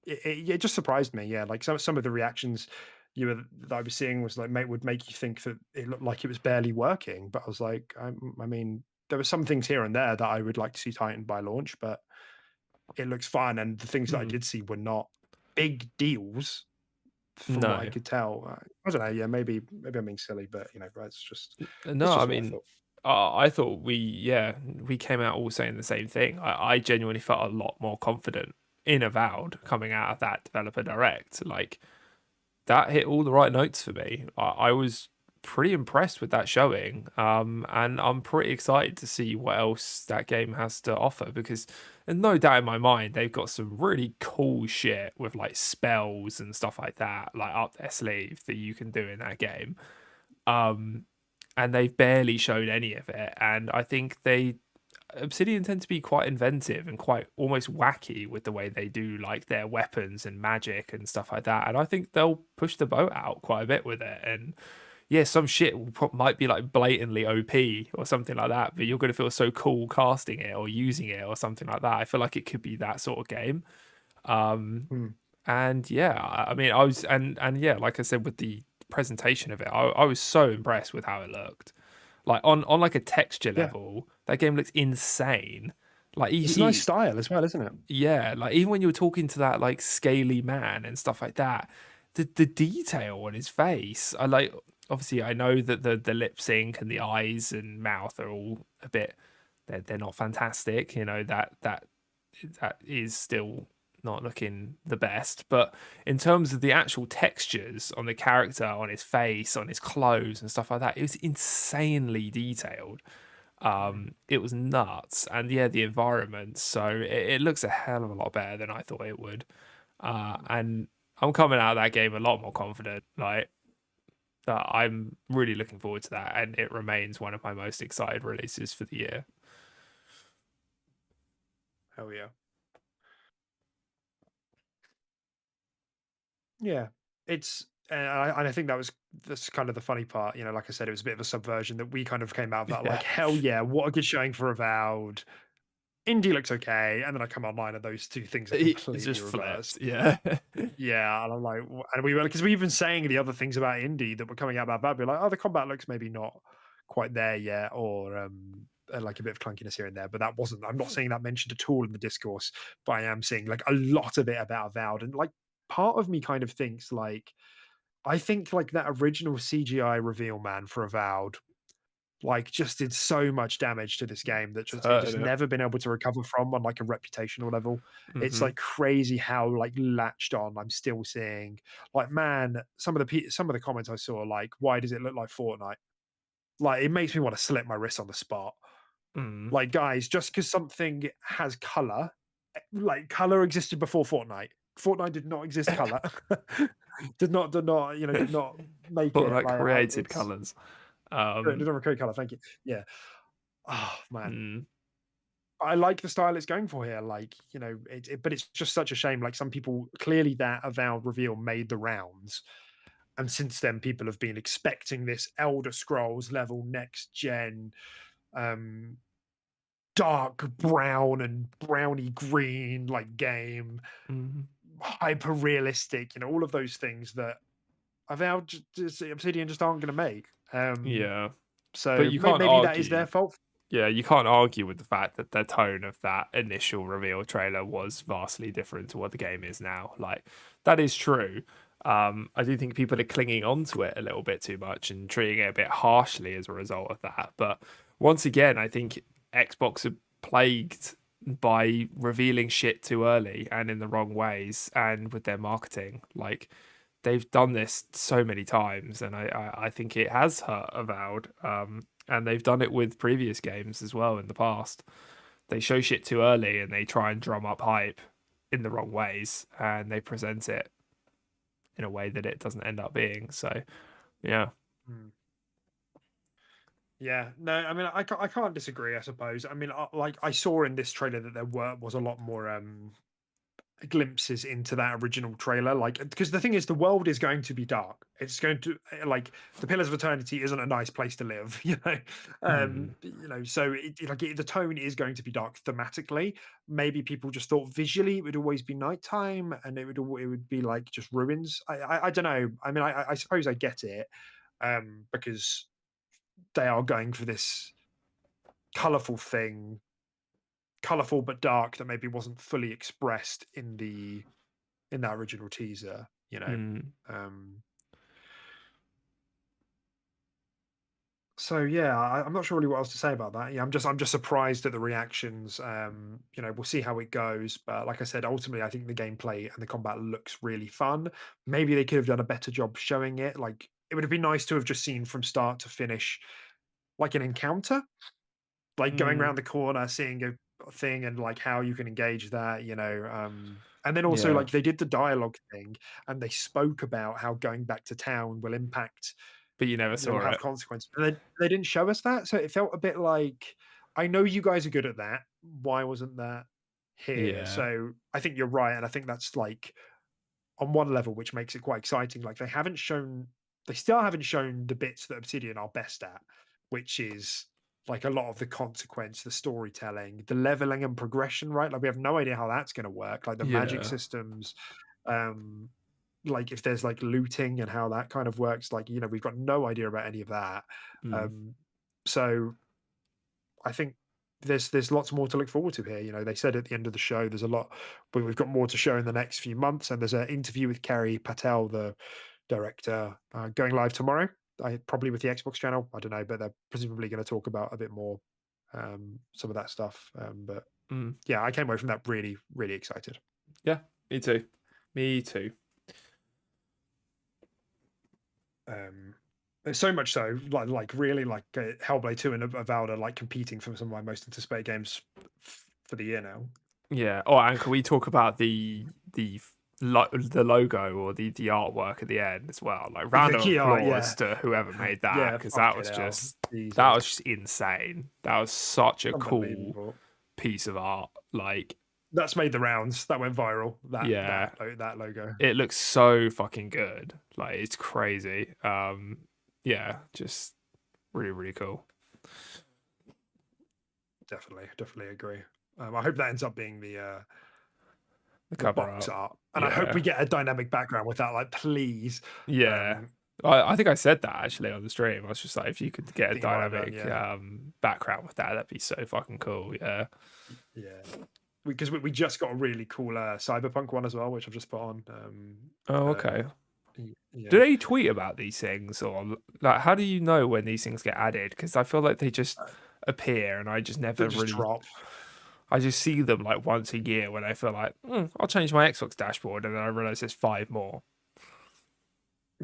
it just surprised me. Yeah, like some of the reactions that I was seeing was like would make you think that it looked like it was barely working. But I was like, I mean, there were some things here and there that I would like to see tightened by launch, but it looks fine. And the things that I mm. did see were not big deals from what I No. could tell. I don't know. Yeah, maybe I'm being silly, but No, that's I just what I mean, thought. I thought we came out all saying the same thing. I genuinely felt a lot more confident in Avowed coming out of that developer direct. Like that hit all the right notes for me. I was pretty impressed with that showing, and I'm pretty excited to see what else that game has to offer because there's no doubt in my mind they've got some really cool shit with like spells and stuff like that, like up their sleeve that you can do in that game. Um, and they've barely shown any of it. And I think Obsidian tend to be quite inventive and quite almost wacky with the way they do like their weapons and magic and stuff like that. And I think they'll push the boat out quite a bit with it. And yeah, some shit might be like blatantly OP or something like that, but you're going to feel so cool casting it or using it or something like that. I feel like it could be that sort of game. Hmm. And yeah, I mean, I was and yeah, like I said, with the presentation of it, I was so impressed with how it looked. Like on like a texture Yeah, level, that game looks insane. Like it's a nice style as well, isn't it? yeah, like even when you were talking to that like scaly man and stuff like that, the detail on his face, I like. Obviously, I know that the lip sync and the eyes and mouth are all a bit. They're not fantastic. You know that is still not looking the best. But in terms of the actual textures on the character, on his face, on his clothes and stuff like that, it was insanely detailed. It was nuts, and yeah, the environment. So it looks a hell of a lot better than I thought it would. And I'm coming out of that game a lot more confident. Like that, I'm really looking forward to that, and it remains one of my most excited releases for the year. Hell yeah. Yeah, it's and I think that's kind of the funny part. You know, like I said, it was a bit of a subversion that we kind of came out of that Yeah, like, hell yeah, what a good showing for Avowed. Indie looks okay, and then I come online and those two things are it's completely just reversed. flipped. Yeah. Yeah, and I'm like, and we were because we even saying the other things about indie that were coming out about that, we're like, oh, the combat looks maybe not quite there yet, or like a bit of clunkiness here and there. But that wasn't. I'm not seeing that mentioned at all in the discourse, but I am seeing like a lot of it about Avowed, and like part of me kind of thinks like I think like that original CGI reveal man for Avowed like just did so much damage to this game that It's just hurting it. never been able to recover from on like a reputational level. It's Hmm. like crazy how like latched on I'm still seeing. Like man, some of the comments I saw like why does it look like Fortnite? Like it makes me want to slip my wrist on the spot. Mm. Like guys, just because something has color, like color existed before Fortnite. Fortnite did not exist color. Did not make it Fortnite like created it's colors. did Um, not recruit color. Thank you. Yeah. Oh man, mm, I like the style it's going for here. Like, you know, but it's just such a shame. Like, some people clearly that Avowed reveal made the rounds, and since then, people have been expecting this Elder Scrolls level next gen, um, dark brown and browny green like game, mm, hyper realistic. You know, all of those things that Avowed Obsidian just aren't going to make. yeah, but So you can't maybe that is their argue. fault. Yeah, you can't argue with the fact that the tone of that initial reveal trailer was vastly different to what the game is now. Like that is true. I do think people are clinging on to it a little bit too much and treating it a bit harshly as a result of that. But once again, I think Xbox are plagued by revealing shit too early and in the wrong ways and with their marketing. Like they've done this so many times, and I think it has hurt Avowed. And they've done it with previous games as well in the past. They show shit too early and they try and drum up hype in the wrong ways, and they present it in a way that it doesn't end up being. So, yeah. Hmm. Yeah, no, I mean, I can't disagree. I suppose. I mean, like I saw in this trailer that there was a lot more glimpses into that original trailer. Like, because the thing is, the world is going to be dark. It's going to like the Pillars of Eternity isn't a nice place to live, Mm. So the tone is going to be dark thematically. Maybe people just thought visually it would always be nighttime, and it would be like just ruins. I don't know. I mean, I suppose I get it, because they are going for this colorful thing, colorful but dark that maybe wasn't fully expressed in that original teaser. Mm. Um, so yeah, I'm not sure really what else to say about that. Yeah, I'm just surprised at the reactions. We'll see how it goes, but like I said, ultimately, I think the gameplay and the combat looks really fun. Maybe they could have done a better job showing it. Like, it would have been nice to have just seen from start to finish, like an encounter, like going Mm. around the corner, seeing a thing, and like how you can engage that. And then also Yeah. like they did the dialogue thing, and they spoke about how going back to town will impact, But you never will saw have it. consequences. But they didn't show us that, so it felt a bit like I know you guys are good at that. Why wasn't that here? Yeah. So I think you're right, and I think that's like on one level, which makes it quite exciting. Like they still haven't shown the bits that Obsidian are best at, which is like a lot of the consequence, the storytelling, the leveling and progression, right? Like we have no idea how that's going to work. Like the magic Yeah. systems, um, like if there's like looting and how that kind of works. Like we've got no idea about any of that. Mm. Um, so I think there's lots more to look forward to here. They said at the end of the show there's a lot, but we've got more to show in the next few months. And there's an interview with Kerry Patel, the director, going live tomorrow. Probably with the Xbox channel. I don't know, but they're presumably going to talk about a bit more some of that stuff. But Mm. yeah, I came away from that really, really excited. Yeah, me too. Me too. There's so much so, like really, like Hellblade 2 and Avowed are like competing for some of my most anticipated games for the year now. Yeah. Oh, and can we talk about the logo or the artwork at the end as well? Like round of Yeah, applause yeah, to whoever made that, yeah. because Fuck it out, that Jesus, was just insane. That was such a cool unbelievable. piece of art. Like, That's made the rounds. That went viral. yeah, That logo. it looks so fucking good. Like, it's crazy. Yeah, just really, really cool. Definitely agree. I hope that ends up being The the cover box art. art, and I hope Yeah. we get a dynamic background with that. Like, please. Yeah. Um, I think I said that actually on the stream. I was just like, if you could get I a think you might have done, dynamic yeah, background with that, that'd be so fucking cool. Yeah. yeah. Because we just got a really cool cyberpunk one as well, which I've just put on. Oh, okay. Do Yeah, they tweet about these things, or like how do you know when these things get added? Because I feel like they just appear, and I just they never just really. drop. I just see them like once a year when I feel like I'll change my Xbox dashboard, and then I realize there's 5 more.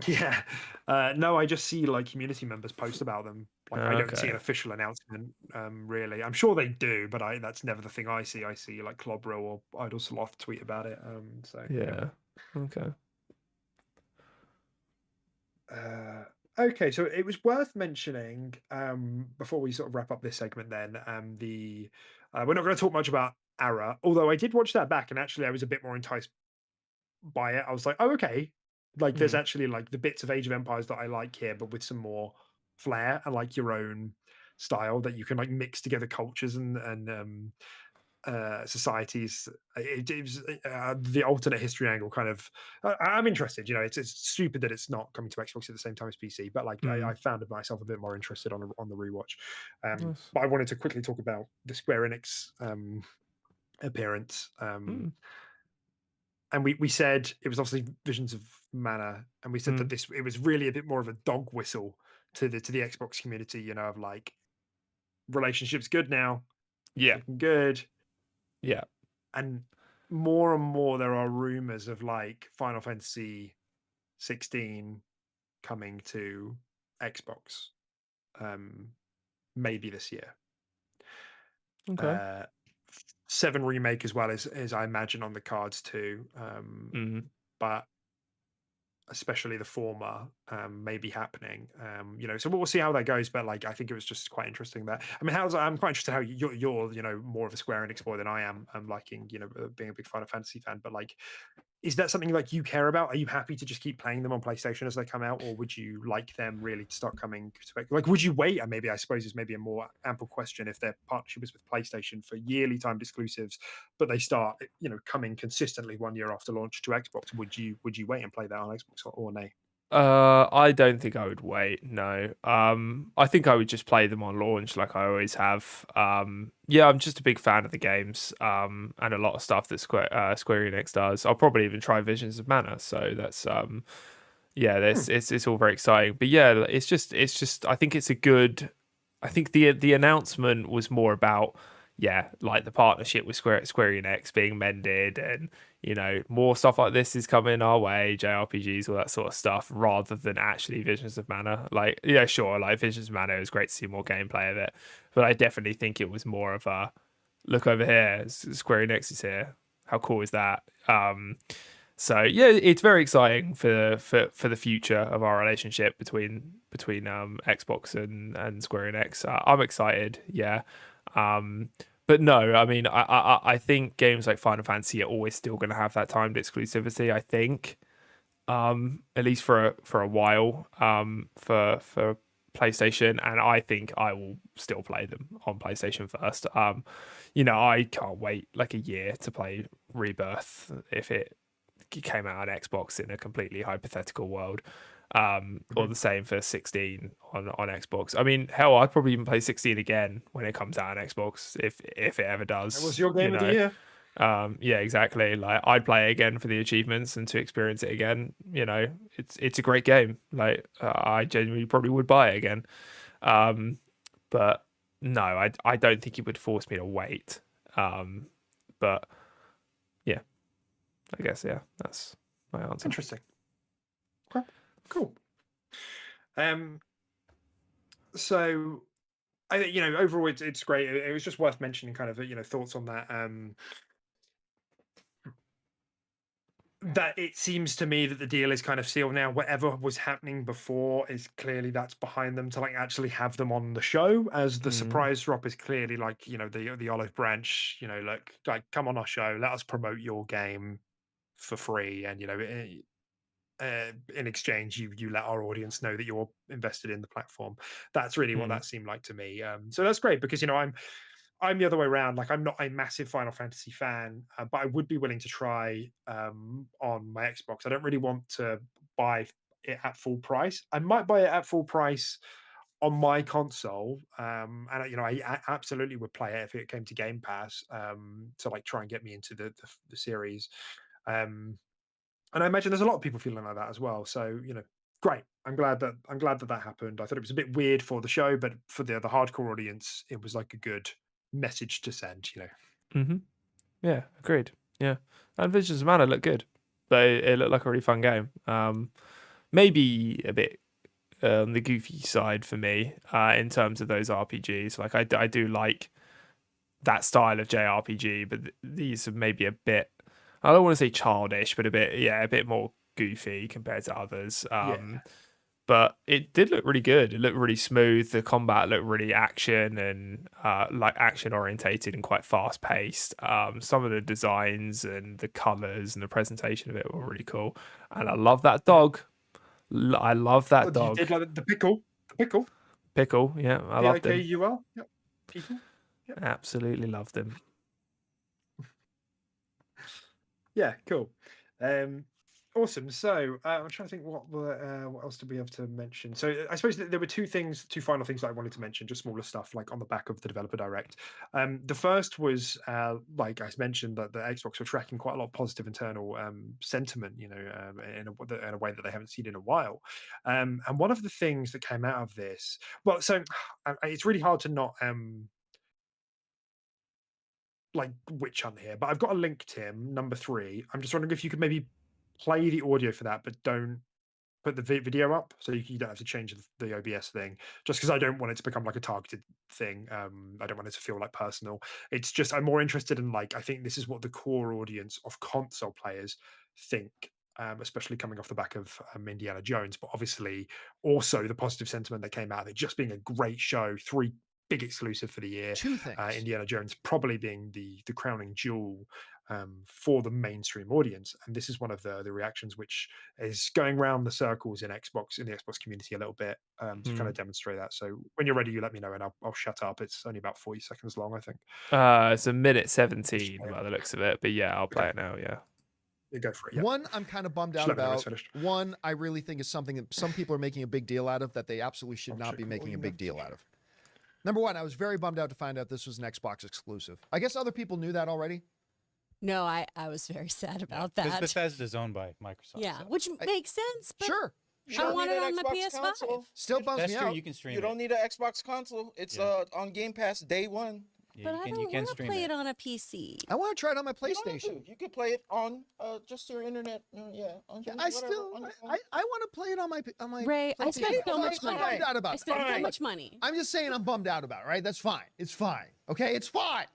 Yeah. No, I just see like community members post about them. Like I don't see an Okay. official announcement, really. I'm sure they do, but that's never the thing I see. I see like Clobro or Idle Sloth tweet about it. So yeah. Yeah. Okay. Okay, so it was worth mentioning before we sort of wrap up this segment. Then the we're not going to talk much about Ara, although I did watch that back, and actually I was a bit more enticed by it. I was like, oh, okay. Like there's Mm. actually like the bits of Age of Empires that I like here, but with some more flair and like your own style that you can like mix together cultures and societies. It was the alternate history angle kind of. I'm interested. It's stupid that it's not coming to Xbox at the same time as PC, but like I Mm. found myself a bit more interested on the rewatch. Nice. But I wanted to quickly talk about the Square Enix appearance. Mm. And we said it was obviously Visions of Mana, and we said that Mm. it was really a bit more of a dog whistle to the Xbox community, of like relationships good now, it's Yeah. looking good, Yeah. and more there are rumors of like Final Fantasy 16 coming to Xbox, um, maybe this year. Okay. Uh, 7 remake as well as I imagine on the cards too, Mm. but especially the former, may be happening. So we'll see how that goes. But like, I think it was just quite interesting that. I mean, I'm quite interested how you're more of a Square Enix boy than I am. I'm liking being a big Final Fantasy fan. But like, is that something like you care about? Are you happy to just keep playing them on PlayStation as they come out, or would you like them really to start coming to like? Would you wait? And maybe I suppose is maybe a more ample question if their partnership is with PlayStation for yearly timed exclusives, but they start coming consistently 1 year after launch to Xbox. Would you wait and play that on Xbox or nay? I don't think I would wait. No. I think I would just play them on launch like I always have. Yeah, I'm just a big fan of the games. And a lot of stuff that Square Enix does. I'll probably even try Visions of Mana. So that's yeah, Hmm. it's all very exciting. But yeah, it's just I think it's a good. I think the announcement was more about like the partnership with Square Enix being mended, and more stuff like this is coming our way, JRPGs, all that sort of stuff, rather than actually Visions of Mana. Like, yeah, sure, like Visions of Mana, it was great to see more gameplay of it, but I definitely think it was more of a look over here, Square Enix is here. How cool is that? So yeah, it's very exciting for the future of our relationship between Xbox and Square Enix. I'm excited. Yeah. But no, I mean, I think games like Final Fantasy are always still going to have that timed exclusivity. I think, at least for a while, for PlayStation, and I think I will still play them on PlayStation first. I can't wait like a year to play Rebirth if it came out on Xbox in a completely hypothetical world. Or the same for 16 on Xbox. I mean, hell, I'd probably even play 16 again when it comes out on Xbox if it ever does. That was your game of the year. Yeah, exactly. Like I'd play it again for the achievements and to experience it again. It's a great game. Like I genuinely probably would buy it again. But no, I don't think it would force me to wait. But yeah, I guess that's my answer. Interesting. Okay, cool. So overall it's great. It was just worth mentioning kind of thoughts on that. That it seems to me that the deal is kind of sealed now. Whatever was happening before is clearly that's behind them to like actually have them on the show, as the surprise drop is clearly like the olive branch. Look, like come on our show, let us promote your game for free, and in exchange you let our audience know that you're invested in the platform. That's really what that seemed like to me. So that's great because I'm the other way around. Like I'm not a massive Final Fantasy fan, but I would be willing to try on my Xbox. I don't really want to buy it at full price. I might buy it at full price on my console, and I absolutely would play it if it came to Game Pass, to like try and get me into the series. And I imagine there's a lot of people feeling like that as well. So great. I'm glad that happened. I thought it was a bit weird for the show, but for the hardcore audience, it was like a good message to send. Yeah, agreed. Yeah, and Visions of Mana looked good. It looked like a really fun game. Maybe a bit the goofy side for me in terms of those RPGs. Like I do like that style of JRPG, but these are maybe a bit. I don't want to say childish, but a bit more goofy compared to others. But it did look really good. It looked really smooth. The combat looked really action and like action orientated and quite fast paced. Some of the designs and the colors and the presentation of it were really cool. And I love that dog. I love that dog. You did like the pickle. Pickle, yeah, I loved him. P-I-K-U-L. Yep. Pickle. Yep. Absolutely loved him. Yeah, cool. Awesome. So I'm trying to think what else did we have to mention. So I suppose there were two final things that I wanted to mention, just smaller stuff like on the back of the developer direct. The first was like I mentioned that the Xbox were tracking quite a lot of positive internal sentiment, in a way that they haven't seen in a while. And one of the things that came out of this, well, so it's really hard to not like witch hunt here, but I've got a link, Tim, number 3. I'm just wondering if you could maybe play the audio for that, but don't put the video up, so you don't have to change the OBS thing, just because I don't want it to become like a targeted thing. I don't want it to feel like personal. It's just I'm more interested in like I think this is what the core audience of console players think, especially coming off the back of Indiana Jones, but obviously also the positive sentiment that came out of it just being a great show. 3 big exclusive for the year. 2 things. Indiana Jones probably being the crowning jewel for the mainstream audience, and this is one of the reactions which is going around the circles in the Xbox community a little bit, to kind of demonstrate that. So when you're ready, you let me know, and I'll shut up. It's only about 40 seconds long, I think. It's a minute 17 by the looks of it, but yeah, I'll play it now. Yeah. You go for it. Yeah. One, I'm kind of bummed out about. One, I really think is something that some people are making a big deal out of that they absolutely should not be making a big deal out of. Number one, I was very bummed out to find out this was an Xbox exclusive. I guess other people knew that already. No, I was very sad about that. Because Bethesda is owned by Microsoft. Yeah, which makes sense. But Sure. I want it on my PS5. Console. Still bums me out. You can stream You don't need an Xbox console. It's on Game Pass day one. Yeah, But I don't want to play it on a PC. I want to try it on my You don't have PlayStation. to. You can play it on just your internet. On Yeah, your- I whatever, still, on your phone. I want to play it on my. Ray, I spent PlayStation. so much I'm money. bummed out about I it. spent so Fine. much money. I'm just saying I'm bummed out about it, right? That's fine. It's fine. Okay, it's fine.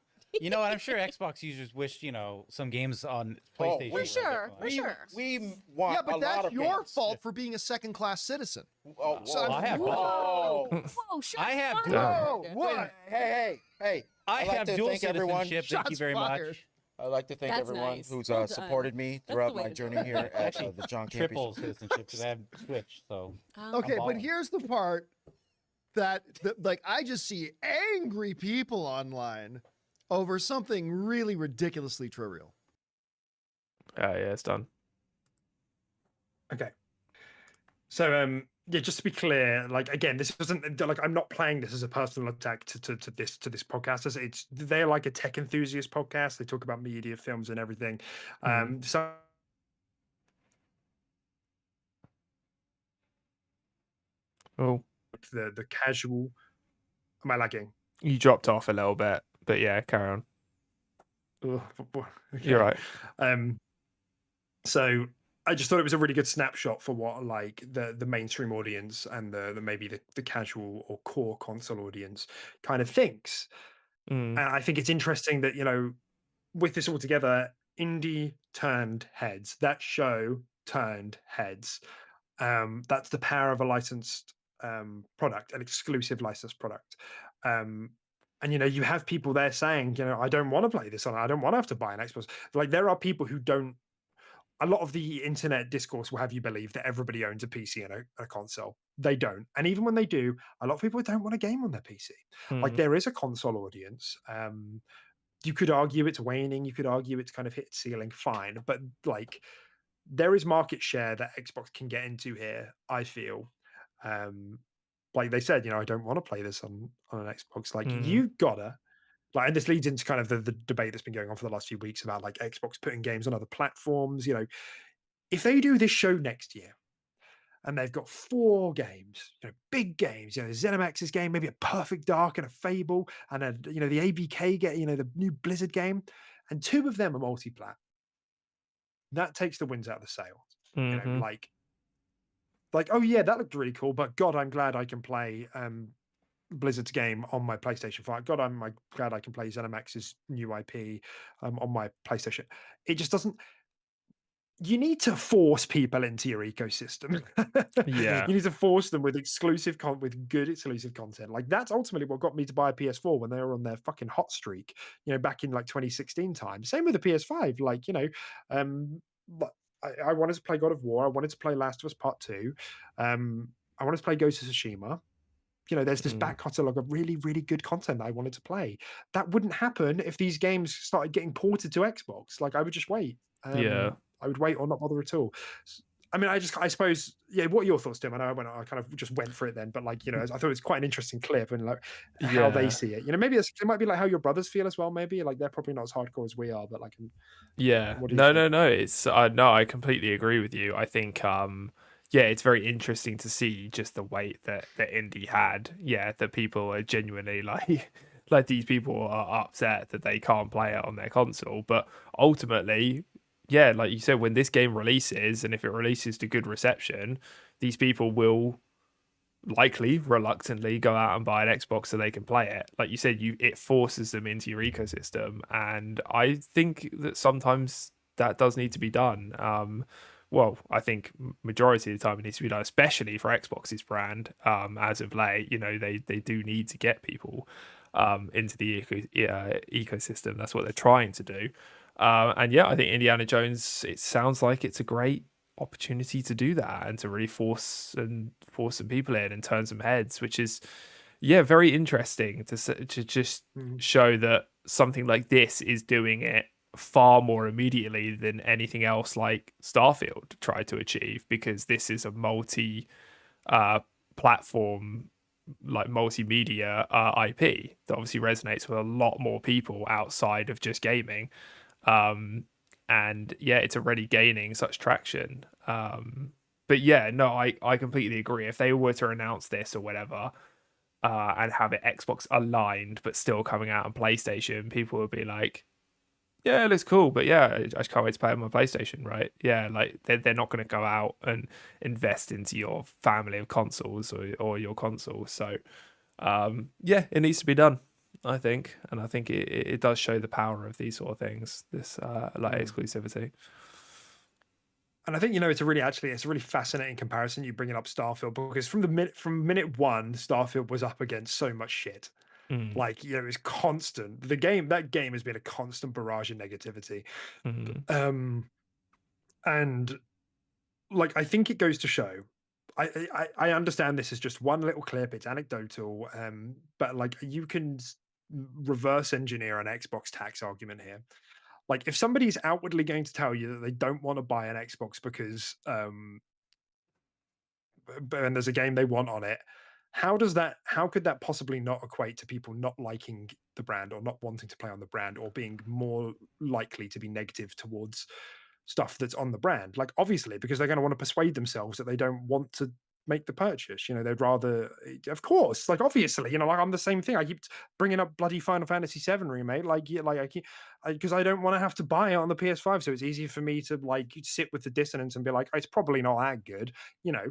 You know what? I'm sure Xbox users wish, some games on PlayStation. for were sure, different. for sure. We want Yeah, a but lot that's of your games. fault for being a second-class citizen. Oh, So whoa. I have Whoa. Whoa, shut I have up. Whoa, what? Hey. I I'd like have to dual thank everyone. citizenship. Thank you Shots very fired. much. I'd like to thank That's everyone nice. who's Well done. supported me That's the throughout way my to do journey it. here at Actually, the John triple Championship. citizenship because I have Switch. So Okay, but balling. here's the part that like I just see angry people online over something really ridiculously trivial. Yeah, it's done. Okay. So yeah, just to be clear, like again, this isn't like I'm not playing this as a personal attack to this podcast. It's they're like a tech enthusiast podcast. They talk about media, films, and everything. So Oh, the casual. Am I lagging? you dropped off a little bit, but yeah, carry on. Ugh, okay. You're right. So I just thought it was a really good snapshot for what like the mainstream audience and the maybe the casual or core console audience kind of thinks. Mm. And I think it's interesting that, you know, with this all together, indie turned heads. That show turned heads. That's the power of a licensed product, an exclusive licensed product. And you know, you have people there saying, you know, I don't want to play this on, I don't want to have to buy an Xbox. Like there are people who don't. A lot of the internet discourse will have you believe that everybody owns a PC and a console. They don't. And even when they do, a lot of people don't want a game on their PC. Like Mm. there is a console audience. You could argue it's waning. You could argue it's kind of hit its ceiling. Fine, but like there is market share that Xbox can get into here. I feel, like they said, you know, I don't want to play this on an Xbox. Like Mm. you gotta. Like, and this leads into kind of the debate that's been going on for the last few weeks about like Xbox putting games on other platforms. You know, if they do this show next year and they've got 4 games, you know, big games, you know, ZeniMax's game, maybe a Perfect Dark and a Fable, and a, you know, the ABK get, you know, the new Blizzard game, and 2 of them are multi-plat. That takes the winds out of the sail. You know, Mm-hmm. like, oh yeah, that looked really cool, but God, I'm glad I can play Blizzard's game on my PlayStation 5. God, I'm glad I can play ZeniMax's new IP on my PlayStation. It just doesn't. You need to force people into your ecosystem. Yeah. You need to force them with with good exclusive content. Like that's ultimately what got me to buy a PS4 when they were on their fucking hot streak. You know, back in like 2016 time. Same with the PS5. Like you know, but I wanted to play God of War. I wanted to play Last of Us Part 2. I wanted to play Ghost of Tsushima. You know, there's this back catalogue of really, really good content that I wanted to play. That wouldn't happen if these games started getting ported to Xbox. Like, I would just wait. Yeah. I would wait or not bother at all. I mean, I suppose, yeah. What are your thoughts, Tim? I know I kind of just went for it then, but like, you know, I thought it was quite an interesting clip and like how they see it. You know, maybe it might be like how your brothers feel as well. Maybe like they're probably not as hardcore as we are, but like, Yeah. what do you think? No. It's no, I completely agree with you. I think yeah, it's very interesting to see just the weight that indie had. Yeah, that people are genuinely like like these people are upset that they can't play it on their console, but ultimately, yeah, like you said, when this game releases and if it releases to good reception, these people will likely reluctantly go out and buy an Xbox so they can play it. Like you said, it forces them into your ecosystem, and I think that sometimes that does need to be done. Well, I think majority of the time it needs to be done, especially for Xbox's brand. As of late, you know, they do need to get people into the ecosystem. That's what they're trying to do. And yeah, I think Indiana Jones. It sounds like it's a great opportunity to do that and to really force some people in and turn some heads, which is very interesting to just show that something like this is doing it far more immediately than anything else like Starfield tried to achieve, because this is a multi platform, like multimedia IP that obviously resonates with a lot more people outside of just gaming. And yeah, it's already gaining such traction. But yeah, no, I completely agree. If they were to announce this or whatever, and have it Xbox aligned but still coming out on PlayStation, people would be like, yeah, it looks cool, but yeah, I just can't wait to play it on my PlayStation, right? Yeah, like they're not going to go out and invest into your family of consoles or your console. So yeah, it needs to be done, I think, and I think it does show the power of these sort of things, this like exclusivity. And I think, you know, it's a really fascinating comparison you bringing up Starfield, because from minute 1, Starfield was up against so much shit. Like, you know, it's constant. That game has been a constant barrage of negativity. And like, I think it goes to show. I understand this is just one little clip. It's anecdotal, but like, you can reverse engineer an Xbox tax argument here. Like, if somebody's outwardly going to tell you that they don't want to buy an Xbox because and there's a game they want on it, how could that possibly not equate to people not liking the brand or not wanting to play on the brand or being more likely to be negative towards stuff that's on the brand? Like, obviously, because they're going to want to persuade themselves that they don't want to make the purchase. You know, they'd rather, of course, like, obviously, you know, like, I'm the same thing. I keep bringing up bloody Final Fantasy VII remake, like, yeah, like, I keep, because I don't want to have to buy it on the PS5, so it's easy for me to like sit with the dissonance and be like, it's probably not that good. You know,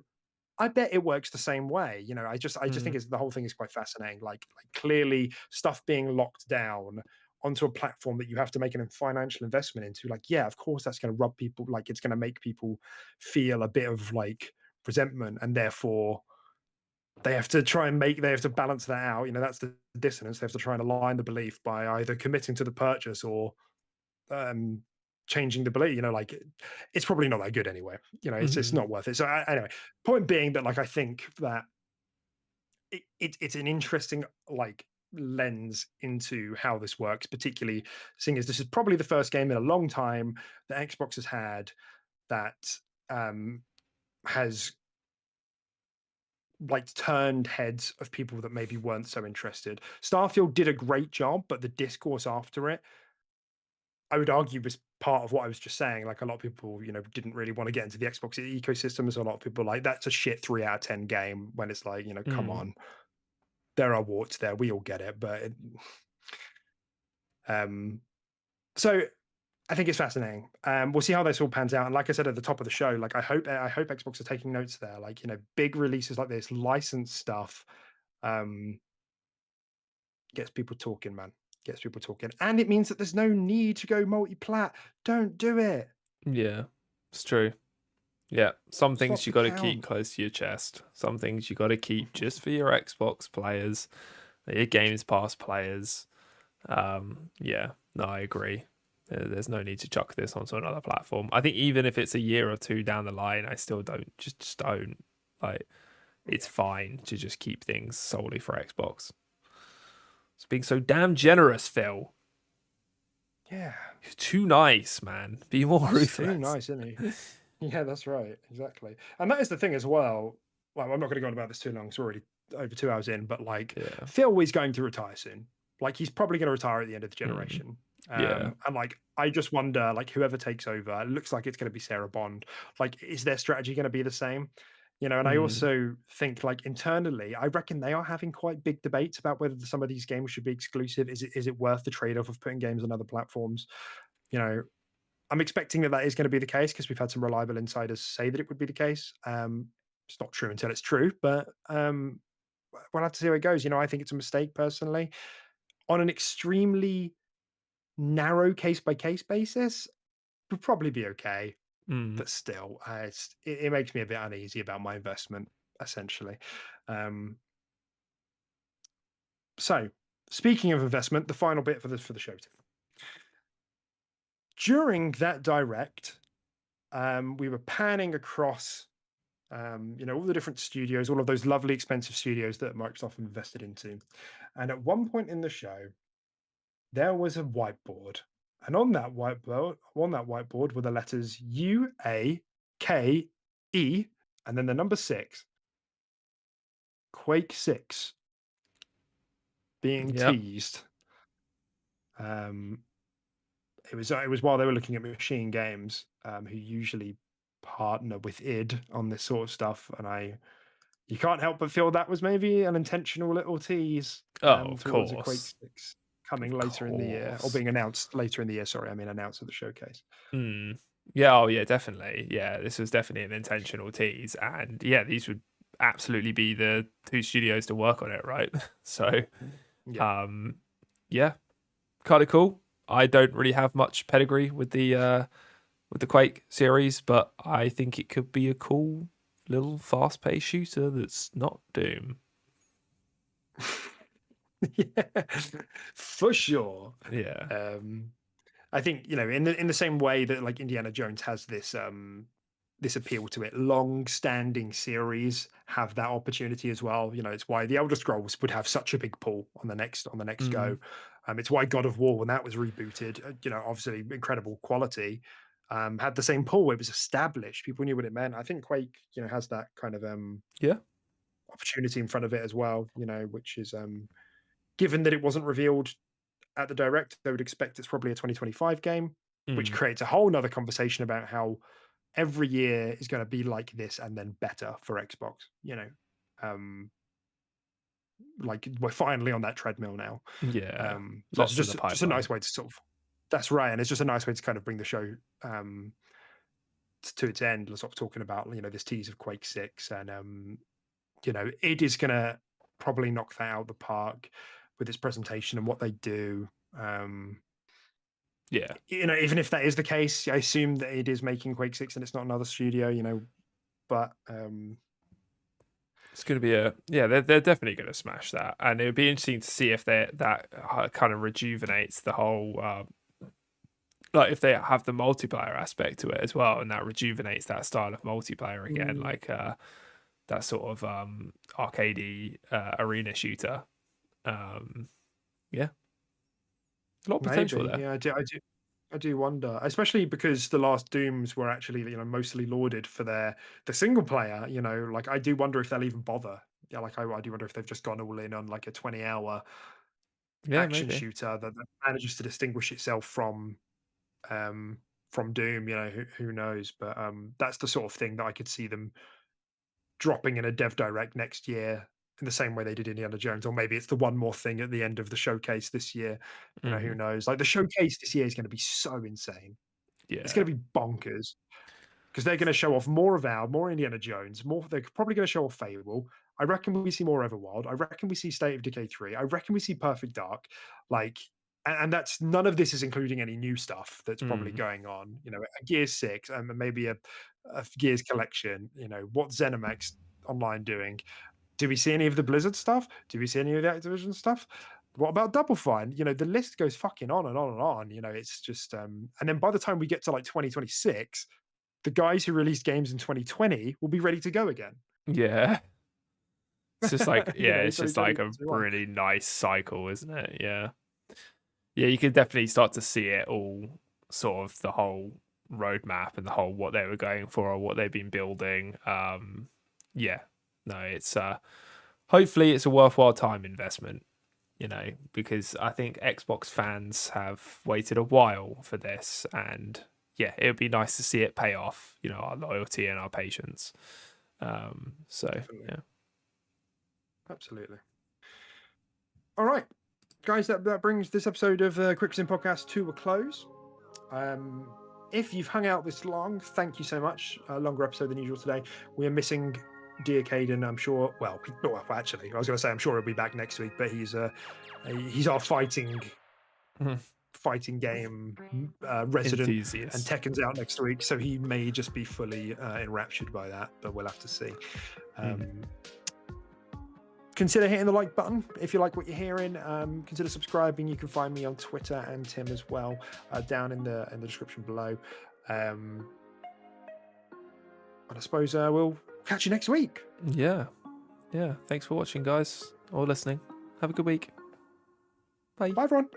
I bet it works the same way. You know, I just think it's, the whole thing is quite fascinating. Like clearly stuff being locked down onto a platform that you have to make a financial investment into. Like, yeah, of course that's going to rub people, like, it's going to make people feel a bit of like resentment, and therefore they have to balance that out. You know, that's the dissonance. They have to try and align the belief by either committing to the purchase or changing the belief. You know, like, it's probably not that good anyway. You know, it's not worth it. So anyway, point being that, like, I think that it's an interesting like lens into how this works, particularly seeing as this is probably the first game in a long time that Xbox has had that has like turned heads of people that maybe weren't so interested. Starfield did a great job, but the discourse after it, I would argue, was part of what I was just saying. Like, a lot of people, you know, didn't really want to get into the Xbox ecosystem. So a lot of people like, that's a shit 3 out of 10 game, when it's like, you know, come on, there are warts there. We all get it. But so I think it's fascinating. We'll see how this all pans out. And like I said at the top of the show, like, I hope Xbox are taking notes there. Like, you know, big releases like this, licensed stuff, gets people talking, man. Gets people talking. And it means that there's no need to go multi-plat. Don't do it. Yeah, it's true. Yeah, some things Stop you the got to count. keep close to your chest. Some things you got to keep just for your Xbox players, your Games Pass players. Yeah, no, I agree. There's no need to chuck this onto another platform. I think even if it's a year or two down the line, I still don't, just don't. Like, it's fine to just keep things solely for Xbox. It's being so damn generous, Phil. Yeah. You're too nice, man. Be more ruthless. Too nice, isn't he? Yeah, that's right. Exactly. And that is the thing as well. Well, I'm not going to go on about this too long. It's already over 2 hours in, but like, Phil is going to retire soon. Like, he's probably going to retire at the end of the generation. And like, I just wonder, like, whoever takes over, it looks like it's going to be Sarah Bond. Like, is their strategy going to be the same? You know, and I also think, like, internally, I reckon they are having quite big debates about whether some of these games should be exclusive. Is it worth the trade-off of putting games on other platforms? You know, I'm expecting that is going to be the case, because we've had some reliable insiders say that it would be the case. It's not true until it's true, but we'll have to see how it goes. You know, I think it's a mistake personally. On an extremely narrow case-by-case basis, would probably be okay. But still, it makes me a bit uneasy about my investment, essentially. So, speaking of investment, the final bit for the show today. During that direct, we were panning across, you know, all the different studios, all of those lovely expensive studios that Microsoft invested into. And at one point in the show, there was a whiteboard. And on that whiteboard were the letters UAKE and then the number 6. Quake 6 being teased. It was while they were looking at Machine Games, who usually partner with id on this sort of stuff, and you can't help but feel that was maybe an intentional little tease towards a Quake 6 coming later in the year, or being announced later in the year. Sorry, I mean announced at the showcase. Yeah, oh yeah, definitely. Yeah, this was definitely an intentional tease, and yeah, these would absolutely be the 2 studios to work on it, right? So, yeah, kind of cool. I don't really have much pedigree with the Quake series, but I think it could be a cool little fast-paced shooter that's not Doom. Yeah, for sure. Yeah. I think, in the same way that like Indiana Jones has this appeal to it, long-standing series have that opportunity as well. It's why the Elder Scrolls would have such a big pull on the next go. It's why God of War, when that was rebooted, obviously incredible quality, had the same pull. It was established. People knew what it meant. I think Quake, has that kind of Yeah. opportunity in front of it as well. Which is given that it wasn't revealed at the direct, they would expect it's probably a 2025 game, which creates a whole nother conversation about how every year is going to be like this and then better for Xbox. Like we're finally on that treadmill now. Yeah. So Lots it's in the just a pipeline. nice way to that's right, and it's just a nice way to kind of bring the show to its end, sort of talking about this tease of Quake 6, and it is going to probably knock that out of the park with its presentation and what they do. Yeah. Even if that is the case, I assume that it is making Quake 6 and it's not another studio, but it's going to be they're definitely going to smash that, and it would be interesting to see if that kind of rejuvenates the whole like if they have the multiplayer aspect to it as well, and that rejuvenates that style of multiplayer again, like that sort of arcadey arena shooter. Yeah, a lot of potential maybe. there. Yeah, I do wonder, especially because the last Dooms were actually mostly lauded for the single player. Like I do wonder if they'll even bother. Yeah, like I do wonder if they've just gone all in on like a 20-hour action Maybe. shooter that manages to distinguish itself from Doom. Who knows? But that's the sort of thing that I could see them dropping in a dev direct next year in the same way they did Indiana Jones, or maybe it's the one more thing at the end of the showcase this year. Who knows? Like the showcase this year is going to be so insane. It's Yeah. going to be bonkers because they're going to show off more Avowed, more Indiana Jones, more. They're probably going to show off Fable. I reckon we see more Everwild. I reckon we see State of Decay 3. I reckon we see Perfect Dark. Like, and that's none of this is including any new stuff that's probably going on. A Gears 6 and maybe a Gears collection. What's ZeniMax Online doing? Do we see any of the Blizzard stuff? Do we see any of the Activision stuff? What about Double Fine? The list goes fucking on and on and on. It's just and then by the time we get to like 2026, the guys who released games in 2020 will be ready to go again. Yeah. It's just like it's just like a 2021. really nice cycle, isn't it? Yeah. Yeah, you can definitely start to see it all, sort of the whole roadmap and the whole what they were going for or what they've been building. Yeah. No, it's hopefully it's a worthwhile time investment, because I think Xbox fans have waited a while for this, and yeah, it would be nice to see it pay off, our loyalty and our patience. So Definitely. yeah. Absolutely. All right, guys, that brings this episode of Quick Sim Podcast to a close. If you've hung out this long, thank you so much. A longer episode than usual today. We are missing Dear Caden, I'm sure. Well, actually, I was going to say I'm sure he'll be back next week, but he's our fighting game resident, Enthusiast. and Tekken's out next week, so he may just be fully enraptured by that, but we'll have to see. Consider hitting the like button if you like what you're hearing. Consider subscribing. You can find me on Twitter and Tim as well, down in the description below. And I suppose we'll catch you next week. Yeah. Thanks for watching, guys, or listening. Have a good week. Bye. Bye, everyone.